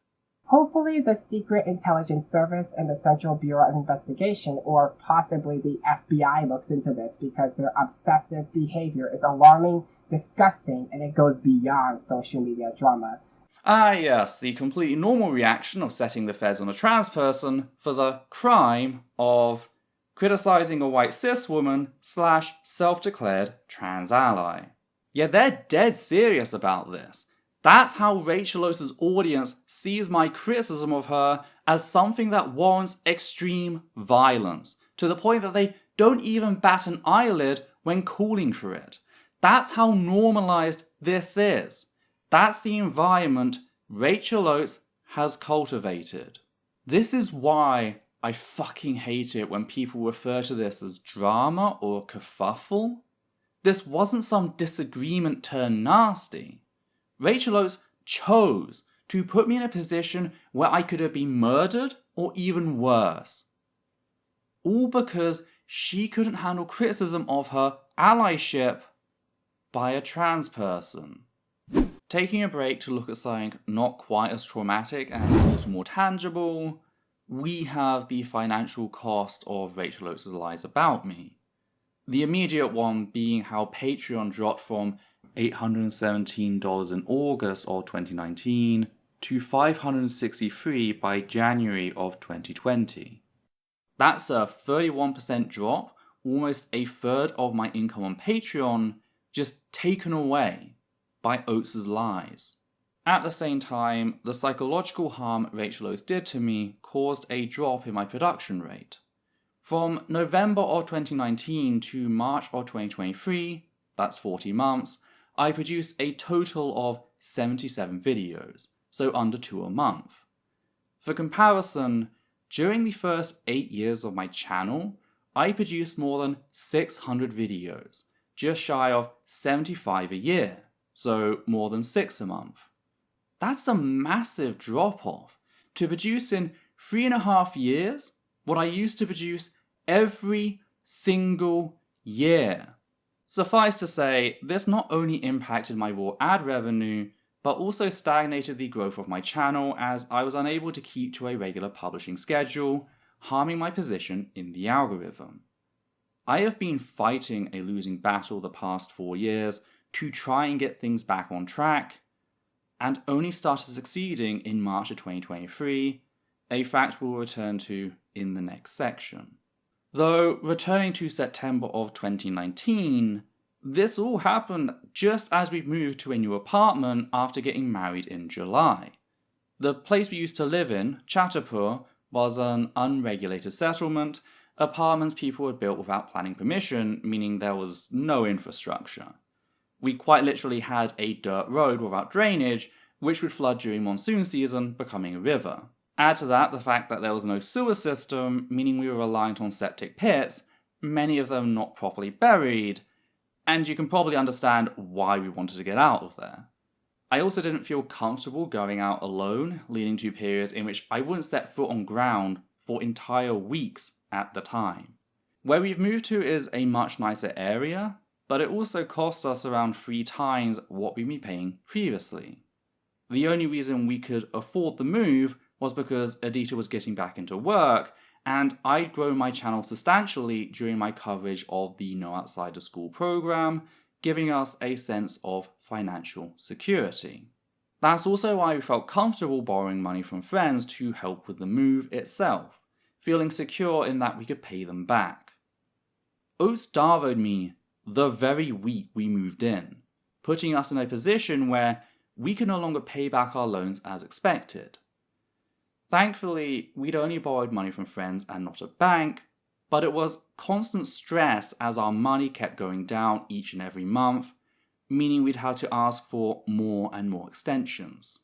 Hopefully the Secret Intelligence Service and the Central Bureau of Investigation, or possibly the FBI, looks into this because their obsessive behavior is alarming, disgusting, and it goes beyond social media drama. Ah yes, the completely normal reaction of setting the feds on a trans person for the crime of criticizing a white cis woman / self-declared trans ally. Yeah, they're dead serious about this. That's how Rachel Oates' audience sees my criticism of her as something that warrants extreme violence, to the point that they don't even bat an eyelid when calling for it. That's how normalized this is. That's the environment Rachel Oates has cultivated. This is why I fucking hate it when people refer to this as drama or kerfuffle. This wasn't some disagreement turned nasty. Rachel Oates chose to put me in a position where I could have been murdered or even worse. All because she couldn't handle criticism of her allyship by a trans person. Taking a break to look at something not quite as traumatic and a little more tangible, we have the financial cost of Rachel Oates' lies about me. The immediate one being how Patreon dropped from $817 in August of 2019 to $563 by January of 2020. That's a 31% drop, almost a third of my income on Patreon just taken away by Oates' lies. At the same time, the psychological harm Rachel Oates did to me caused a drop in my production rate. From November of 2019 to March of 2023, that's 40 months, I produced a total of 77 videos, so under 2 a month. For comparison, during the first 8 years of my channel, I produced more than 600 videos, just shy of 75 a year, so more than 6 a month. That's a massive drop-off to produce in 3.5 years what I used to produce every single year. Suffice to say, this not only impacted my raw ad revenue, but also stagnated the growth of my channel as I was unable to keep to a regular publishing schedule, harming my position in the algorithm. I have been fighting a losing battle the past 4 years to try and get things back on track, and only started succeeding in March of 2023, a fact we'll return to in the next section. Though, returning to September of 2019, this all happened just as we moved to a new apartment after getting married in July. The place we used to live in, Chatterpur, was an unregulated settlement, apartments people had built without planning permission, meaning there was no infrastructure. We quite literally had a dirt road without drainage, which would flood during monsoon season, becoming a river. Add to that the fact that there was no sewer system, meaning we were reliant on septic pits, many of them not properly buried, and you can probably understand why we wanted to get out of there. I also didn't feel comfortable going out alone, leading to periods in which I wouldn't set foot on ground for entire weeks at the time. Where we've moved to is a much nicer area, but it also cost us around 3 times what we'd been paying previously. The only reason we could afford the move was because Aditya was getting back into work, and I'd grown my channel substantially during my coverage of the No Outsider School program, giving us a sense of financial security. That's also why we felt comfortable borrowing money from friends to help with the move itself, feeling secure in that we could pay them back. Oates DARVO'd me the very week we moved in, putting us in a position where we could no longer pay back our loans as expected. Thankfully, we'd only borrowed money from friends and not a bank, but it was constant stress as our money kept going down each and every month, meaning we'd had to ask for more and more extensions.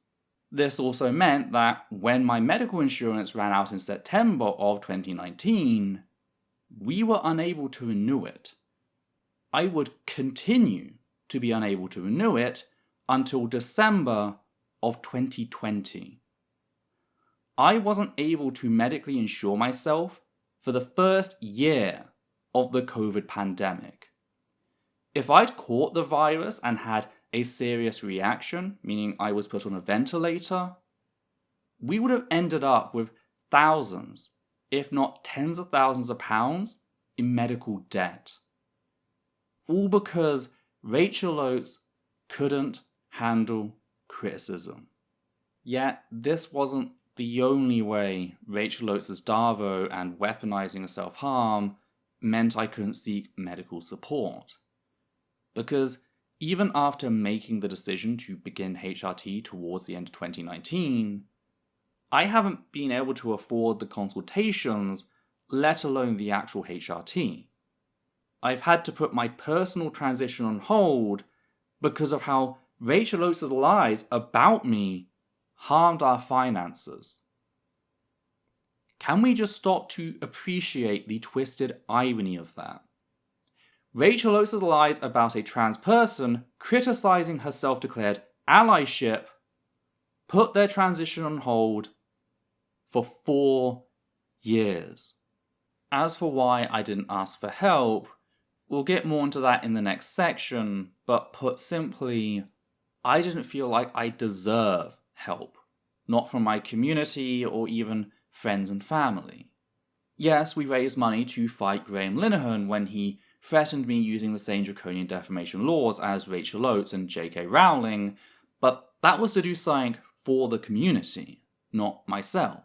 This also meant that when my medical insurance ran out in September of 2019, we were unable to renew it. I would continue to be unable to renew it until December of 2020. I wasn't able to medically insure myself for the first year of the COVID pandemic. If I'd caught the virus and had a serious reaction, meaning I was put on a ventilator, we would have ended up with thousands, if not tens of thousands of pounds in medical debt. All because Rachel Oates couldn't handle criticism. Yet this wasn't the only way Rachel Oates' DARVO and weaponizing of self-harm meant I couldn't seek medical support. Because even after making the decision to begin HRT towards the end of 2019, I haven't been able to afford the consultations, let alone the actual HRT. I've had to put my personal transition on hold because of how Rachel Oates' lies about me harmed our finances. Can we just stop to appreciate the twisted irony of that? Rachel Oates' lies about a trans person criticizing her self-declared allyship put their transition on hold for 4 years. As for why I didn't ask for help, we'll get more into that in the next section, but put simply, I didn't feel like I deserve help, not from my community or even friends and family. Yes, we raised money to fight Graham Linehan when he threatened me using the same draconian defamation laws as Rachel Oates and J.K. Rowling, but that was to do something for the community, not myself.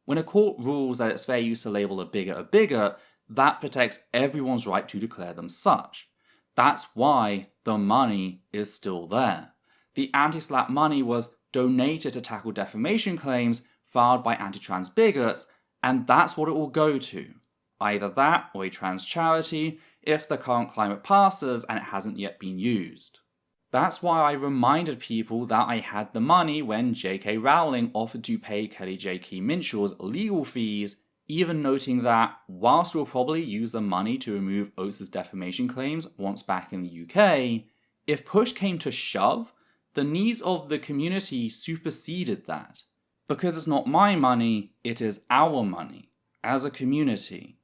When a court rules that it's fair use to label a bigot, that protects everyone's right to declare them such. That's why the money is still there. The anti-slap money was donated to tackle defamation claims filed by anti-trans bigots, and that's what it will go to. Either that or a trans charity if the current climate passes and it hasn't yet been used. That's why I reminded people that I had the money when J.K. Rowling offered to pay Kelly J. Key Minshaw's legal fees, even noting that whilst we'll probably use the money to remove Oates' defamation claims once back in the UK, if push came to shove, the needs of the community superseded that. Because it's not my money, it is our money, as a community.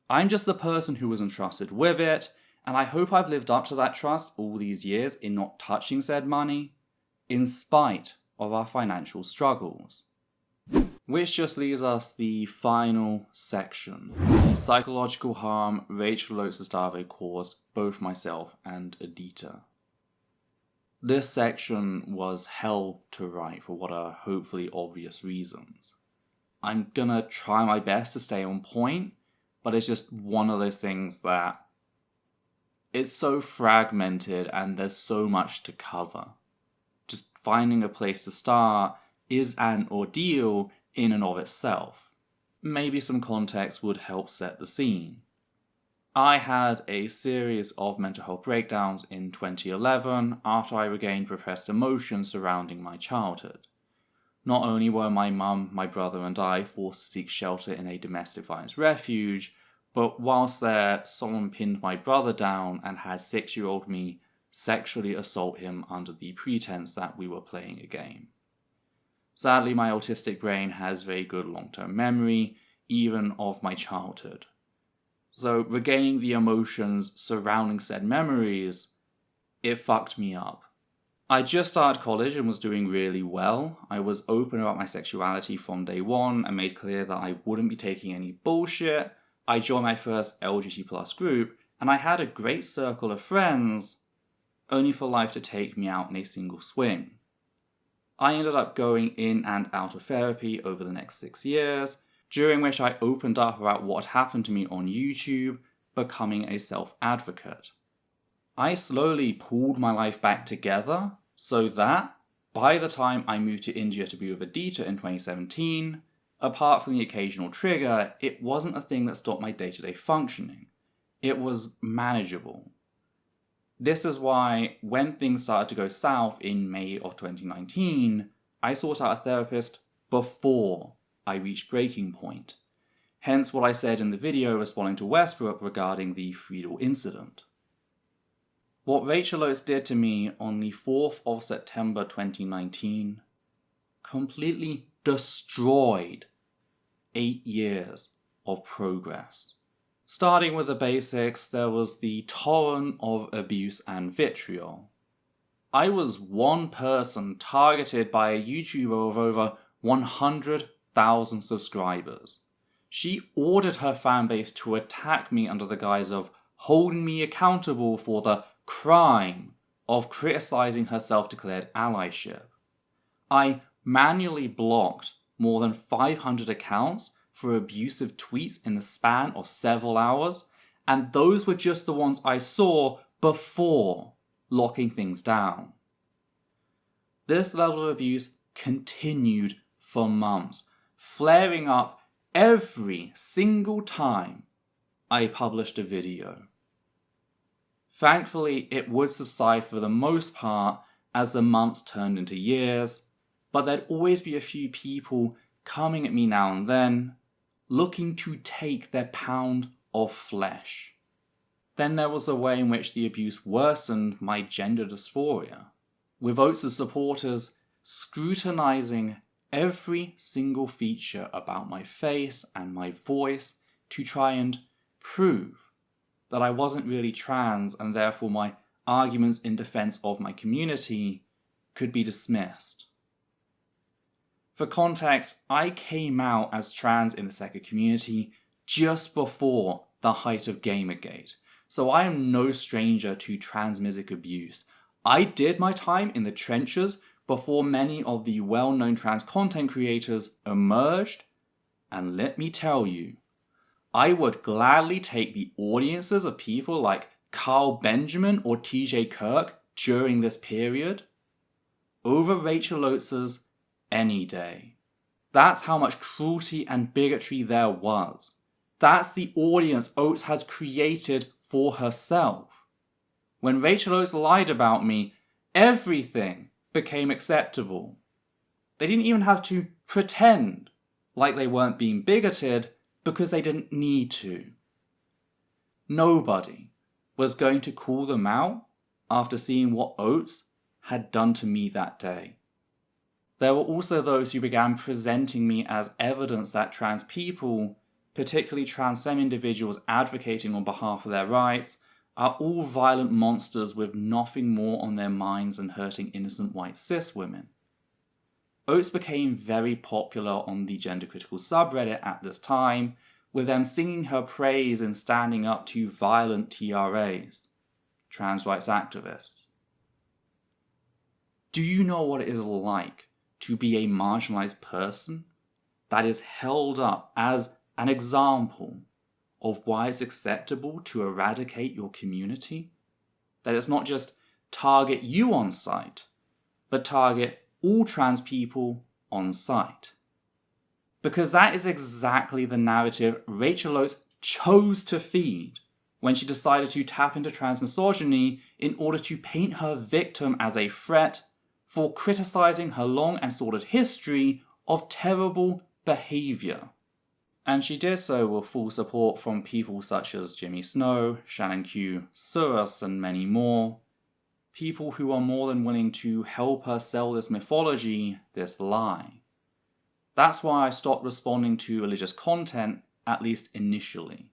I'm just the person who was entrusted with it, and I hope I've lived up to that trust all these years in not touching said money, in spite of our financial struggles. Which just leaves us the final section, the psychological harm Rachel Oates' DARVO caused both myself and Adita. This section was hell to write for what are hopefully obvious reasons. I'm gonna try my best to stay on point, but it's just one of those things that it's so fragmented and there's so much to cover. Just finding a place to start is an ordeal in and of itself. Maybe some context would help set the scene. I had a series of mental health breakdowns in 2011 after I regained repressed emotions surrounding my childhood. Not only were my mum, my brother and I forced to seek shelter in a domestic violence refuge, but whilst there, someone pinned my brother down and had 6-year-old me sexually assault him under the pretense that we were playing a game. Sadly, my autistic brain has very good long-term memory, even of my childhood. So regaining the emotions surrounding said memories, it fucked me up. I just started college and was doing really well. I was open about my sexuality from day one and made clear that I wouldn't be taking any bullshit. I joined my first LGBT+ group, and I had a great circle of friends, only for life to take me out in a single swing. I ended up going in and out of therapy over the next 6 years, during which I opened up about what had happened to me on YouTube, becoming a self-advocate. I slowly pulled my life back together so that, by the time I moved to India to be with Adita in 2017, apart from the occasional trigger, it wasn't a thing that stopped my day-to-day functioning. It was manageable. This is why, when things started to go south in May of 2019, I sought out a therapist before I reached breaking point. Hence what I said in the video responding to Westbrook regarding the Friedel Incident. What Rachel Oates did to me on the 4th of September 2019 completely destroyed 8 years of progress. Starting with the basics, there was the torrent of abuse and vitriol. I was one person targeted by a YouTuber of over 100,000 subscribers. She ordered her fanbase to attack me under the guise of holding me accountable for the crime of criticizing her self-declared allyship. I manually blocked more than 500 accounts for abusive tweets in the span of several hours, and those were just the ones I saw before locking things down. This level of abuse continued for months, flaring up every single time I published a video. Thankfully, it would subside for the most part as the months turned into years, but there'd always be a few people coming at me now and then, looking to take their pound of flesh. Then there was the way in which the abuse worsened my gender dysphoria, with Oates' supporters scrutinizing every single feature about my face and my voice to try and prove that I wasn't really trans and therefore my arguments in defense of my community could be dismissed. For context, I came out as trans in the second community just before the height of Gamergate, so I am no stranger to transmisic abuse. I did my time in the trenches before many of the well-known trans content creators emerged, and let me tell you, I would gladly take the audiences of people like Carl Benjamin or TJ Kirk during this period over Rachel Oates' any day. That's how much cruelty and bigotry there was. That's the audience Oates has created for herself. When Rachel Oates lied about me, everything became acceptable. They didn't even have to pretend like they weren't being bigoted because they didn't need to. Nobody was going to call them out after seeing what Oates had done to me that day. There were also those who began presenting me as evidence that trans people, particularly trans femme individuals advocating on behalf of their rights, are all violent monsters with nothing more on their minds than hurting innocent white cis women. Oates became very popular on the gender-critical subreddit at this time, with them singing her praise and standing up to violent TRAs, trans rights activists. Do you know what it is like to be a marginalized person that is held up as an example of why it's acceptable to eradicate your community? That it's not just target you on site, but target all trans people on site. Because that is exactly the narrative Rachel Oates chose to feed when she decided to tap into transmisogyny in order to paint her victim as a threat for criticizing her long and sordid history of terrible behavior. And she did so with full support from people such as Jimmy Snow, Shannon Q, Surus, and many more. People who are more than willing to help her sell this mythology, this lie. That's why I stopped responding to religious content, at least initially.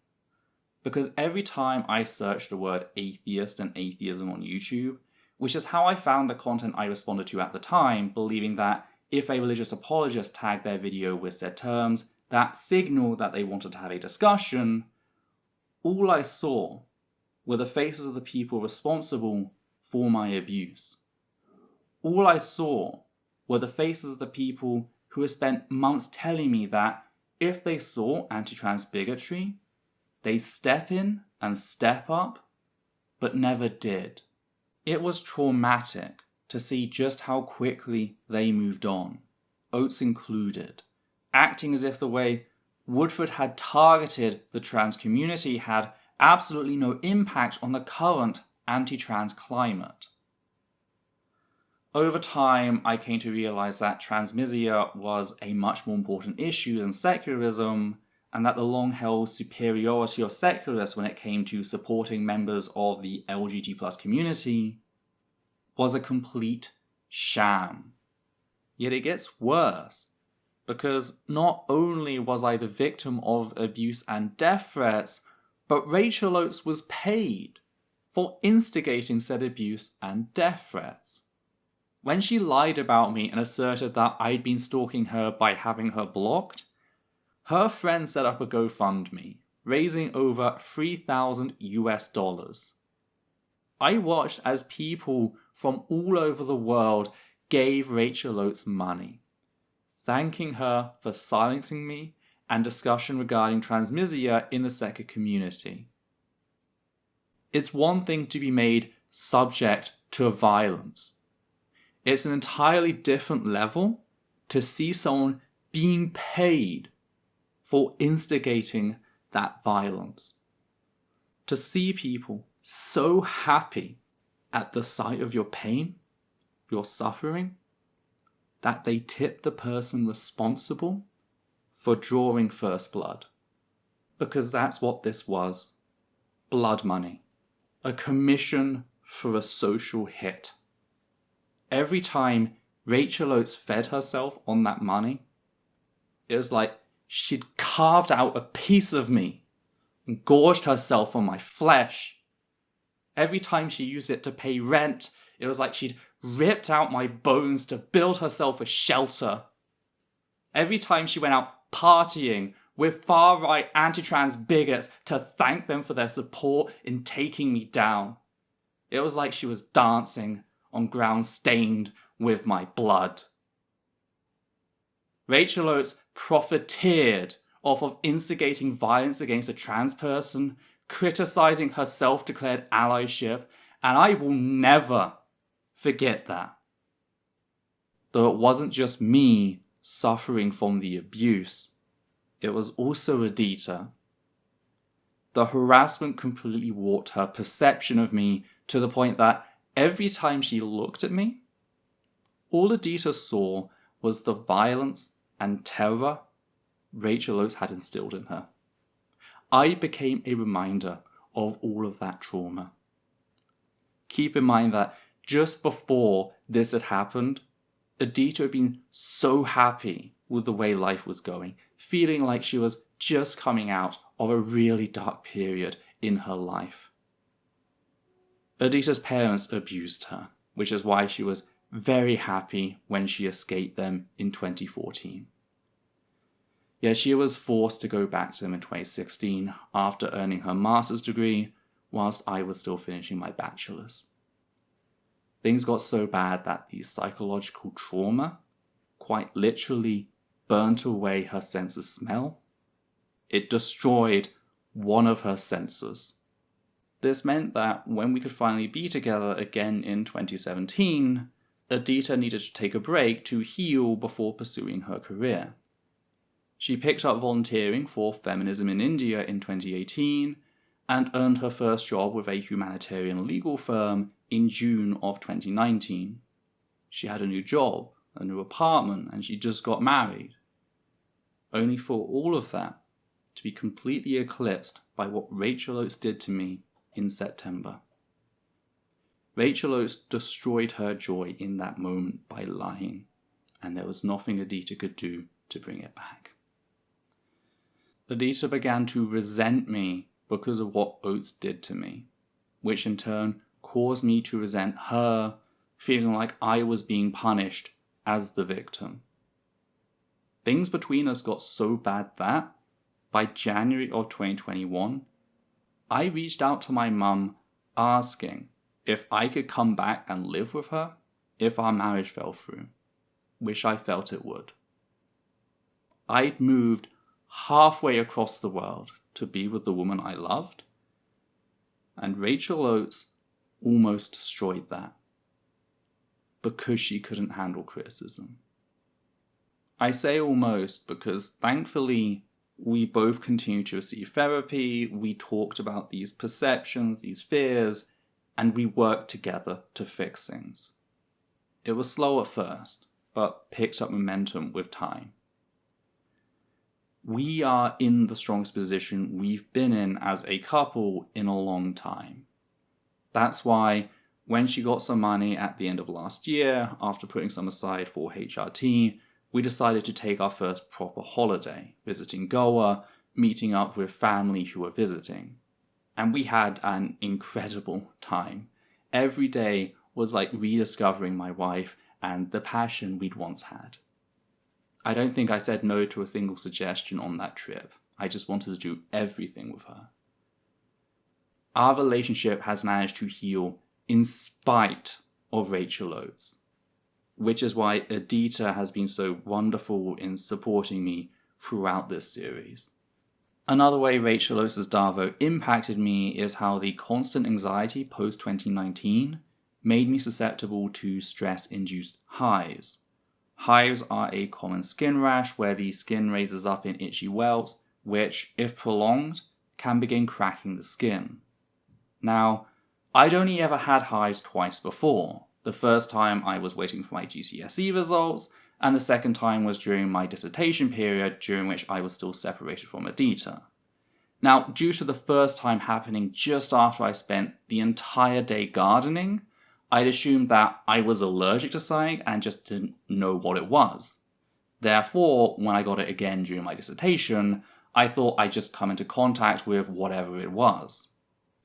Because every time I searched the word atheist and atheism on YouTube, which is how I found the content I responded to at the time, believing that if a religious apologist tagged their video with said terms, that signaled that they wanted to have a discussion, all I saw were the faces of the people responsible for my abuse. All I saw were the faces of the people who had spent months telling me that if they saw anti-trans bigotry, they'd step in and step up, but never did. It was traumatic to see just how quickly they moved on, Oates included, acting as if the way Woodford had targeted the trans community had absolutely no impact on the current anti-trans climate. Over time, I came to realize that transmisia was a much more important issue than secularism, and that the long-held superiority of secularists when it came to supporting members of the LGBT+ community was a complete sham. Yet it gets worse, because not only was I the victim of abuse and death threats, but Rachel Oates was paid for instigating said abuse and death threats. When she lied about me and asserted that I'd been stalking her by having her blocked, her friend set up a GoFundMe, raising over $3,000. I watched as people from all over the world gave Rachel Oates money, thanking her for silencing me and discussion regarding transmisia in the second community. It's one thing to be made subject to violence. It's an entirely different level to see someone being paid for instigating that violence. To see people so happy at the sight of your pain, your suffering, that they tip the person responsible for drawing first blood. Because that's what this was. Blood money. A commission for a social hit. Every time Rachel Oates fed herself on that money, it was like she'd carved out a piece of me and gorged herself on my flesh. Every time she used it to pay rent, it was like she'd ripped out my bones to build herself a shelter. Every time she went out partying with far-right anti-trans bigots to thank them for their support in taking me down, it was like she was dancing on ground stained with my blood. Rachel Oates profiteered off of instigating violence against a trans person, criticizing her self-declared allyship, and I will never forget that. Though it wasn't just me suffering from the abuse, it was also Adita. The harassment completely warped her perception of me to the point that every time she looked at me, all Adita saw was the violence and terror Rachel Oates had instilled in her. I became a reminder of all of that trauma. Keep in mind that just before this had happened, Adita had been so happy with the way life was going, feeling like she was just coming out of a really dark period in her life. Adita's parents abused her, which is why she was very happy when she escaped them in 2014. Yet she was forced to go back to them in 2016 after earning her master's degree, whilst I was still finishing my bachelor's. Things got so bad that the psychological trauma quite literally burnt away her sense of smell. It destroyed one of her senses. This meant that when we could finally be together again in 2017, Adita needed to take a break to heal before pursuing her career. She picked up volunteering for feminism in India in 2018 and earned her first job with a humanitarian legal firm in June of 2019. She had a new job, a new apartment, and she just got married. Only for all of that to be completely eclipsed by what Rachel Oates did to me in September. Rachel Oates destroyed her joy in that moment by lying, and there was nothing Adita could do to bring it back. Adita began to resent me because of what Oates did to me, which in turn caused me to resent her, feeling like I was being punished as the victim. Things between us got so bad that, by January of 2021, I reached out to my mum asking if I could come back and live with her if our marriage fell through, which I felt it would. I'd moved halfway across the world to be with the woman I loved, and Rachel Oates almost destroyed that because she couldn't handle criticism. I say almost because thankfully we both continued to receive therapy, we talked about these perceptions, these fears, and we worked together to fix things. It was slow at first, but picked up momentum with time. We are in the strongest position we've been in as a couple in a long time. That's why when she got some money at the end of last year, after putting some aside for HRT, we decided to take our first proper holiday, visiting Goa, meeting up with family who were visiting. And we had an incredible time. Every day was like rediscovering my wife and the passion we'd once had. I don't think I said no to a single suggestion on that trip. I just wanted to do everything with her. Our relationship has managed to heal in spite of Rachel Oates, which is why Adita has been so wonderful in supporting me throughout this series. Another way Rachel Oates' DARVO impacted me is how the constant anxiety post-2019 made me susceptible to stress-induced hives. Hives are a common skin rash where the skin raises up in itchy welts, which, if prolonged, can begin cracking the skin. Now, I'd only ever had hives twice before. The first time I was waiting for my GCSE results, and the second time was during my dissertation period, during which I was still separated from Adita. Now, due to the first time happening just after I spent the entire day gardening, I'd assumed that I was allergic to Psyche and just didn't know what it was. Therefore, when I got it again during my dissertation, I thought I'd just come into contact with whatever it was.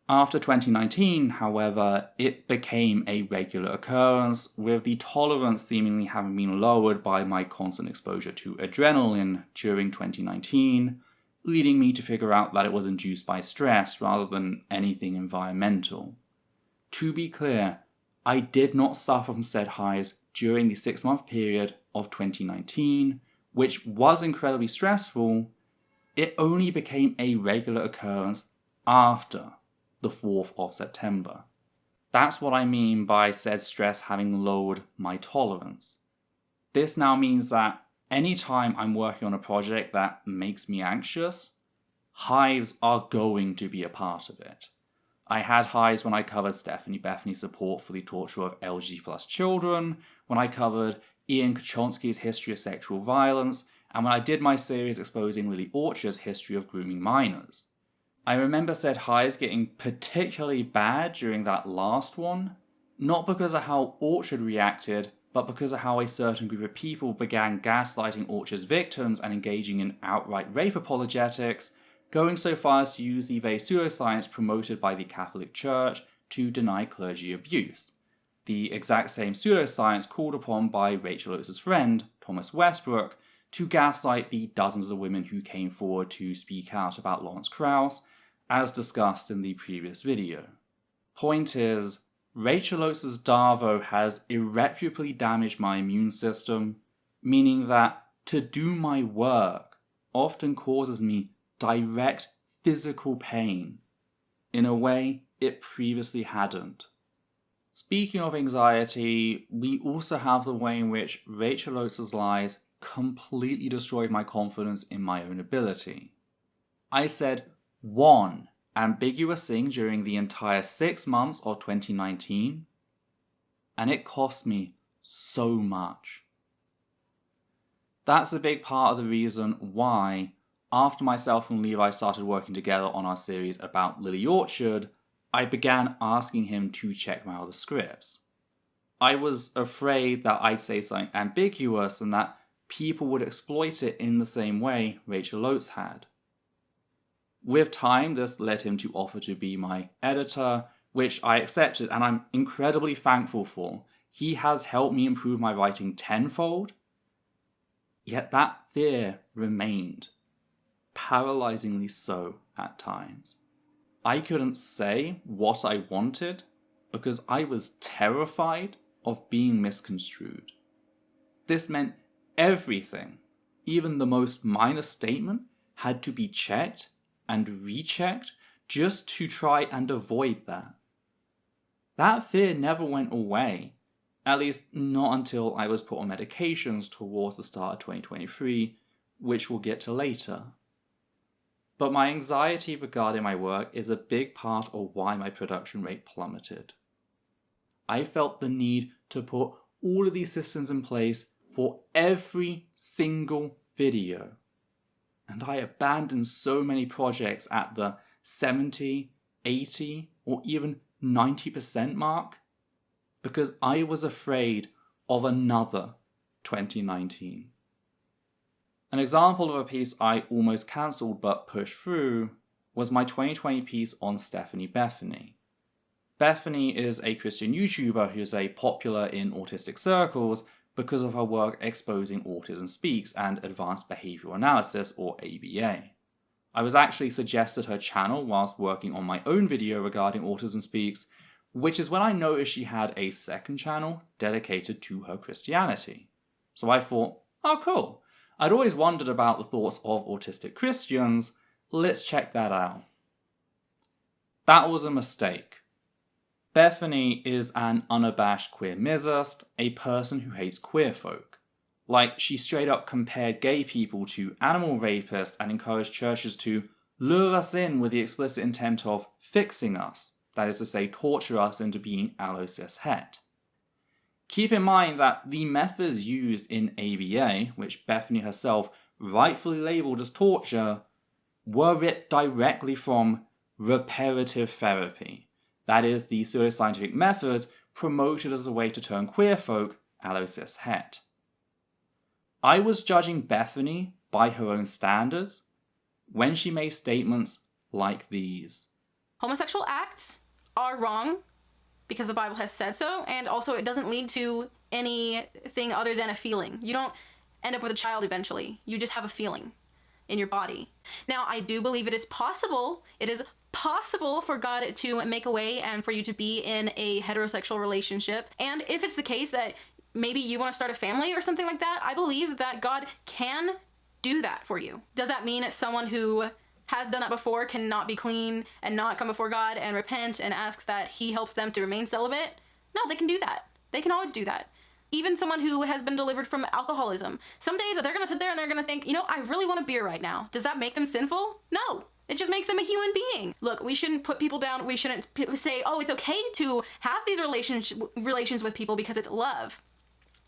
After 2019, however, it became a regular occurrence, with the tolerance seemingly having been lowered by my constant exposure to adrenaline during 2019, leading me to figure out that it was induced by stress rather than anything environmental. To be clear, I did not suffer from said highs during the 6-month period of 2019, which was incredibly stressful. It only became a regular occurrence after the 4th of September. That's what I mean by said stress having lowered my tolerance. This now means that anytime I'm working on a project that makes me anxious, hives are going to be a part of it. I had hives when I covered Stephanie Bethany's support for the torture of LGBT+ children, when I covered Ian Kachonsky's history of sexual violence, and when I did my series exposing Lily Orchard's history of grooming minors. I remember said highs getting particularly bad during that last one, not because of how Orchard reacted, but because of how a certain group of people began gaslighting Orchard's victims and engaging in outright rape apologetics, going so far as to use the very pseudoscience promoted by the Catholic Church to deny clergy abuse. The exact same pseudoscience called upon by Rachel Oates' friend, Thomas Westbrook, to gaslight the dozens of women who came forward to speak out about Lawrence Krauss, as discussed in the previous video. Point is, Rachel Oates' DARVO has irreparably damaged my immune system, meaning that to do my work often causes me direct physical pain, in a way it previously hadn't. Speaking of anxiety, we also have the way in which Rachel Oates' lies completely destroyed my confidence in my own ability. I said one ambiguous thing during the entire 6 months of 2019, and it cost me so much. That's a big part of the reason why, after myself and Levi started working together on our series about Lily Orchard, I began asking him to check my other scripts. I was afraid that I'd say something ambiguous and that people would exploit it in the same way Rachel Oates had. With time, this led him to offer to be my editor, which I accepted and I'm incredibly thankful for. He has helped me improve my writing tenfold, yet that fear remained, paralyzingly so at times. I couldn't say what I wanted because I was terrified of being misconstrued. This meant everything, even the most minor statement, had to be checked and rechecked just to try and avoid that. That fear never went away, at least not until I was put on medications towards the start of 2023, which we'll get to later. But my anxiety regarding my work is a big part of why my production rate plummeted. I felt the need to put all of these systems in place for every single video. And I abandoned so many projects at the 70, 80, or even 90% mark because I was afraid of another 2019. An example of a piece I almost cancelled but pushed through was my 2020 piece on Stephanie Bethany. Bethany is a Christian YouTuber who's popular in autistic circles because of her work exposing Autism Speaks and Advanced Behavioral Analysis, or ABA. I was actually suggested her channel whilst working on my own video regarding Autism Speaks, which is when I noticed she had a second channel dedicated to her Christianity. So I thought, oh cool, I'd always wondered about the thoughts of autistic Christians, let's check that out. That was a mistake. Bethany is an unabashed queer misogynist, a person who hates queer folk. Like, she straight up compared gay people to animal rapists and encouraged churches to lure us in with the explicit intent of fixing us, that is to say, torture us into being allo-cis het. Keep in mind that the methods used in ABA, which Bethany herself rightfully labelled as torture, were ripped directly from reparative therapy. That is, the pseudoscientific methods promoted as a way to turn queer folk allo-cis het. I was judging Bethany by her own standards when she made statements like these. Homosexual acts are wrong because the Bible has said so, and also it doesn't lead to anything other than a feeling. You don't end up with a child eventually. You just have a feeling in your body. Now, I do believe it is possible for God to make a way and for you to be in a heterosexual relationship. And if it's the case that maybe you want to start a family or something like that, I believe that God can do that for you. Does that mean someone who has done that before cannot be clean and not come before God and repent and ask that he helps them to remain celibate? No, they can do that. They can always do that. Even someone who has been delivered from alcoholism, some days they're going to sit there and they're going to think, I really want a beer right now. Does that make them sinful? No. It just makes them a human being. Look, we shouldn't put people down. We shouldn't say, oh, it's okay to have these relations with people because it's love.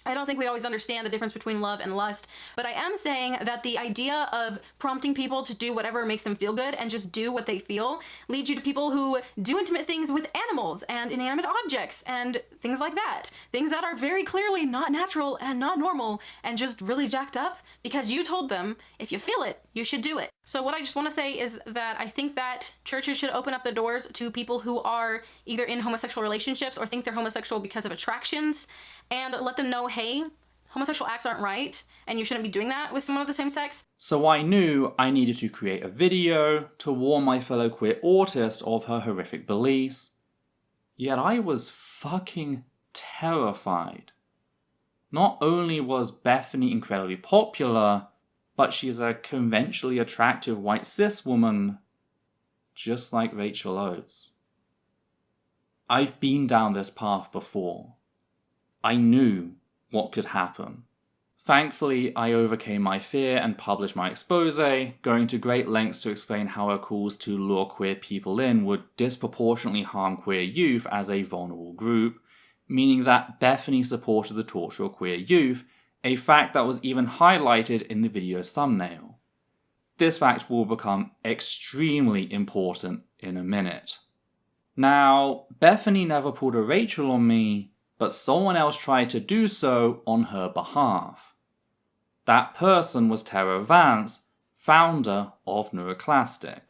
I don't think we always understand the difference between love and lust, but I am saying that the idea of prompting people to do whatever makes them feel good and just do what they feel leads you to people who do intimate things with animals and inanimate objects and things like that. Things that are very clearly not natural and not normal and just really jacked up because you told them, if you feel it, you should do it. So what I just want to say is that I think that churches should open up the doors to people who are either in homosexual relationships or think they're homosexual because of attractions, and let them know, hey, homosexual acts aren't right, and you shouldn't be doing that with someone of the same sex. So I knew I needed to create a video to warn my fellow queer autist of her horrific beliefs. Yet I was fucking terrified. Not only was Bethany incredibly popular, but she's a conventionally attractive white cis woman, just like Rachel Oates. I've been down this path before. I knew what could happen. Thankfully, I overcame my fear and published my expose, going to great lengths to explain how her calls to lure queer people in would disproportionately harm queer youth as a vulnerable group, meaning that Bethany supported the torture of queer youth, a fact that was even highlighted in the video's thumbnail. This fact will become extremely important in a minute. Now, Bethany never pulled a Rachel on me, but someone else tried to do so on her behalf. That person was Tara Vance, founder of Neuroclastic.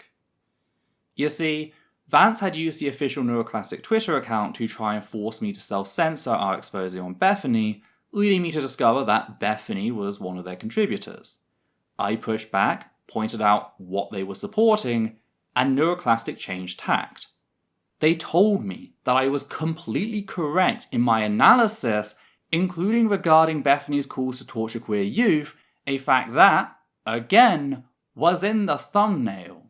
You see, Vance had used the official Neuroclastic Twitter account to try and force me to self-censor our expose on Bethany, leading me to discover that Bethany was one of their contributors. I pushed back, pointed out what they were supporting, and Neuroclastic changed tact. They told me that I was completely correct in my analysis, including regarding Bethany's calls to torture queer youth, a fact that, again, was in the thumbnail.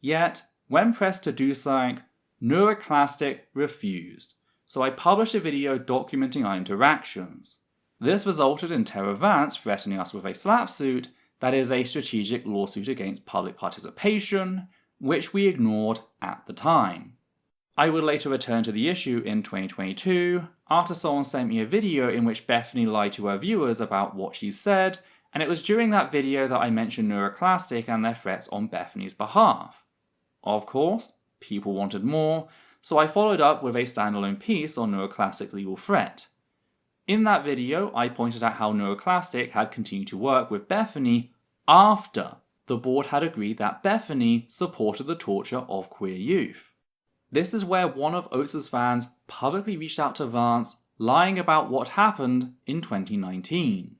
Yet, when pressed to do something, Neuroclastic refused, so I published a video documenting our interactions. This resulted in Tara Vance threatening us with a slap suit, that is a strategic lawsuit against public participation, which we ignored at the time. I would later return to the issue in 2022, after someone sent me a video in which Bethany lied to her viewers about what she said, and it was during that video that I mentioned Neuroclastic and their threats on Bethany's behalf. Of course, people wanted more, so I followed up with a standalone piece on Neuroclastic legal threat. In that video, I pointed out how Neuroclastic had continued to work with Bethany after the board had agreed that Bethany supported the torture of queer youth. This is where one of Oates' fans publicly reached out to Vance, lying about what happened in 2019.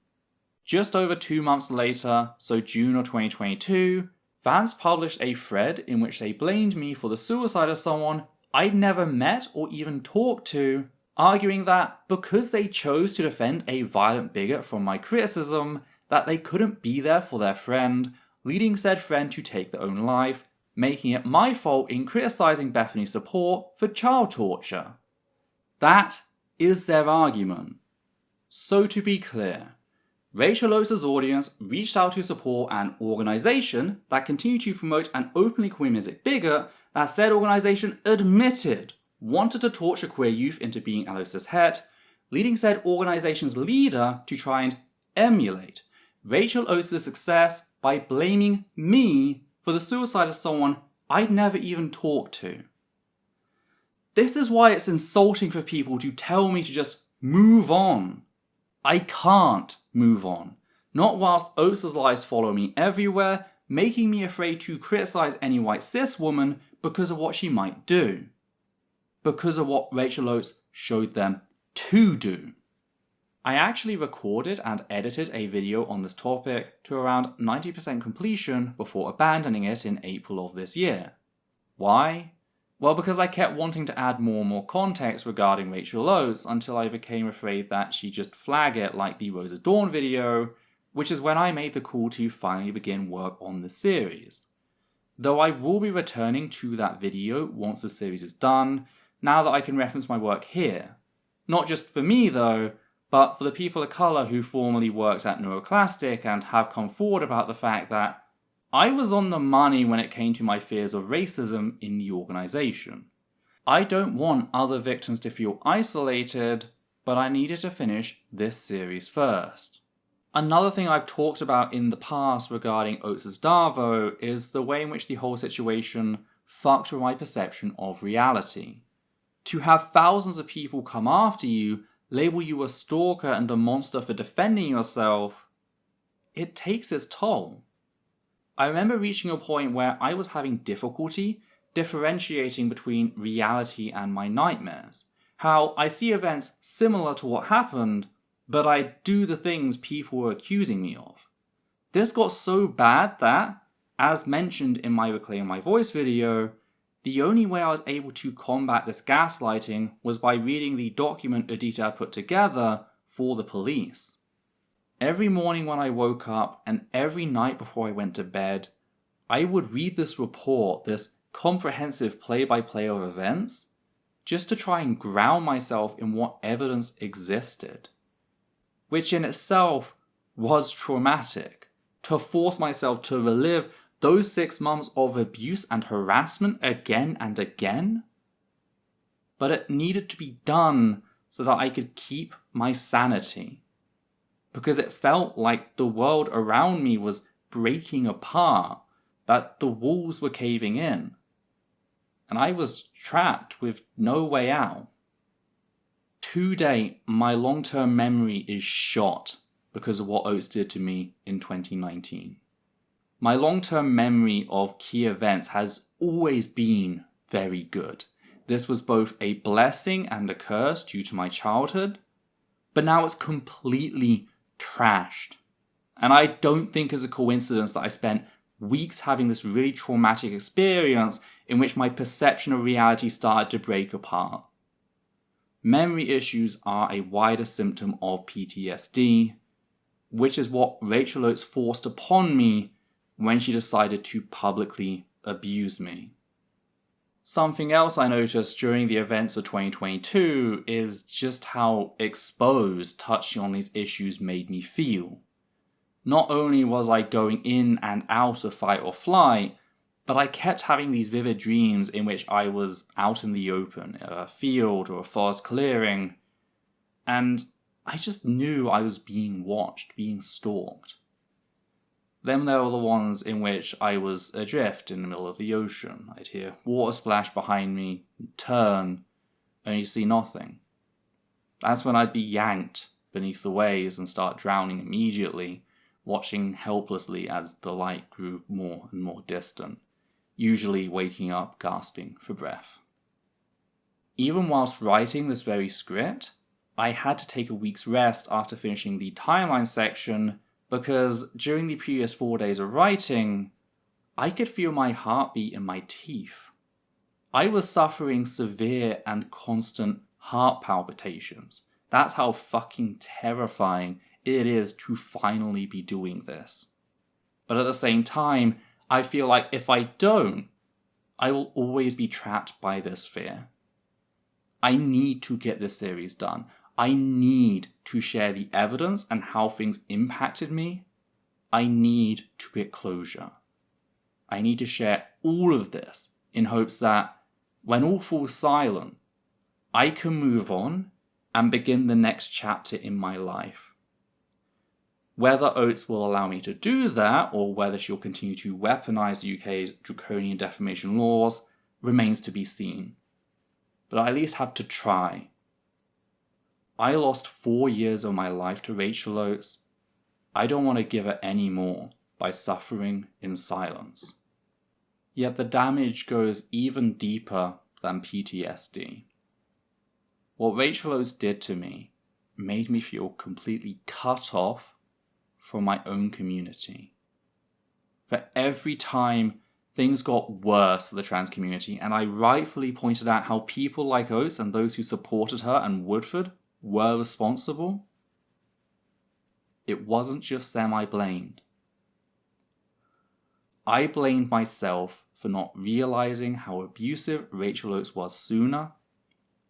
Just over 2 months later, so June of 2022, Vance published a thread in which they blamed me for the suicide of someone I'd never met or even talked to, arguing that because they chose to defend a violent bigot from my criticism, that they couldn't be there for their friend, leading said friend to take their own life, making it my fault in criticising Bethany's support for child torture. That is their argument. So to be clear, Rachel Oates' audience reached out to support an organisation that continued to promote an openly queer music bigot that said organisation admitted wanted to torture queer youth into being allo-cis het, leading said organization's leader to try and emulate Rachel Oates' success by blaming me for the suicide of someone I'd never even talked to. This is why it's insulting for people to tell me to just move on. I can't move on. Not whilst Oates' lies follow me everywhere, making me afraid to criticize any white cis woman because of what she might do. Because of what Rachel Oates showed them to do. I actually recorded and edited a video on this topic to around 90% completion before abandoning it in April of this year. Why? Well, because I kept wanting to add more and more context regarding Rachel Oates until I became afraid that she'd just flag it like the Rosa Dawn video, which is when I made the call to finally begin work on the series. Though I will be returning to that video once the series is done, now that I can reference my work here. Not just for me though, but for the people of colour who formerly worked at Neuroclastic and have come forward about the fact that I was on the money when it came to my fears of racism in the organisation. I don't want other victims to feel isolated, but I needed to finish this series first. Another thing I've talked about in the past regarding Oates' DARVO is the way in which the whole situation fucked with my perception of reality. To have thousands of people come after you, label you a stalker and a monster for defending yourself, it takes its toll. I remember reaching a point where I was having difficulty differentiating between reality and my nightmares. How I see events similar to what happened, but I do the things people were accusing me of. This got so bad that, as mentioned in my Reclaim My Voice video, the only way I was able to combat this gaslighting was by reading the document Aditya had put together for the police. Every morning when I woke up and every night before I went to bed, I would read this report, this comprehensive play-by-play of events, just to try and ground myself in what evidence existed. Which in itself was traumatic, to force myself to relive those 6 months of abuse and harassment again and again. But it needed to be done so that I could keep my sanity. Because it felt like the world around me was breaking apart, that the walls were caving in. And I was trapped with no way out. To date, my long-term memory is shot because of what Oates did to me in 2019. My long-term memory of key events has always been very good. This was both a blessing and a curse due to my childhood, but now it's completely trashed. And I don't think it's a coincidence that I spent weeks having this really traumatic experience in which my perception of reality started to break apart. Memory issues are a wider symptom of PTSD, which is what Rachel Oates forced upon me when she decided to publicly abuse me. Something else I noticed during the events of 2022 is just how exposed touching on these issues made me feel. Not only was I going in and out of fight or flight, but I kept having these vivid dreams in which I was out in the open, a field or a forest clearing, and I just knew I was being watched, being stalked. Then there were the ones in which I was adrift in the middle of the ocean. I'd hear water splash behind me, turn, only see nothing. That's when I'd be yanked beneath the waves and start drowning immediately, watching helplessly as the light grew more and more distant, usually waking up gasping for breath. Even whilst writing this very script, I had to take a week's rest after finishing the timeline section because during the previous 4 days of writing, I could feel my heartbeat in my teeth. I was suffering severe and constant heart palpitations. That's how fucking terrifying it is to finally be doing this. But at the same time, I feel like if I don't, I will always be trapped by this fear. I need to get this series done. I need to share the evidence and how things impacted me. I need to get closure. I need to share all of this in hopes that when all falls silent, I can move on and begin the next chapter in my life. Whether Oates will allow me to do that, or whether she'll continue to weaponise the UK's draconian defamation laws, remains to be seen. But I at least have to try. I lost 4 years of my life to Rachel Oates. I don't want to give her any more by suffering in silence. Yet the damage goes even deeper than PTSD. What Rachel Oates did to me made me feel completely cut off from my own community. For every time things got worse for the trans community, and I rightfully pointed out how people like Oates and those who supported her and Woodford were responsible, it wasn't just them I blamed. I blamed myself for not realizing how abusive Rachel Oates was sooner.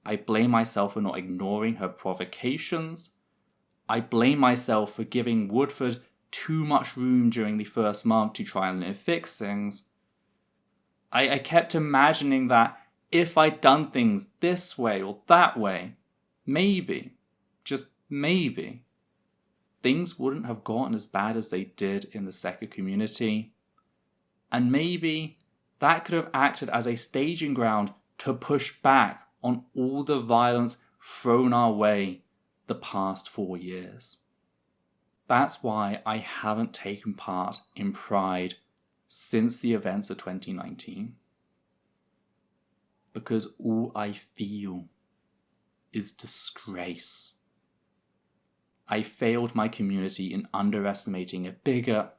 I blame myself for not ignoring her provocations. I blame myself for giving Woodford too much room during the first month to try and fix things. I kept imagining that if I'd done things this way or that way, maybe, just maybe, things wouldn't have gotten as bad as they did in the Psyche community. And maybe that could have acted as a staging ground to push back on all the violence thrown our way the past 4 years. That's why I haven't taken part in Pride since the events of 2019. Because all I feel is disgrace. I failed my community in underestimating it bigger,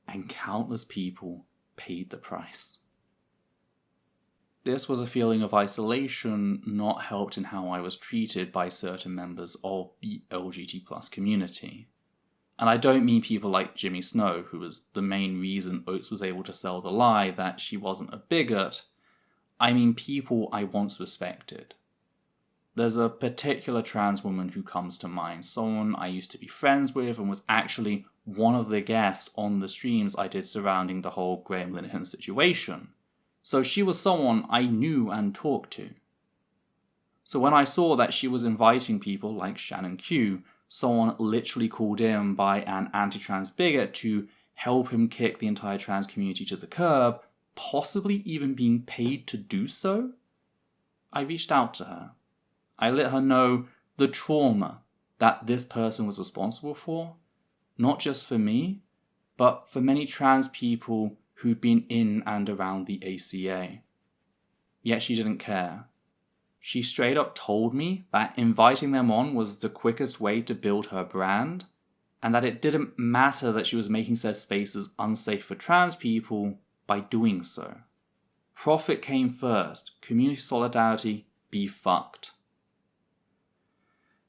and countless people paid the price. This was a feeling of isolation not helped in how I was treated by certain members of the LGBT+ community. And I don't mean people like Jimmy Snow, who was the main reason Oates was able to sell the lie that she wasn't a bigot. I mean people I once respected. There's a particular trans woman who comes to mind, someone I used to be friends with and was actually one of the guests on the streams I did surrounding the whole Graham Linehan situation. So she was someone I knew and talked to. So when I saw that she was inviting people like Shannon Q, someone literally called in by an anti-trans bigot, to help him kick the entire trans community to the curb, possibly even being paid to do so, I reached out to her. I let her know the trauma that this person was responsible for, not just for me, but for many trans people who'd been in and around the ACA. Yet she didn't care. She straight up told me that inviting them on was the quickest way to build her brand, and that it didn't matter that she was making said spaces unsafe for trans people by doing so. Profit came first, community solidarity be fucked.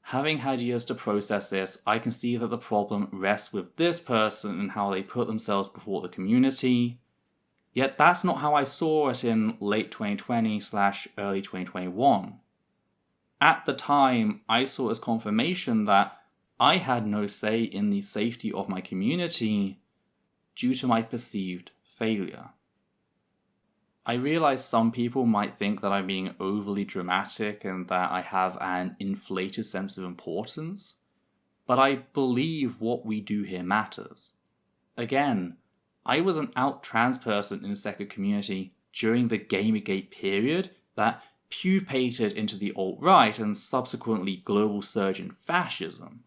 Having had years to process this, I can see that the problem rests with this person and how they put themselves before the community. Yet that's not how I saw it in late 2020/early 2021. At the time, I saw it as confirmation that I had no say in the safety of my community due to my perceived failure. I realize some people might think that I'm being overly dramatic and that I have an inflated sense of importance, but I believe what we do here matters. Again, I was an out trans person in the Psyche community during the Gamergate period that pupated into the alt-right and subsequently global surge in fascism.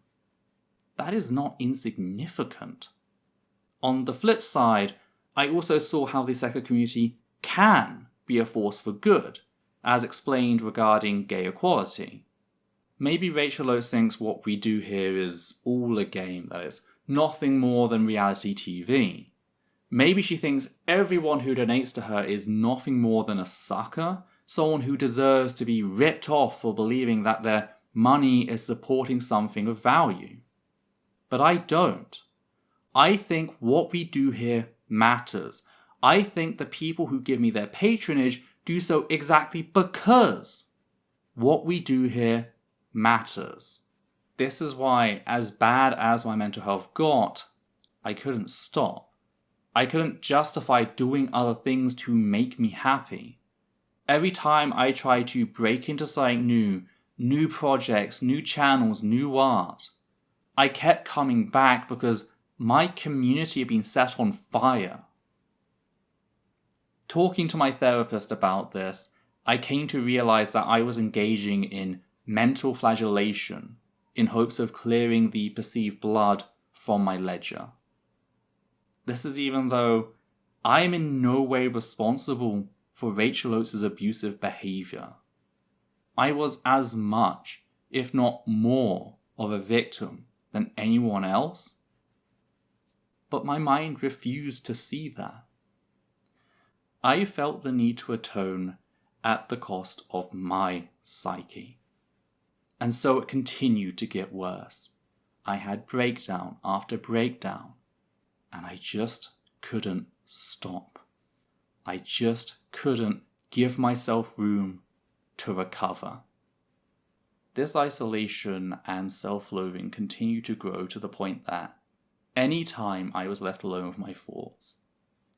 That is not insignificant. On the flip side, I also saw how the Psyche community can be a force for good, as explained regarding gay equality. Maybe Rachel Oates thinks what we do here is all a game, that is, nothing more than reality TV. Maybe she thinks everyone who donates to her is nothing more than a sucker, someone who deserves to be ripped off for believing that their money is supporting something of value. But I don't. I think what we do here matters. I think the people who give me their patronage do so exactly because what we do here matters. This is why, as bad as my mental health got, I couldn't stop. I couldn't justify doing other things to make me happy. Every time I tried to break into something new, new projects, new channels, new art. I kept coming back because my community had been set on fire. Talking to my therapist about this, I came to realize that I was engaging in mental flagellation in hopes of clearing the perceived blood from my ledger. This is even though I am in no way responsible for Rachel Oates' abusive behavior. I was as much, if not more, of a victim than anyone else. But my mind refused to see that. I felt the need to atone at the cost of my psyche. And so it continued to get worse. I had breakdown after breakdown, and I just couldn't stop. I just couldn't give myself room to recover. This isolation and self-loathing continued to grow to the point that any time I was left alone with my thoughts,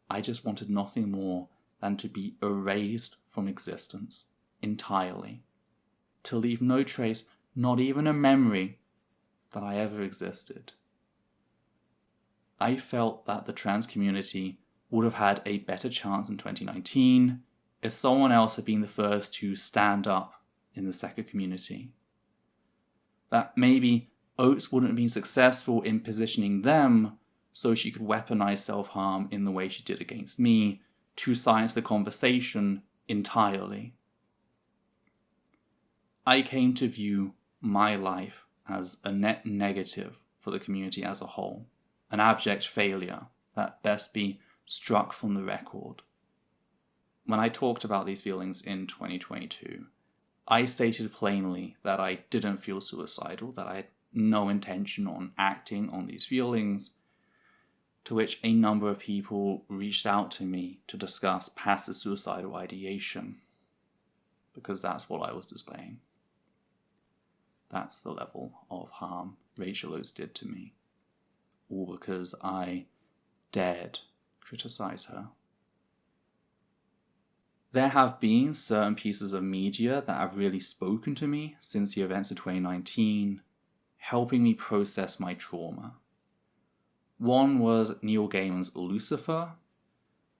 I just wanted nothing more than to be erased from existence entirely, to leave no trace, not even a memory, that I ever existed. I felt that the trans community would have had a better chance in 2019 if someone else had been the first to stand up in the second community. That maybe Oates wouldn't have been successful in positioning them so she could weaponize self-harm in the way she did against me to silence the conversation entirely. I came to view my life as a net negative for the community as a whole, an abject failure that best be struck from the record. When I talked about these feelings in 2022, I stated plainly that I didn't feel suicidal, that I had no intention on acting on these feelings, to which a number of people reached out to me to discuss passive suicidal ideation, because that's what I was displaying. That's the level of harm Rachel Oates did to me, all because I dared criticize her. There have been certain pieces of media that have really spoken to me since the events of 2019, helping me process my trauma. One was Neil Gaiman's Lucifer.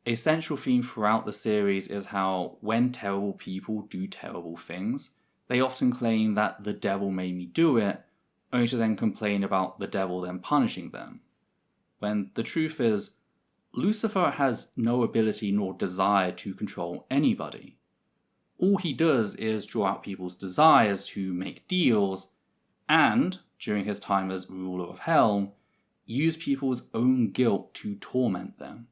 A central theme throughout the series is how when terrible people do terrible things, they often claim that the devil made me do it, only to then complain about the devil then punishing them. When the truth is, Lucifer has no ability nor desire to control anybody. All he does is draw out people's desires to make deals, and, during his time as ruler of hell, use people's own guilt to torment them.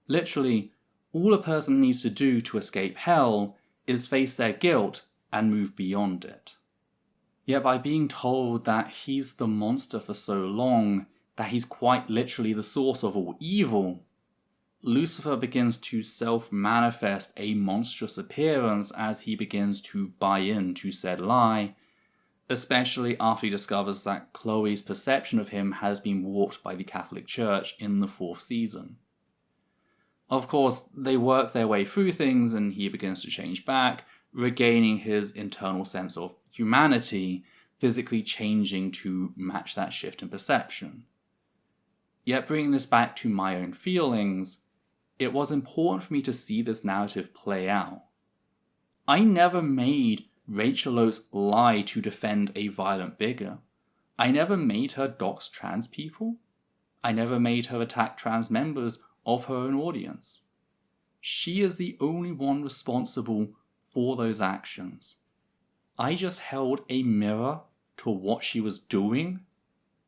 Literally, all a person needs to do to escape hell is face their guilt and move beyond it. Yet by being told that he's the monster for so long, that he's quite literally the source of all evil, Lucifer begins to self-manifest a monstrous appearance as he begins to buy into said lie, especially after he discovers that Chloe's perception of him has been warped by the Catholic Church in the 4th season. Of course, they work their way through things and he begins to change back, regaining his internal sense of humanity, physically changing to match that shift in perception. Yet bringing this back to my own feelings, it was important for me to see this narrative play out. I never made Rachel Oates lie to defend a violent figure. I never made her dox trans people. I never made her attack trans members of her own audience. She is the only one responsible for those actions. I just held a mirror to what she was doing,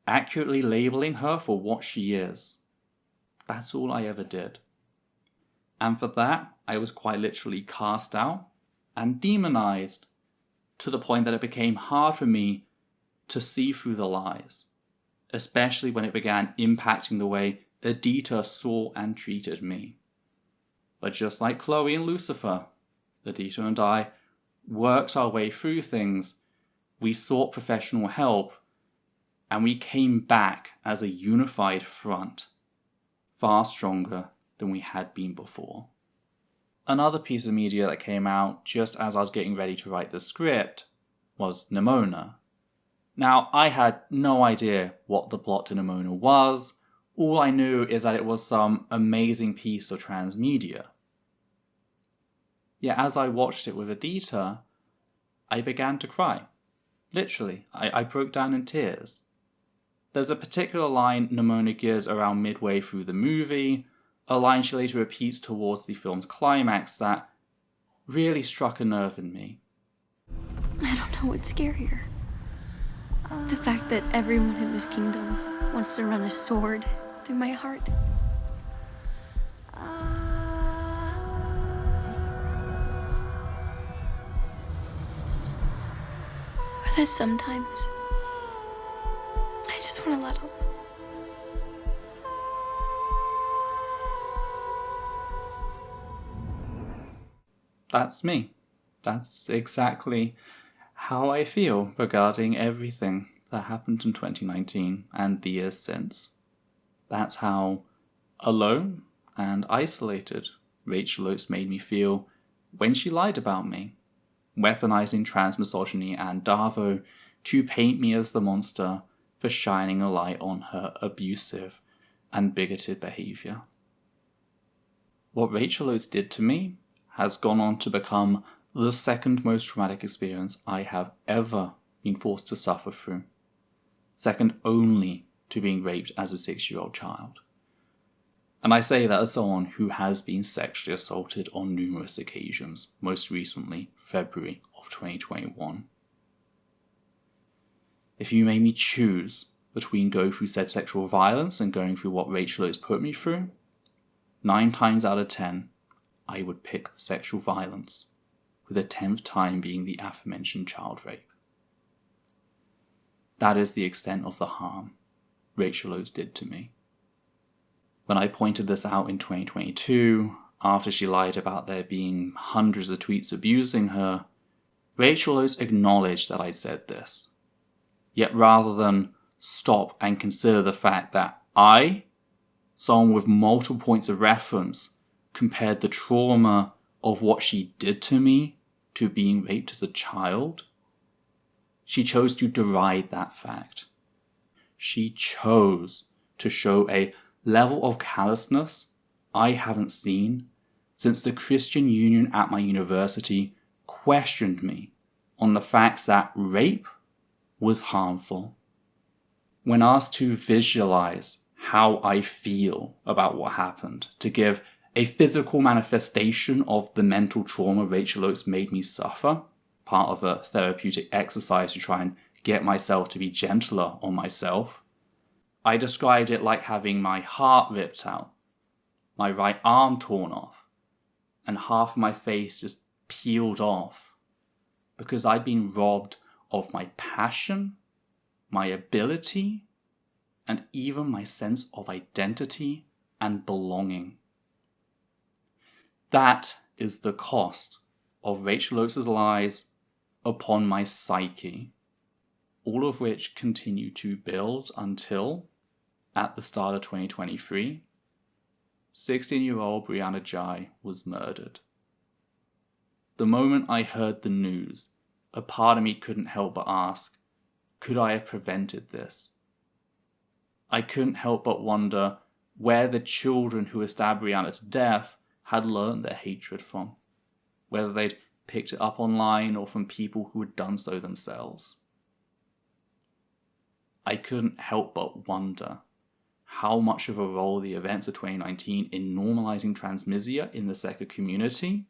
accurately labeling her for what she is. That's all I ever did. And for that, I was quite literally cast out and demonized to the point that it became hard for me to see through the lies, especially when it began impacting the way Edita saw and treated me. But just like Chloe and Lucifer, Edita and I worked our way through things, we sought professional help, and we came back as a unified front, far stronger than we had been before. Another piece of media that came out just as I was getting ready to write the script was Nimona. Now, I had no idea what the plot to Nimona was. All I knew is that it was some amazing piece of transmedia. Yet as I watched it with Adita, I began to cry. Literally, I broke down in tears. There's a particular line Nimona gives around midway through the movie, a line she later repeats towards the film's climax that really struck a nerve in me. I don't know what's scarier. The fact that everyone in this kingdom wants to run a sword through my heart. Or that sometimes I just want to let up. That's me. That's exactly how I feel regarding everything that happened in 2019 and the years since. That's how alone and isolated Rachel Oates made me feel when she lied about me, weaponizing transmisogyny and DARVO to paint me as the monster for shining a light on her abusive and bigoted behavior. What Rachel Oates did to me has gone on to become the second most traumatic experience I have ever been forced to suffer through, second only to being raped as a 6-year-old child. And I say that as someone who has been sexually assaulted on numerous occasions, most recently February of 2021. If you made me choose between going through said sexual violence and going through what Rachel has put me through, 9 times out of 10, I would pick the sexual violence, with the 10th time being the aforementioned child rape. That is the extent of the harm Rachel Oates did to me. When I pointed this out in 2022, after she lied about there being hundreds of tweets abusing her, Rachel Oates acknowledged that I'd said this. Yet rather than stop and consider the fact that I, someone with multiple points of reference, compared the trauma of what she did to me to being raped as a child, she chose to deride that fact. She chose to show a level of callousness I haven't seen since the Christian Union at my university questioned me on the facts that rape was harmful. When asked to visualize how I feel about what happened, to give a physical manifestation of the mental trauma Rachel Oates made me suffer, part of a therapeutic exercise to try and get myself to be gentler on myself, I described it like having my heart ripped out, my right arm torn off, and half of my face just peeled off, because I'd been robbed of my passion, my ability, and even my sense of identity and belonging. That is the cost of Rachel Oates' lies upon my psyche, all of which continue to build until, at the start of 2023, 16-year-old Brianna Jai was murdered. The moment I heard the news, a part of me couldn't help but ask, could I have prevented this? I couldn't help but wonder where the children who stabbed Brianna to death had learned their hatred from, whether they'd picked it up online or from people who had done so themselves. I couldn't help but wonder how much of a role the events of 2019 in normalizing transmisia in the secular community,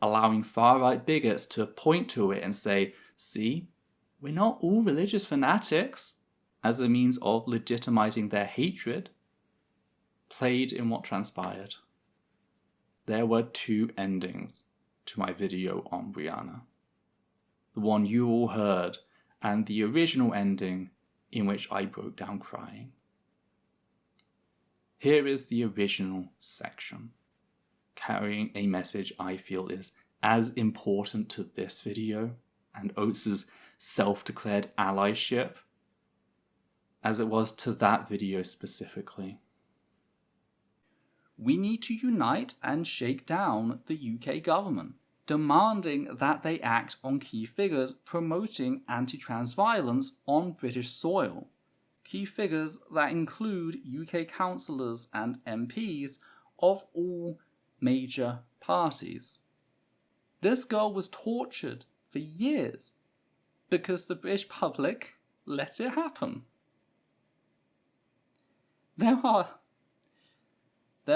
allowing far-right bigots to point to it and say, see, we're not all religious fanatics, as a means of legitimizing their hatred, played in what transpired. There were 2 endings to my video on Brianna. The one you all heard, and the original ending in which I broke down crying. Here is the original section, carrying a message I feel is as important to this video and Oates' self-declared allyship as it was to that video specifically. We need to unite and shake down the UK government. demanding that they act on key figures promoting anti-trans violence on British soil. Key figures that include UK councillors and MPs of all major parties. This girl was tortured for years because the British public let it happen. There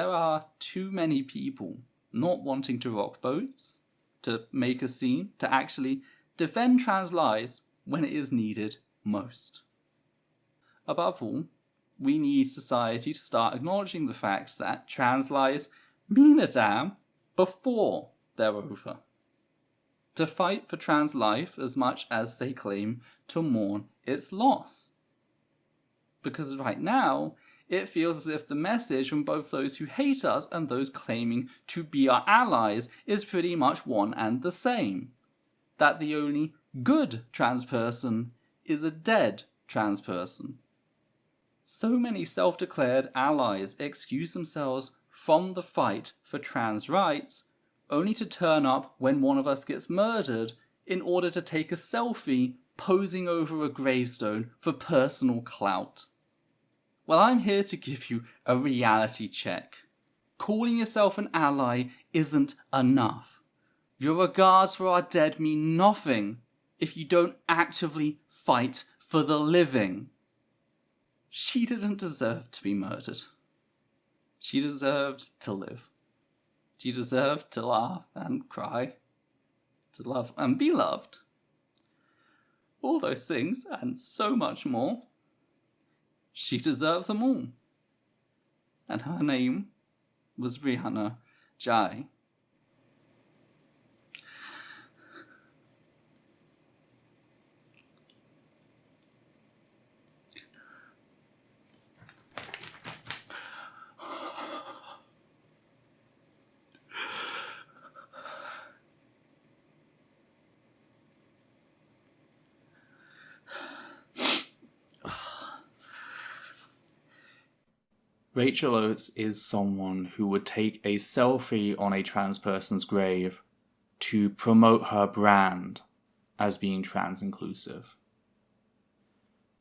are too many people not wanting to rock boats, to make a scene, to actually defend trans lives when it is needed most. Above all, we need society to start acknowledging the facts that trans lives mean a damn before they're over. To fight for trans life as much as they claim to mourn its loss. Because right now, it feels as if the message from both those who hate us and those claiming to be our allies is pretty much one and the same. That the only good trans person is a dead trans person. So many self-declared allies excuse themselves from the fight for trans rights only to turn up when one of us gets murdered in order to take a selfie posing over a gravestone for personal clout. Well, I'm here to give you a reality check. Calling yourself an ally isn't enough. Your regards for our dead mean nothing if you don't actively fight for the living. She didn't deserve to be murdered. She deserved to live. She deserved to laugh and cry, to love and be loved. All those things and so much more. She deserved them all. And her name was Rihanna Jai. Rachel Oates is someone who would take a selfie on a trans person's grave to promote her brand as being trans inclusive.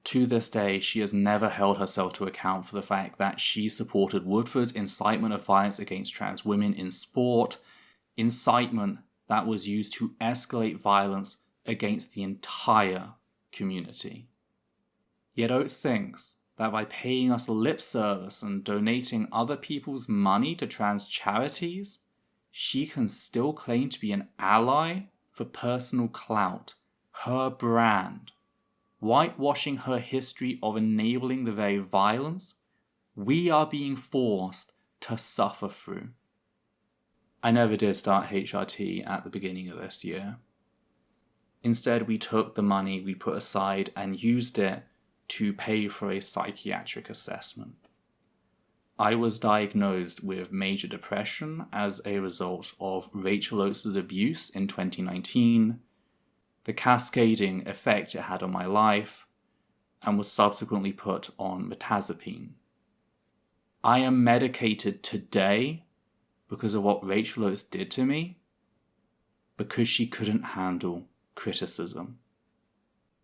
To this day, she has never held herself to account for the fact that she supported Woodford's incitement of violence against trans women in sport, incitement that was used to escalate violence against the entire community. Yet Oates thinks that by paying us lip service and donating other people's money to trans charities, she can still claim to be an ally for personal clout, her brand, whitewashing her history of enabling the very violence we are being forced to suffer through. I never did start HRT at the beginning of this year. Instead, we took the money we put aside and used it to pay for a psychiatric assessment. I was diagnosed with major depression as a result of Rachel Oates' abuse in 2019, the cascading effect it had on my life, and was subsequently put on mirtazapine. I am medicated today because of what Rachel Oates did to me, because she couldn't handle criticism.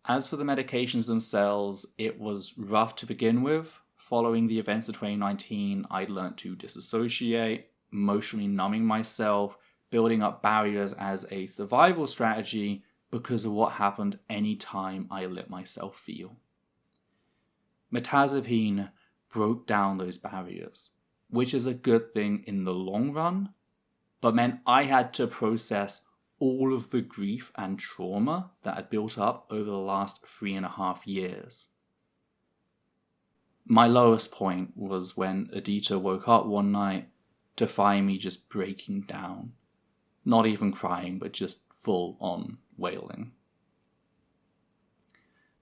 As for the medications themselves, it was rough to begin with. Following the events of 2019, I'd learned to disassociate, emotionally numbing myself, building up barriers as a survival strategy because of what happened any time I let myself feel. Mirtazapine broke down those barriers, which is a good thing in the long run, but meant I had to process all of the grief and trauma that had built up over the last 3.5 years. My lowest point was when Adita woke up one night to find me just breaking down. Not even crying, but just full on wailing.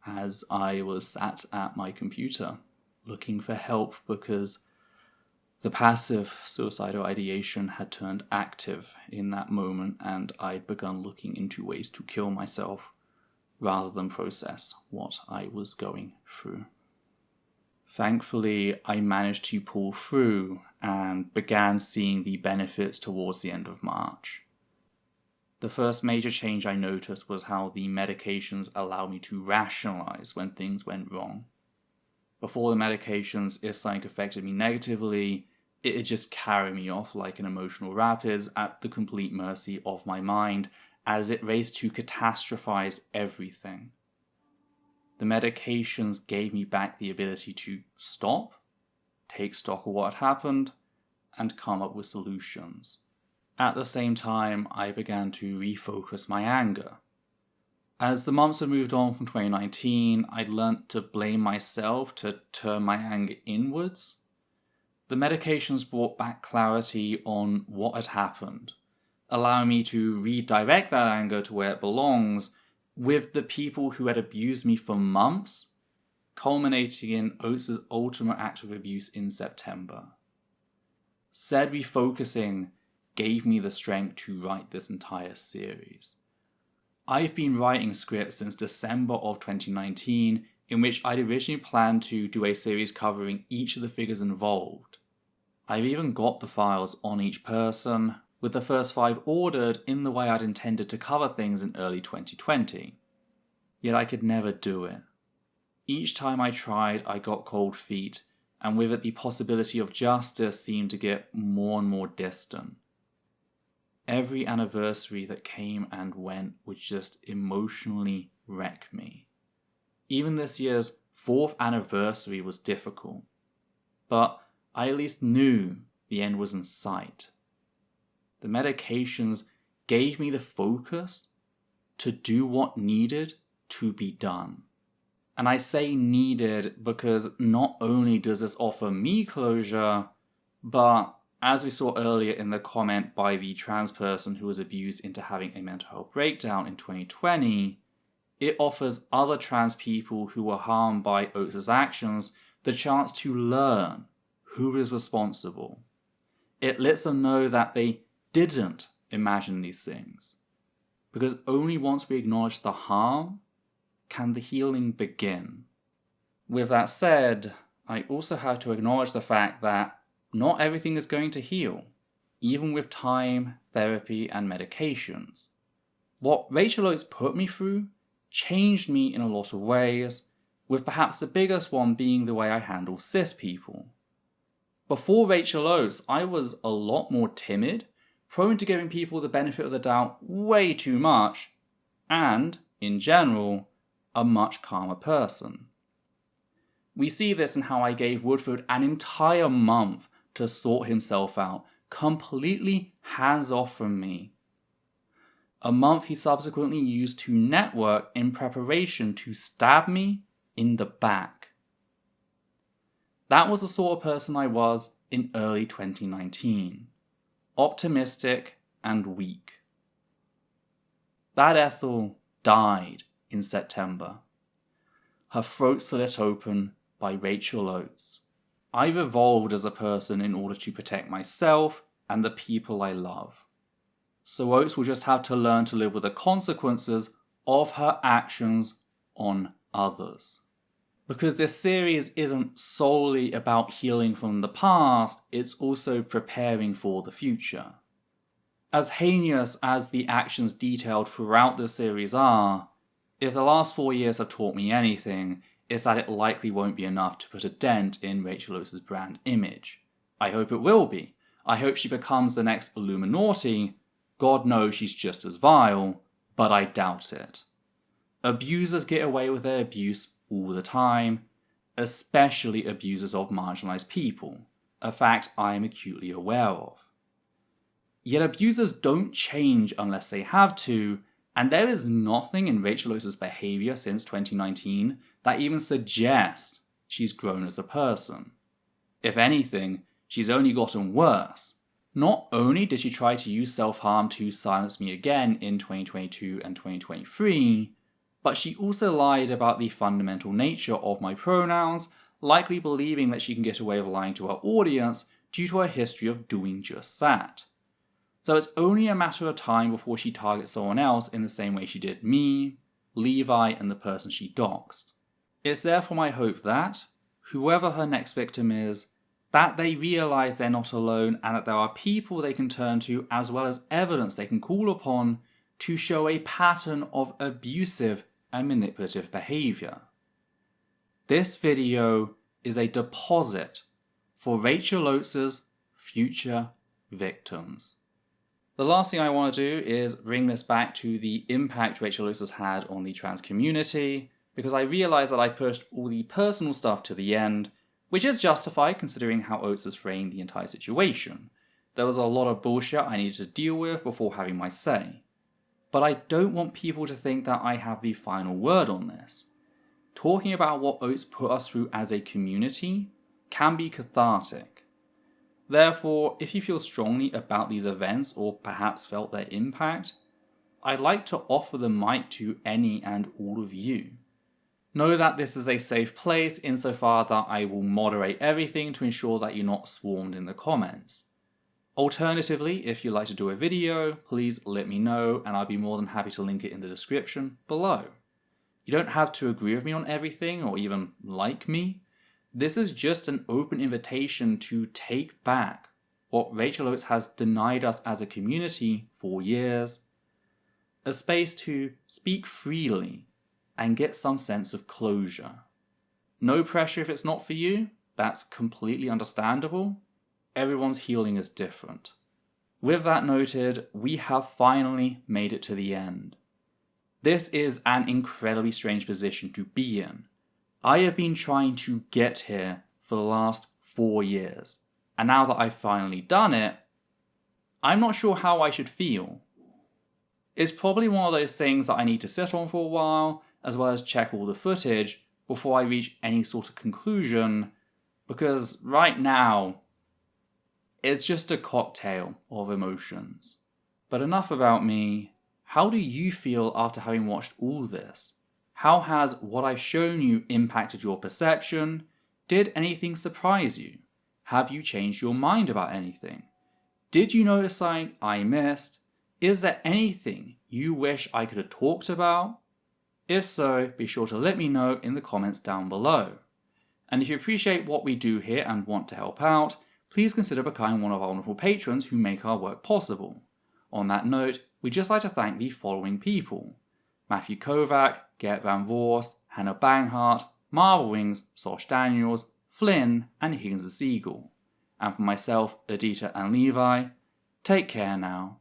As I was sat at my computer looking for help because the passive suicidal ideation had turned active in that moment, and I'd begun looking into ways to kill myself rather than process what I was going through. Thankfully, I managed to pull through and began seeing the benefits towards the end of March. The first major change I noticed was how the medications allowed me to rationalize when things went wrong. Before the medications, if something affected me negatively, it'd just carry me off like an emotional rapids at the complete mercy of my mind as it raced to catastrophize everything. The medications gave me back the ability to stop, take stock of what had happened, and come up with solutions. At the same time, I began to refocus my anger. As the months had moved on from 2019, I'd learnt to blame myself, to turn my anger inwards. The medications brought back clarity on what had happened, allowing me to redirect that anger to where it belongs, with the people who had abused me for months, culminating in Oates' ultimate act of abuse in September. Said refocusing gave me the strength to write this entire series. I've been writing scripts since December of 2019, in which I'd originally planned to do a series covering each of the figures involved. I've even got the files on each person, with the first 5 ordered in the way I'd intended to cover things in early 2020. Yet I could never do it. Each time I tried, I got cold feet, and with it the possibility of justice seemed to get more and more distant. Every anniversary that came and went would just emotionally wreck me. Even this year's 4th anniversary was difficult, but I at least knew the end was in sight. The medications gave me the focus to do what needed to be done. And I say needed because not only does this offer me closure, but as we saw earlier in the comment by the trans person who was abused into having a mental health breakdown in 2020, it offers other trans people who were harmed by Oates' actions the chance to learn who is responsible. It lets them know that they didn't imagine these things. Because only once we acknowledge the harm can the healing begin. With that said, I also have to acknowledge the fact that not everything is going to heal, even with time, therapy, and medications. What Rachel Oates put me through changed me in a lot of ways, with perhaps the biggest one being the way I handle cis people. Before Rachel Oates, I was a lot more timid, prone to giving people the benefit of the doubt way too much, and, in general, a much calmer person. We see this in how I gave Woodford an entire month to sort himself out, completely hands off from me. A month he subsequently used to network in preparation to stab me in the back. That was the sort of person I was in early 2019. Optimistic and weak. That Ethel died in September. Her throat slit open by Rachel Oates. I've evolved as a person in order to protect myself and the people I love. So Oates will just have to learn to live with the consequences of her actions on others. Because this series isn't solely about healing from the past, it's also preparing for the future. As heinous as the actions detailed throughout the series are, if the last 4 years have taught me anything, it's that it likely won't be enough to put a dent in Rachel Oates' brand image. I hope it will be. I hope she becomes the next Illuminati. God knows she's just as vile, but I doubt it. Abusers get away with their abuse all the time, especially abusers of marginalized people, a fact I am acutely aware of. Yet abusers don't change unless they have to, and there is nothing in Rachel Oates' behavior since 2019 that even suggests she's grown as a person. If anything, she's only gotten worse. Not only did she try to use self-harm to silence me again in 2022 and 2023, but she also lied about the fundamental nature of my pronouns, likely believing that she can get away with lying to her audience due to her history of doing just that. So it's only a matter of time before she targets someone else in the same way she did me, Levi, and the person she doxed. It's therefore my hope that, whoever her next victim is, that they realise they're not alone and that there are people they can turn to as well as evidence they can call upon to show a pattern of abusive and manipulative behaviour. This video is a deposit for Rachel Oates' future victims. The last thing I want to do is bring this back to the impact Rachel Oates has had on the trans community, because I realise that I pushed all the personal stuff to the end, which is justified considering how Oates has framed the entire situation. There was a lot of bullshit I needed to deal with before having my say. But I don't want people to think that I have the final word on this. Talking about what Oates put us through as a community can be cathartic. Therefore, if you feel strongly about these events or perhaps felt their impact, I'd like to offer the mic to any and all of you. Know that this is a safe place insofar that I will moderate everything to ensure that you're not swarmed in the comments. Alternatively, if you'd like to do a video, please let me know and I'll be more than happy to link it in the description below. You don't have to agree with me on everything or even like me. This is just an open invitation to take back what Rachel Oates has denied us as a community for years. A space to speak freely and get some sense of closure. No pressure if it's not for you, that's completely understandable. Everyone's healing is different. With that noted, we have finally made it to the end. This is an incredibly strange position to be in. I have been trying to get here for the last 4 years, and now that I've finally done it, I'm not sure how I should feel. It's probably one of those things that I need to sit on for a while, as well as check all the footage before I reach any sort of conclusion, because right now, it's just a cocktail of emotions. But enough about me. How do you feel after having watched all this? How has what I've shown you impacted your perception? Did anything surprise you? Have you changed your mind about anything? Did you notice something I missed? Is there anything you wish I could have talked about? If so, be sure to let me know in the comments down below. And if you appreciate what we do here and want to help out, please consider becoming one of our wonderful patrons who make our work possible. On that note, we'd just like to thank the following people: Matthew Kovac, Gert Van Voorst, Hannah Banghart, Marvel Wings, Sosh Daniels, Flynn, and Higgins the Seagull. And for myself, Adita and Levi, take care now.